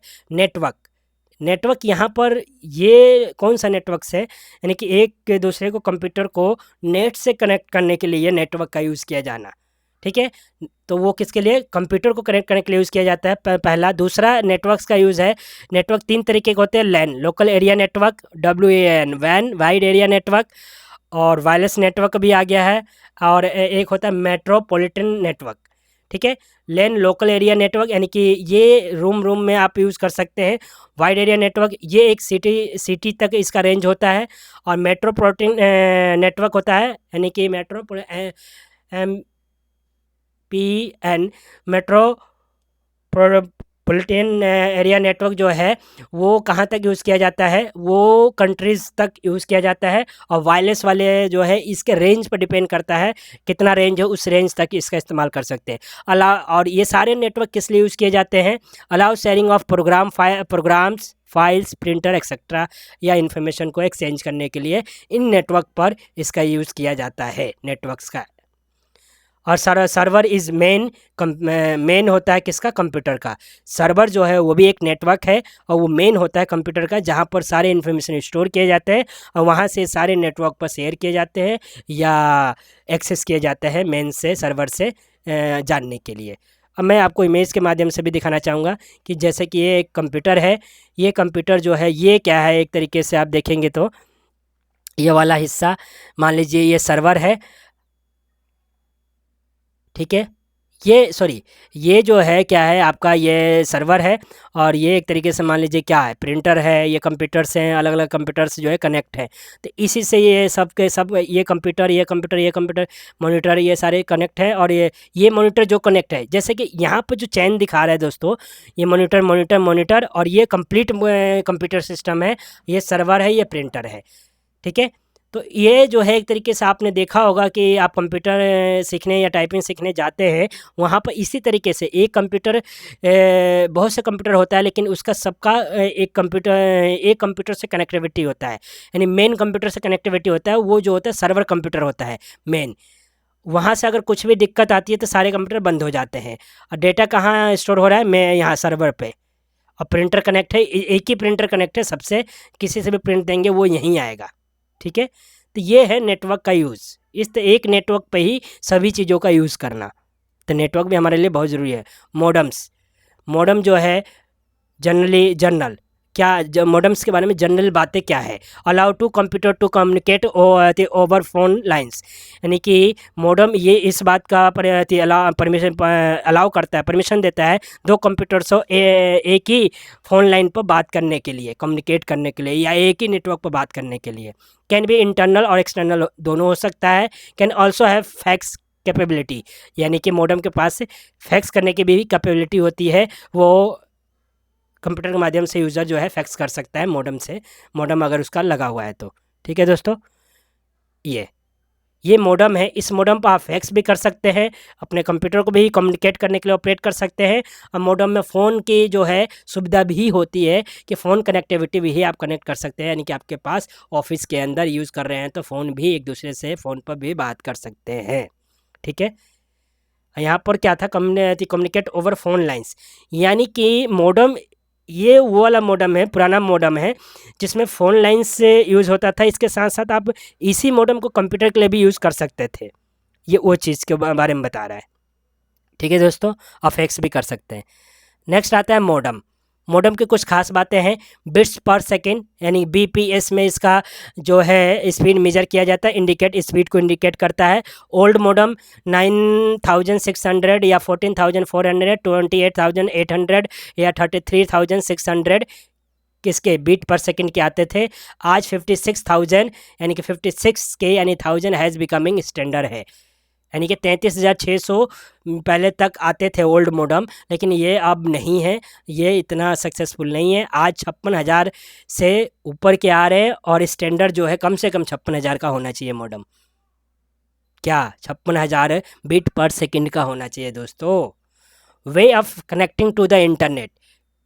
नेटवर्क यहाँ पर ये कौन सा नेटवर्क्स है, यानी कि एक दूसरे को कंप्यूटर को नेट से कनेक्ट करने के लिए नेटवर्क का यूज़ किया जाना। ठीक है, तो वो किसके लिए, कंप्यूटर को कनेक्ट करने के लिए यूज़ किया जाता है पहला। दूसरा नेटवर्क्स का यूज़ है, नेटवर्क 3 तरीके के होते हैं, LAN local area network, WAN वैन वाइड एरिया नेटवर्क, और वायरलेस नेटवर्क भी आ गया है, और एक होता है मेट्रोपॉलिटन नेटवर्क। ठीक है, लैन लोकल एरिया नेटवर्क यानी कि ये रूम में आप यूज़ कर सकते हैं। वाइड एरिया नेटवर्क ये एक सिटी तक इसका रेंज होता है। और मेट्रोपॉलिटन नेटवर्क होता है, यानी कि MPN मेट्रोपॉलिटन एरिया नेटवर्क जो है वो कहाँ तक यूज़ किया जाता है, वो कंट्रीज़ तक यूज़ किया जाता है। और वायरलेस वाले जो है इसके रेंज पर डिपेंड करता है, कितना रेंज है उस रेंज तक इसका इस्तेमाल कर सकते हैं। और ये सारे नेटवर्क किस लिए यूज़ किए जाते हैं, allow sharing of programs files printer etcetera या इन्फॉर्मेशन को एक्सचेंज करने के लिए इन नेटवर्क पर इसका यूज़ किया जाता है नेटवर्क्स का। और सर्वर इज़ मेन होता है किसका, कंप्यूटर का। सर्वर जो है वो भी एक नेटवर्क है, और वो मेन होता है कंप्यूटर का, जहाँ पर सारे इन्फॉर्मेशन स्टोर किए जाते हैं और वहाँ से सारे नेटवर्क पर शेयर किए जाते हैं या एक्सेस किए जाते हैं मेन से, सर्वर से जानने के लिए। अब मैं आपको इमेज के माध्यम से भी दिखाना चाहूँगा कि जैसे कि ये एक कंप्यूटर है, ये कंप्यूटर जो है ये क्या है, एक तरीके से आप देखेंगे तो ये वाला हिस्सा मान लीजिए ये सर्वर है। ठीक है, ये जो है क्या है आपका, ये सर्वर है, और ये एक तरीके से मान लीजिए क्या है, प्रिंटर है। ये कंप्यूटर्स हैं, अलग अलग कंप्यूटर्स जो है कनेक्ट हैं, तो इसी से ये सब के सब ये कंप्यूटर मॉनिटर ये सारे कनेक्ट हैं। और ये मॉनिटर जो कनेक्ट है, जैसे कि यहाँ पर जो चैन दिखा रहा है दोस्तों, ये मॉनिटर और ये कंप्लीट कंप्यूटर सिस्टम है, ये सर्वर है, ये प्रिंटर है। ठीक है, तो ये जो है एक तरीके से आपने देखा होगा कि आप कंप्यूटर सीखने या टाइपिंग सीखने जाते हैं, वहाँ पर इसी तरीके से एक कंप्यूटर, बहुत से कंप्यूटर होता है, लेकिन उसका सबका एक कंप्यूटर से कनेक्टिविटी होता है, यानी मेन कंप्यूटर से कनेक्टिविटी होता है। वो जो होता है सर्वर कंप्यूटर होता है मेन। वहाँ से अगर कुछ भी दिक्कत आती है तो सारे कंप्यूटर बंद हो जाते हैं, और डेटा कहाँ स्टोर हो रहा है, मैं यहाँ सर्वर पे, और प्रिंटर कनेक्ट है, एक ही प्रिंटर कनेक्ट है सबसे, किसी से भी प्रिंट देंगे वो यहीं आएगा। ठीक है, तो ये है नेटवर्क का यूज़, एक नेटवर्क पे ही सभी चीज़ों का यूज़ करना, तो नेटवर्क भी हमारे लिए बहुत ज़रूरी है। मॉडम जो है जनरल क्या, मॉडम्स के बारे में जनरल बातें क्या है, allow to computer to communicate over phone lines, यानी कि मॉडम ये इस बात का अलाउ करता है, परमिशन देता है दो कंप्यूटर्स को एक ही फ़ोन लाइन पर बात करने के लिए, कम्युनिकेट करने के लिए, या एक ही नेटवर्क पर बात करने के लिए। कैन बी इंटरनल और एक्सटर्नल दोनों हो सकता है। Can also have fax capability, यानी कि मॉडम के पास फैक्स करने की भी कैपेबिलिटी होती है, वो कंप्यूटर के माध्यम से यूज़र जो है फैक्स कर सकता है मॉडम अगर उसका लगा हुआ है तो। ठीक है दोस्तों, ये मॉडम है, इस मॉडम पर आप फैक्स भी कर सकते हैं, अपने कंप्यूटर को भी कम्युनिकेट करने के लिए ऑपरेट कर सकते हैं। और मॉडम में फ़ोन की जो है सुविधा भी होती है कि फ़ोन कनेक्टिविटी भी आप कनेक्ट कर सकते हैं, यानी कि आपके पास ऑफिस के अंदर यूज़ कर रहे हैं तो फ़ोन भी एक दूसरे से फ़ोन पर भी बात कर सकते हैं। ठीक है, यहाँ पर क्या था, कम्युनिकेट ओवर फोन लाइंस, यानी कि मॉडम ये वो वाला मॉडम है, पुराना मॉडम है जिसमें फ़ोन लाइन से यूज़ होता था। इसके साथ साथ आप इसी मॉडम को कंप्यूटर के लिए भी यूज़ कर सकते थे, ये वो चीज़ के बारे में बता रहा है। ठीक है दोस्तों, आप फैक्स भी कर सकते हैं। नेक्स्ट आता है मॉडम की कुछ खास बातें हैं। बिट्स पर सेकेंड यानी बीपीएस में इसका जो है स्पीड मेजर किया जाता है, इंडिकेट स्पीड को इंडिकेट करता है। ओल्ड मॉडम 9600 या 14400, 28800 या 33600 किसके बीट पर सेकंड के आते थे। आज 56,000 यानी कि 56 के यानी 1000 हैज़ बिकमिंग स्टैंडर्ड है, यानी कि 33,600 पहले तक आते थे ओल्ड मॉडम, लेकिन ये अब नहीं है, ये इतना सक्सेसफुल नहीं है। आज 56,000 से ऊपर के आ रहे हैं, और स्टैंडर्ड जो है कम से कम 56,000 का होना चाहिए मॉडम। क्या 56,000 बीट पर सेकंड का होना चाहिए दोस्तों। Way of connecting to the internet,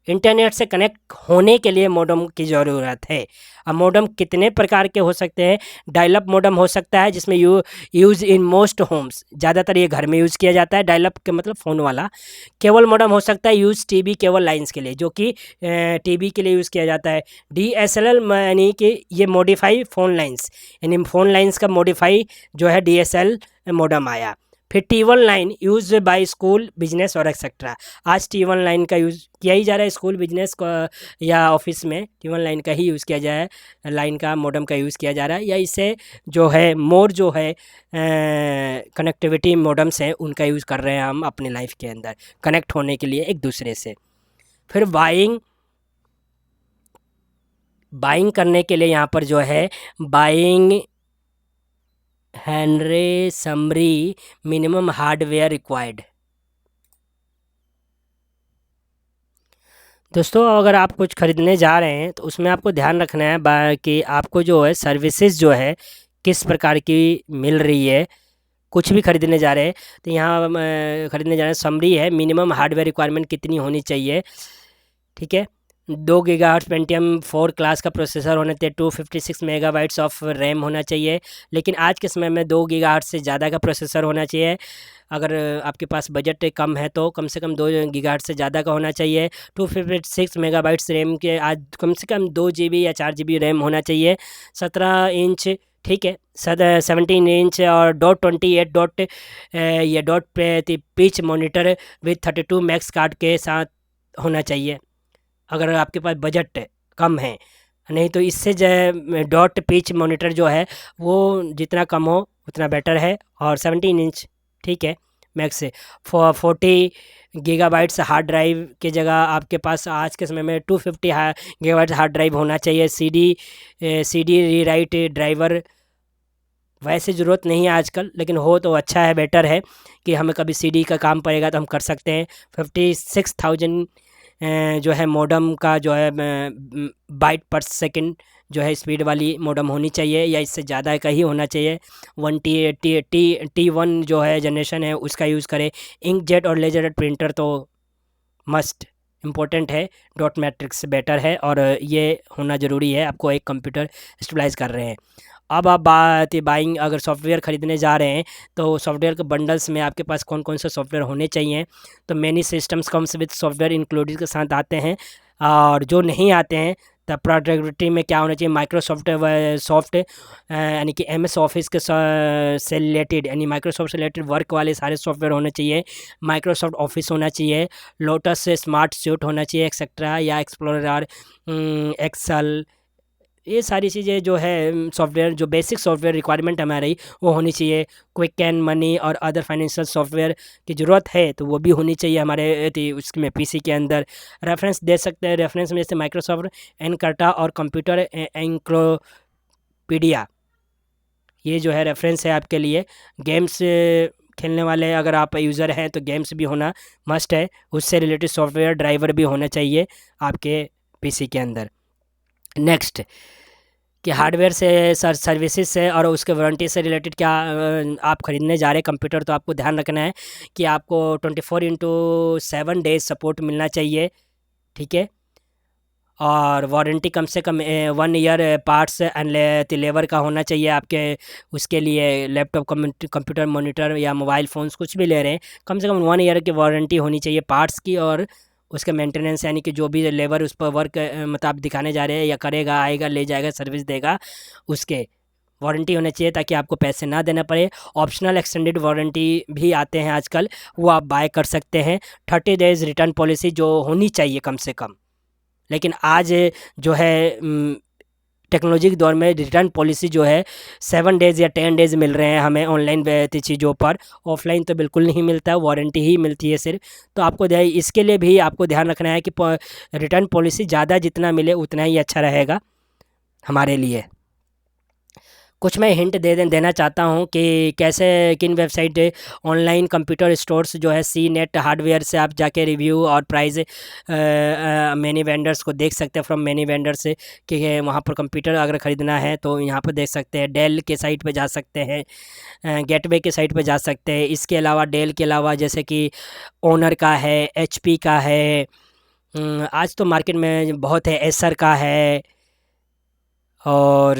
internet से कनेक्ट होने के लिए मॉडेम की ज़रूरत है। अब मॉडेम कितने प्रकार के हो सकते हैं? डायल अप मॉडेम हो सकता है जिसमें यूज़ इन मोस्ट होम्स, ज़्यादातर ये घर में यूज़ किया जाता है। डायल अप का मतलब फ़ोन वाला। केबल मॉडेम हो सकता है यूज़ टीवी केबल लाइंस के लिए, जो कि टीवी के लिए यूज़ किया जाता है। डीएसएलएल यानी कि ये मॉडिफाई फ़ोन लाइंस, यानी फ़ोन लाइंस का मॉडिफाई जो है डीएसएल मॉडेम आया। फिर T1 line use by school business और एक्सेट्रा। आज T1 लाइन का यूज़ किया ही जा रहा है स्कूल बिजनेस को या ऑफिस में T1 लाइन का ही यूज़ किया जाए, लाइन का मॉडेम का यूज़ किया जा रहा है। या इससे जो है मोर जो है कनेक्टिविटी मॉडेम्स हैं उनका यूज़ कर रहे हैं हम अपने लाइफ के अंदर कनेक्ट होने के लिए एक दूसरे से। फिर बाइंग करने के लिए यहाँ पर जो है buying Henry summary minimum hardware required. दोस्तों अगर आप कुछ ख़रीदने जा रहे हैं तो उसमें आपको ध्यान रखना है कि आपको जो है सर्विसेज जो है किस प्रकार की मिल रही है। कुछ भी ख़रीदने जा रहे हैं तो यहाँ ख़रीदने जा रहे हैं, समरी है मिनिमम हार्डवेयर रिक्वायरमेंट कितनी होनी चाहिए। ठीक है, 2 गीगाहर्ट्ज़ पेंटियम 4 क्लास का प्रोसेसर होना चाहिए, 256 मेगाबाइट्स ऑफ रैम होना चाहिए। लेकिन आज के समय में 2 गीगाहर्ट्ज़ से ज़्यादा का प्रोसेसर होना चाहिए। अगर आपके पास बजट कम है तो कम से कम 2 गीगाहर्ट्ज़ से ज़्यादा का होना चाहिए। 256 मेगाबाइट्स रैम के आज कम से कम 2 GB या 4 GB रैम होना चाहिए। 17 इंच, ठीक है, 17 इंच और .28 ये डॉट पे pitch monitor with 32 max card के साथ होना चाहिए अगर आपके पास बजट कम है। नहीं तो इससे जो डॉट पिच मॉनिटर जो है वो जितना कम हो उतना बेटर है। और 17 इंच, ठीक है, मैक्स से 40 गीगाबाइट्स हार्ड ड्राइव की जगह आपके पास आज के समय में 250 गीगाबाइट्स हार्ड ड्राइव होना चाहिए। सी डी रीराइट ड्राइवर वैसे ज़रूरत नहीं है आजकल, लेकिन हो तो अच्छा है, बेटर है कि हमें कभी सीडी का काम पड़ेगा तो हम कर सकते हैं। 56,000 जो है मॉडेम का जो है बाइट पर सेकंड जो है स्पीड वाली मॉडेम होनी चाहिए या इससे ज़्यादा का ही होना चाहिए। 1T1 जो है जनरेशन है उसका यूज़ करें। इंकजेट और लेजर प्रिंटर तो मस्ट इम्पोर्टेंट है, डॉट मैट्रिक्स से बेटर है और ये होना ज़रूरी है। आपको एक कंप्यूटर स्टेबलाइज कर रहे हैं। अब आप बाइंग अगर सॉफ्टवेयर ख़रीदने जा रहे हैं तो सॉफ्टवेयर के बंडल्स में आपके पास कौन कौन से सॉफ्टवेयर होने चाहिए। तो many systems comes with software included के साथ आते हैं, और जो नहीं आते हैं तब प्रोडक्टिविटी में क्या होना चाहिए, माइक्रोसॉफ्ट सॉफ्ट यानी कि MS ऑफिस के से रिलेटेड यानी माइक्रोसॉफ्ट से रिलेटेड वर्क वाले सारे सॉफ्टवेयर होने चाहिए। माइक्रोसॉफ्ट ऑफिस होना चाहिए, लोटस से स्मार्ट सूट होना चाहिए एक्सेट्रा, या एक्सप्लोरर, एक्सेल, ये सारी चीज़ें जो है सॉफ्टवेयर जो बेसिक सॉफ्टवेयर रिक्वायरमेंट हमारी वो होनी चाहिए। क्विक एंड मनी और अदर फाइनेंशियल सॉफ्टवेयर की ज़रूरत है तो वो भी होनी चाहिए हमारे उसमें PC के अंदर। रेफरेंस दे सकते हैं, रेफरेंस में जैसे माइक्रोसॉफ्ट एनकर्टा और कंप्यूटर एनक्लोपीडिया, ये जो है रेफरेंस है आपके लिए। गेम्स खेलने वाले अगर आप यूज़र हैं तो गेम्स भी होना मस्ट है, उससे रिलेटेड सॉफ्टवेयर ड्राइवर भी होना चाहिए आपके PC के अंदर। नेक्स्ट कि हार्डवेयर से सर्विसेज से और उसके वारंटी से रिलेटेड क्या आप ख़रीदने जा रहे हैं कंप्यूटर, तो आपको ध्यान रखना है कि आपको 24/7 डेज सपोर्ट मिलना चाहिए। ठीक है, और वारंटी कम से कम 1 ईयर पार्ट्स एंड लेबर का होना चाहिए आपके। उसके लिए लैपटॉप कंप्यूटर मॉनिटर या मोबाइल फ़ोन्स कुछ भी ले रहे हैं, कम से कम 1 ईयर की वारंटी होनी चाहिए पार्ट्स की, और उसका मेंटेनेंस यानी कि जो भी लेबर उस पर वर्क मतलब आप दिखाने जा रहे हैं या करेगा, आएगा, ले जाएगा, सर्विस देगा, उसके वारंटी होना चाहिए ताकि आपको पैसे ना देना पड़े। ऑप्शनल एक्सटेंडेड वारंटी भी आते हैं आजकल, वो आप बाय कर सकते हैं। 30 डेज़ रिटर्न पॉलिसी जो होनी चाहिए कम से कम, लेकिन आज जो है टेक्नोलॉजी के दौर में रिटर्न पॉलिसी जो है 7 डेज़ या 10 डेज़ मिल रहे हैं हमें ऑनलाइन चीज़ों पर, ऑफलाइन तो बिल्कुल नहीं मिलता है, वारंटी ही मिलती है सिर्फ। तो आपको इसके लिए भी आपको ध्यान रखना है कि रिटर्न पॉलिसी ज़्यादा जितना मिले उतना ही अच्छा रहेगा हमारे लिए। कुछ मैं हिंट देना चाहता हूँ कि कैसे किन वेबसाइट ऑनलाइन कंप्यूटर स्टोर्स जो है CNET हार्डवेयर से आप जाके रिव्यू और प्राइस मैनी वेंडर्स को देख सकते हैं, फ्रॉम मैनी वेंडर्स कि वहाँ पर कंप्यूटर अगर ख़रीदना है तो यहाँ पर देख सकते हैं। डेल के साइट पे जा सकते हैं, गेटवे के साइट पे जा सकते हैं। इसके अलावा डेल के अलावा जैसे कि ओनर का है, HP का है, आज तो मार्केट में बहुत है, एसर का है और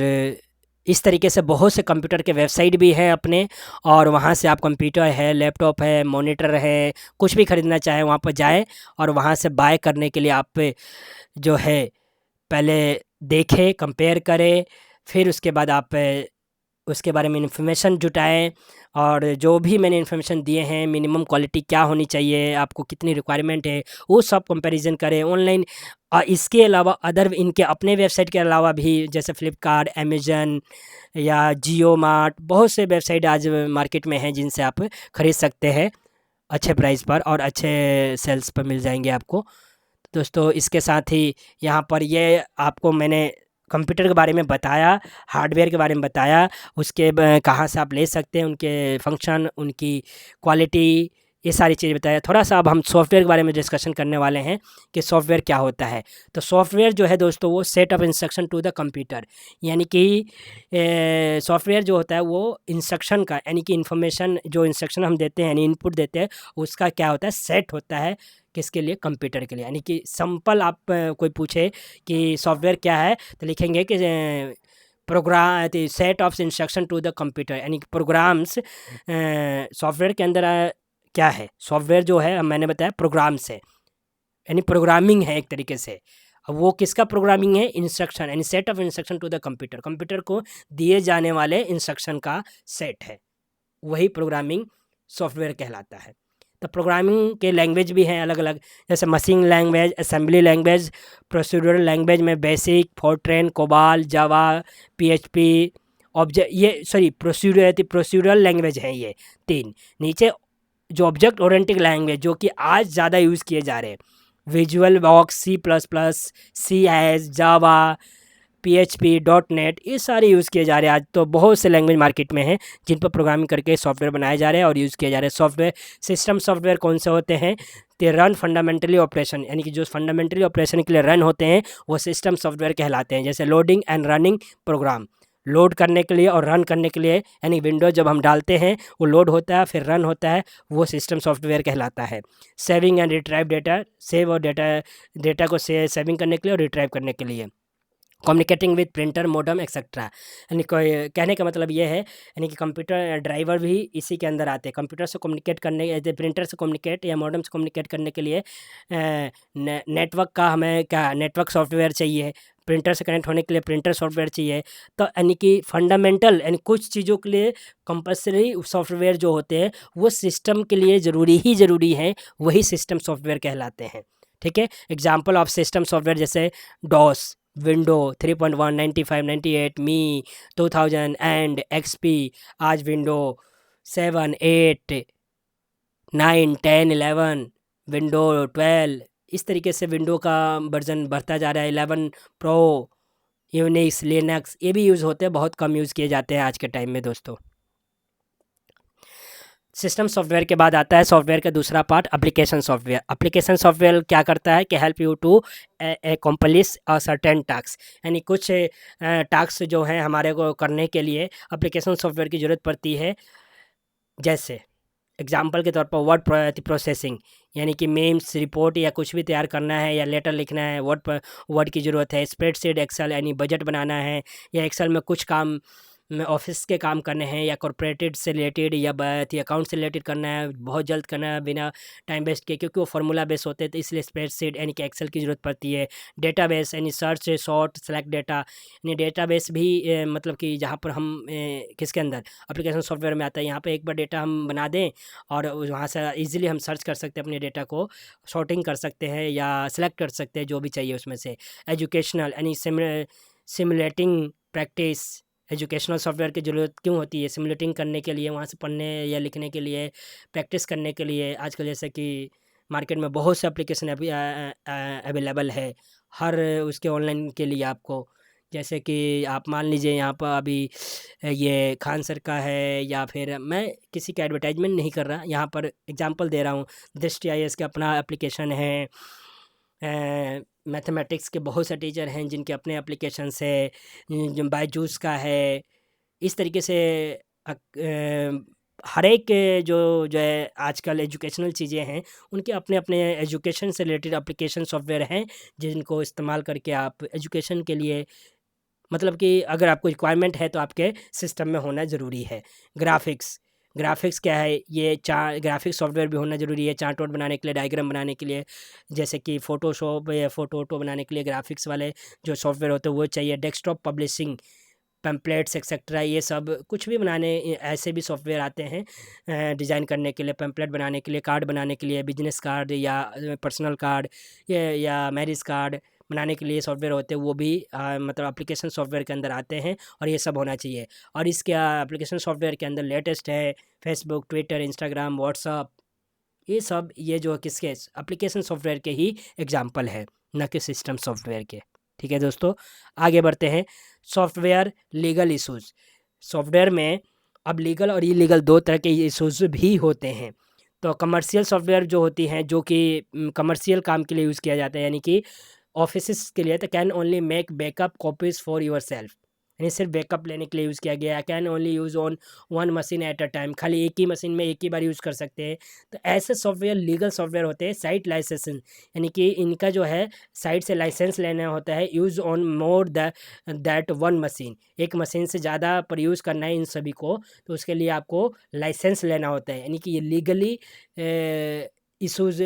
इस तरीके से बहुत से कंप्यूटर के वेबसाइट भी हैं अपने, और वहाँ से आप कंप्यूटर है, लैपटॉप है, मॉनिटर है, कुछ भी ख़रीदना चाहें वहाँ पर जाएँ और वहाँ से बाय करने के लिए आप जो है पहले देखें, कंपेयर करें, फिर उसके बाद आप उसके बारे में इन्फॉर्मेशन जुटाएँ और जो भी मैंने इन्फॉर्मेशन दिए हैं, मिनिमम क्वालिटी क्या होनी चाहिए, आपको कितनी रिक्वायरमेंट है, वो सब कंपैरिजन करें ऑनलाइन। इसके अलावा अदर इनके अपने वेबसाइट के अलावा भी जैसे फ्लिपकार्ट, अमेज़न या जियो मार्ट, बहुत से वेबसाइट आज मार्केट में हैं जिनसे आप खरीद सकते हैं अच्छे प्राइस पर और अच्छे सेल्स पर मिल जाएँगे आपको। दोस्तों इसके साथ ही यहाँ पर ये आपको मैंने कंप्यूटर के बारे में बताया, हार्डवेयर के बारे में बताया, उसके कहाँ से आप ले सकते हैं, उनके फंक्शन, उनकी क्वालिटी, ये सारी चीज़ बताया। थोड़ा सा अब हम सॉफ्टवेयर के बारे में डिस्कशन करने वाले हैं कि सॉफ्टवेयर क्या होता है। तो सॉफ्टवेयर जो है दोस्तों वो set of instruction to the computer, यानी कि सॉफ्टवेयर जो होता है वो इंस्ट्रक्शन का, यानी कि इन्फॉर्मेशन जो इंस्ट्रक्शन हम देते हैं यानी इनपुट देते हैं, उसका क्या होता है, सेट होता है किसके लिए, कंप्यूटर के लिए। यानी कि सिंपल आप कोई पूछे कि सॉफ्टवेयर क्या है तो लिखेंगे कि program set of instruction to the computer, यानी कि प्रोग्राम्स सॉफ्टवेयर के अंदर क्या है। सॉफ्टवेयर जो है मैंने बताया प्रोग्राम्स है, यानी प्रोग्रामिंग है एक तरीके से। अब वो किसका प्रोग्रामिंग है, इंस्ट्रक्शन, यानी set of instruction to the computer, computer को दिए जाने वाले इंस्ट्रक्शन का सेट है, वही प्रोग्रामिंग सॉफ्टवेयर कहलाता है। तो प्रोग्रामिंग के लैंग्वेज भी हैं अलग अलग, जैसे machine language, assembly language, procedural language में बेसिक, फोर्ट्रेन, कोबाल, जावा, पीएचपी, ऑब्जेक्ट, ये सॉरी प्रोसीड्यूरल लैंग्वेज हैं ये तीन। नीचे जो ऑब्जेक्ट ओरिएंटेड लैंग्वेज जो कि आज ज़्यादा यूज़ किए जा रहे हैं, visual box, C++, C S, Java, PHP, .NET, ये सारे यूज़ किए जा रहे हैं। आज तो बहुत से लैंग्वेज मार्केट में हैं जिन पर प्रोग्रामिंग करके सॉफ्टवेयर बनाए जा रहे हैं और यूज़ किए जा रहे हैं। सॉफ्टवेयर सिस्टम सॉफ्टवेयर कौन से होते हैं, ते रन फंडामेंटली ऑपरेशन, यानी कि जो फंडामेंटली ऑपरेशन के लिए रन होते हैं वो सिस्टम सॉफ्टवेयर कहलाते हैं। जैसे loading and running program, load करने के लिए और रन करने के लिए, यानी विंडोज जब हम डालते हैं वो लोड होता है फिर रन होता है, वो सिस्टम सॉफ्टवेयर कहलाता है। Saving and retrieve data, save और डेटा को सेविंग करने के लिए और रिट्राइव करने के लिए। Communicating with printer, modem etcetera, यानी कोई कहने का मतलब ये है, यानी कि कंप्यूटर ड्राइवर भी इसी के अंदर आते हैं। कंप्यूटर से कम्युनिकेट करने, प्रिंटर से कम्युनिकेट या मोडम से कम्युनिकेट करने के लिए नेटवर्क का हमें क्या, नेटवर्क सॉफ्टवेयर चाहिए। प्रिंटर से कनेक्ट होने के लिए प्रिंटर सॉफ्टवेयर चाहिए। तो यानी कि फंडामेंटल, यानी कुछ चीज़ों के लिए कंपल्सरी सॉफ्टवेयर जो होते हैं वो सिस्टम के लिए ज़रूरी हैं, वही सिस्टम सॉफ्टवेयर कहलाते हैं। ठीक है, एग्जाम्पल ऑफ सिस्टम सॉफ्टवेयर जैसे DOS, window 3.1, 95, 98, Me 2000 and XP, आज विंडो 7, 8, 9, 10, 11, विंडो 12, इस तरीके से विंडो का वर्जन बढ़ता जा रहा है। 11 प्रो, यूनिक्स, लिनक्स, ये भी यूज़ होते हैं, बहुत कम यूज़ किए जाते हैं आज के टाइम में दोस्तों। सिस्टम सॉफ्टवेयर के बाद आता है सॉफ्टवेयर का दूसरा part, application software. Application software क्या करता है कि help you to complete a certain task, यानी कुछ टास्क जो हैं हमारे को करने के लिए एप्लीकेशन सॉफ्टवेयर की ज़रूरत पड़ती है। जैसे एग्जाम्पल के तौर पर वर्ड प्रोसेसिंग, यानी कि मेम्स, रिपोर्ट या कुछ भी तैयार करना है या लेटर लिखना है, वर्ड की ज़रूरत है। स्प्रेडशीट, एक्सेल, यानी बजट बनाना है, या एक्सेल में कुछ काम में ऑफिस के काम करने हैं या कॉर्पोरेटेड से रिलेटेड या अकाउंट से रिलेटेड करना है, बहुत जल्द करना है बिना टाइम वेस्ट किए, क्योंकि वो फार्मूला बेस होते हैं तो इसलिए स्प्रेडशीट यानी कि एक्सेल की ज़रूरत पड़ती है। डेटाबेस, यानी सर्च, सॉर्ट, सेलेक्ट डेटा, यानी डेटाबेस भी मतलब कि जहाँ पर हम किसके अंदर, एप्लीकेशन सॉफ्टवेयर में आता है। यहाँ पर एक बार डेटा हम बना दें और वहाँ से ईजिली हम सर्च कर सकते हैं, अपने डेटा को सॉर्टिंग कर सकते हैं या सेलेक्ट कर सकते हैं जो भी चाहिए उसमें से। एजुकेशनल, यानी सिमुलेटिंग प्रैक्टिस, एजुकेशनल सॉफ्टवेयर की ज़रूरत क्यों होती है, सिमुलेटिंग करने के लिए, वहाँ से पढ़ने या लिखने के लिए, प्रैक्टिस करने के लिए। आजकल जैसे कि मार्केट में बहुत से एप्लीकेशन अभी अवेलेबल है हर उसके ऑनलाइन के लिए आपको। जैसे कि आप मान लीजिए यहाँ पर अभी ये खान सर का है, या फिर मैं किसी का एडवर्टाइजमेंट नहीं कर रहा, यहाँ पर एग्जांपल दे रहा हूँ। दृष्टि IAS का अपना एप्लीकेशन है। मैथमेटिक्स के बहुत से टीचर हैं जिनके अपने एप्लीकेशंस है, जो बायजूस का है। इस तरीके से हर एक जो है आजकल एजुकेशनल चीज़ें हैं, उनके अपने अपने एजुकेशन से रिलेटेड एप्लीकेशन सॉफ्टवेयर हैं, जिनको इस्तेमाल करके आप एजुकेशन के लिए, मतलब कि अगर आपको रिक्वायरमेंट है तो आपके सिस्टम में होना ज़रूरी है। ग्राफिक्स, ग्राफिक्स क्या है, ये ग्राफिक्स सॉफ्टवेयर भी होना ज़रूरी है, चार्ट वार्ट बनाने के लिए, डायग्राम बनाने के लिए, जैसे कि फ़ोटोशॉप या फ़ोटो वोटो बनाने के लिए ग्राफिक्स वाले जो सॉफ्टवेयर होते हैं वो चाहिए। डेस्कटॉप पब्लिशिंग, पैम्पलेट्स एक्सेट्रा, ये सब कुछ भी बनाने ऐसे भी सॉफ्टवेयर आते हैं डिज़ाइन करने के लिए, पैम्पलेट बनाने के लिए, कार्ड बनाने के लिए, बिजनेस कार्ड या पर्सनल कार्ड या मैरिज कार्ड बनाने के लिए सॉफ्टवेयर होते हैं, वो भी मतलब एप्लीकेशन सॉफ्टवेयर के अंदर आते हैं, और ये सब होना चाहिए। और इसके एप्लीकेशन सॉफ्टवेयर के अंदर लेटेस्ट है फेसबुक, ट्विटर, इंस्टाग्राम, व्हाट्सअप, ये सब ये जो किसके एप्लीकेशन सॉफ्टवेयर के ही एग्जाम्पल है, न कि सिस्टम सॉफ्टवेयर के। ठीक है दोस्तों, आगे बढ़ते हैं। सॉफ्टवेयर लीगल इशूज़, सॉफ्टवेयर में अब लीगल और इलीगल दो तरह के इशूज़ भी होते हैं। तो कमर्शियल सॉफ्टवेयर जो होती हैं, जो कि कमर्शियल काम के लिए यूज़ किया जाता है, यानी कि ऑफिस के लिए, तो can only make backup copies for your self, यानी सिर्फ बैकअप लेने के लिए यूज़ किया गया है। Can only use on one machine at a time, खाली एक ही मशीन में एक ही बार यूज़ कर सकते हैं। तो ऐसे सॉफ्टवेयर लीगल सॉफ्टवेयर होते हैं। साइट लाइसेंसिंग, यानी कि इनका जो है साइट से लाइसेंस लेना होता है। Use on more that one machine, एक मशीन से ज़्यादा पर यूज़ करना है इन सभी को, तो उसके लिए आपको लाइसेंस लेना होता है। यानी कि ये लीगली इशूज़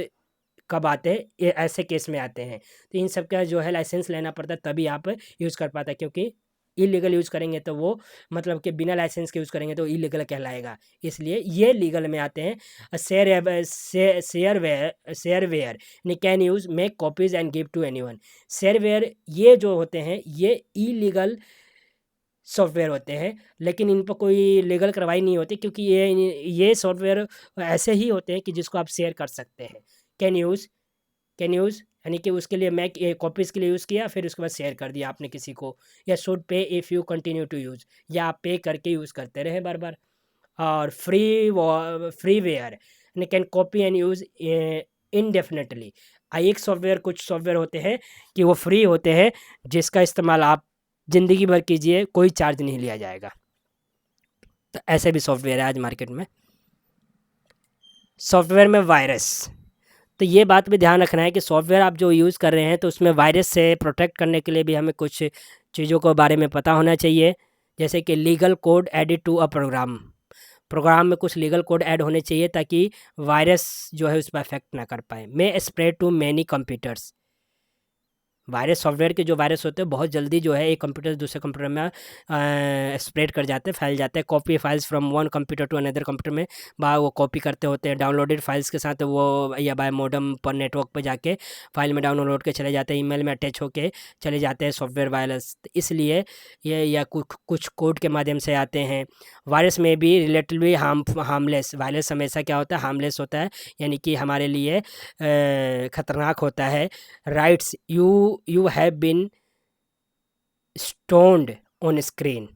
कब आते हैं, ये ऐसे केस में आते हैं। तो इन सब का जो है लाइसेंस लेना पड़ता है, तभी आप यूज़ कर पाते हैं, क्योंकि इलीगल यूज़ करेंगे तो वो, मतलब कि बिना लाइसेंस के यूज़ करेंगे तो इलीगल कहलाएगा, इसलिए ये लीगल में आते हैं। शेयरवेयर यानी can use make copies and give to anyone. Shareware ये जो होते हैं ये इलीगल सॉफ्टवेयर होते हैं, लेकिन इन पर कोई लीगल कार्रवाई नहीं होती, क्योंकि ये सॉफ्टवेयर ऐसे ही होते हैं कि जिसको आप शेयर कर सकते हैं। कैन यूज़ यानी कि उसके लिए मैं कॉपीज़ के लिए यूज़ किया, फिर उसके बाद शेयर कर दिया आपने किसी को। या should pay if you continue to use, या आप पे करके यूज़ करते रहे बार बार। और फ्रीवेयर यानी can copy and use indefinitely. एक सॉफ्टवेयर, कुछ सॉफ्टवेयर होते हैं कि वो फ्री होते हैं, जिसका इस्तेमाल आप ज़िंदगी भर कीजिए, कोई चार्ज नहीं लिया जाएगा। तो ऐसे भी सॉफ्टवेयर है आज मार्केट में। सॉफ्टवेयर में वायरस, तो ये बात भी ध्यान रखना है कि सॉफ्टवेयर आप जो यूज़ कर रहे हैं तो उसमें वायरस से प्रोटेक्ट करने के लिए भी हमें कुछ चीज़ों के बारे में पता होना चाहिए। जैसे कि legal code added to a program, program में कुछ लीगल कोड ऐड होने चाहिए ताकि वायरस जो है उस पर अफेक्ट ना कर पाए। May spread to many computers, virus software के जो वायरस होते हैं बहुत जल्दी जो है एक कंप्यूटर से दूसरे कंप्यूटर में स्प्रेड कर जाते हैं, फैल जाते हैं। Copy files from one computer to another computer में बाय वो कॉपी करते होते हैं, डाउनलोडेड फाइल्स के साथ वो, या बाय मॉडेम पर नेटवर्क पर जाके फाइल में डाउनलोड के चले जाते हैं, ईमेल में अटैच होके चले जाते हैं सॉफ्टवेयर वायरस। इसलिए ये या कुछ कोड के माध्यम से आते हैं। वायरस में भी रिलेटिवली हार्मलेस, वायरस हमेशा क्या होता है, हार्मलेस होता है, यानी कि हमारे लिए ख़तरनाक होता है। Writes, you have been stoned on screen,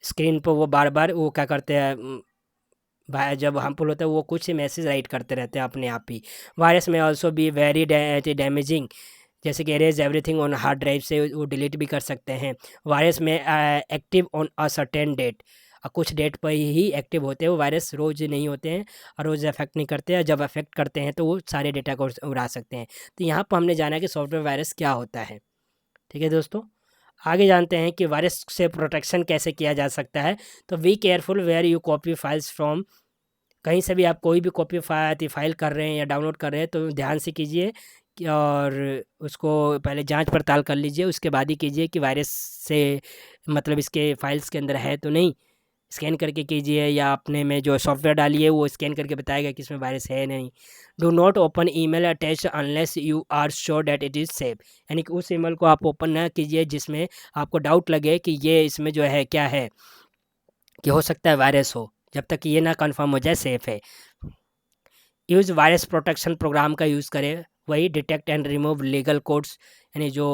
screen पर वो बार बार वो क्या करते हैं, जब हार्मफुल होता है वो कुछ मैसेज राइट करते रहते हैं अपने आप ही। वायरस में ऑल्सो भी वेरी डैमेजिंग, जैसे कि erase everything on hard drive से वो डिलीट भी कर सकते हैं। वायरस में active on a certain date, कुछ डेट पर ही एक्टिव होते हैं वो वायरस, रोज़ नहीं होते हैं और रोज़ अफेक्ट नहीं करते हैं। जब अफेक्ट करते हैं तो वो सारे डेटा को उड़ा सकते हैं। तो यहाँ पर हमने जाना कि सॉफ्टवेयर वायरस क्या होता है। ठीक है दोस्तों, आगे जानते हैं कि वायरस से प्रोटेक्शन कैसे किया जा सकता है। तो be careful where you copy files from, कहीं से भी आप कोई भी कॉपी फाइल कर रहे हैं या डाउनलोड कर रहे हैं तो ध्यान से कीजिए और उसको पहले जांच पड़ताल कर लीजिए, उसके बाद ही कीजिए कि वायरस से मतलब इसके फाइल्स के अंदर है तो नहीं। स्कैन करके कीजिए या अपने में जो सॉफ्टवेयर डालिए वो स्कैन करके बताएगा कि इसमें वायरस है नहीं। Do not open email attach unless you are sure that it is safe, यानी कि उस ईमेल को आप ओपन ना कीजिए जिसमें आपको डाउट लगे कि ये इसमें जो है क्या है, कि हो सकता है वायरस हो, जब तक ये ना कंफर्म हो जाए सेफ़ है। यूज़ वायरस प्रोटेक्शन प्रोग्राम का यूज़ करें, वही detect and remove legal codes, यानी जो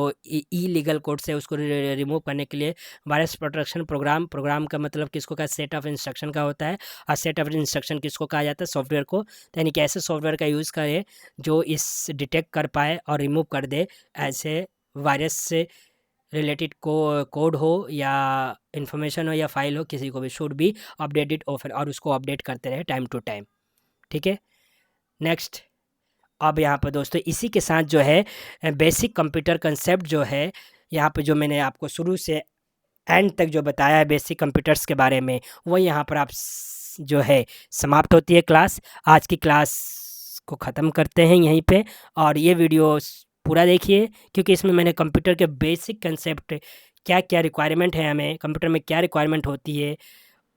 लीगल कोड्स है उसको रिमूव करने के लिए वायरस प्रोटेक्शन प्रोग्राम, प्रोग्राम का मतलब किसको का सेट ऑफ इंस्ट्रक्शन का होता है, और सेट ऑफ इंस्ट्रक्शन किसको कहा जाता है, सॉफ्टवेयर को। तो यानी कि ऐसे सॉफ्टवेयर का यूज़ करें जो इस डिटेक्ट कर पाए और रिमूव कर दे ऐसे वायरस से रिलेटेड कोड हो या इन्फॉर्मेशन हो या फाइल हो, किसी को भी शुड बी अपडेटेड ऑफर, और उसको अपडेट करते रहे टाइम टू टाइम। ठीक है, नेक्स्ट। अब यहाँ पर दोस्तों इसी के साथ जो है बेसिक कंप्यूटर कंसेप्ट जो है, यहाँ पे जो मैंने आपको शुरू से एंड तक जो बताया है बेसिक कंप्यूटर्स के बारे में, वो यहाँ पर आप जो है समाप्त होती है क्लास। आज की क्लास को ख़त्म करते हैं यहीं पे, और ये वीडियो पूरा देखिए, क्योंकि इसमें मैंने कंप्यूटर के बेसिक कंसेप्ट, क्या क्या रिक्वायरमेंट है, हमें कंप्यूटर में क्या रिक्वायरमेंट होती है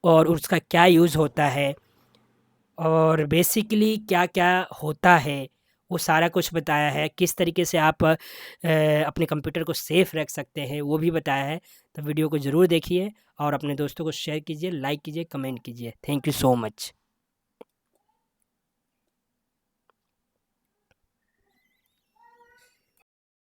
और उसका क्या यूज़ होता है, और बेसिकली क्या क्या होता है, वो सारा कुछ बताया है। किस तरीके से आप अपने कंप्यूटर को सेफ़ रख सकते हैं वो भी बताया है। तो वीडियो को ज़रूर देखिए और अपने दोस्तों को शेयर कीजिए, लाइक कीजिए, कमेंट कीजिए। Thank you so much.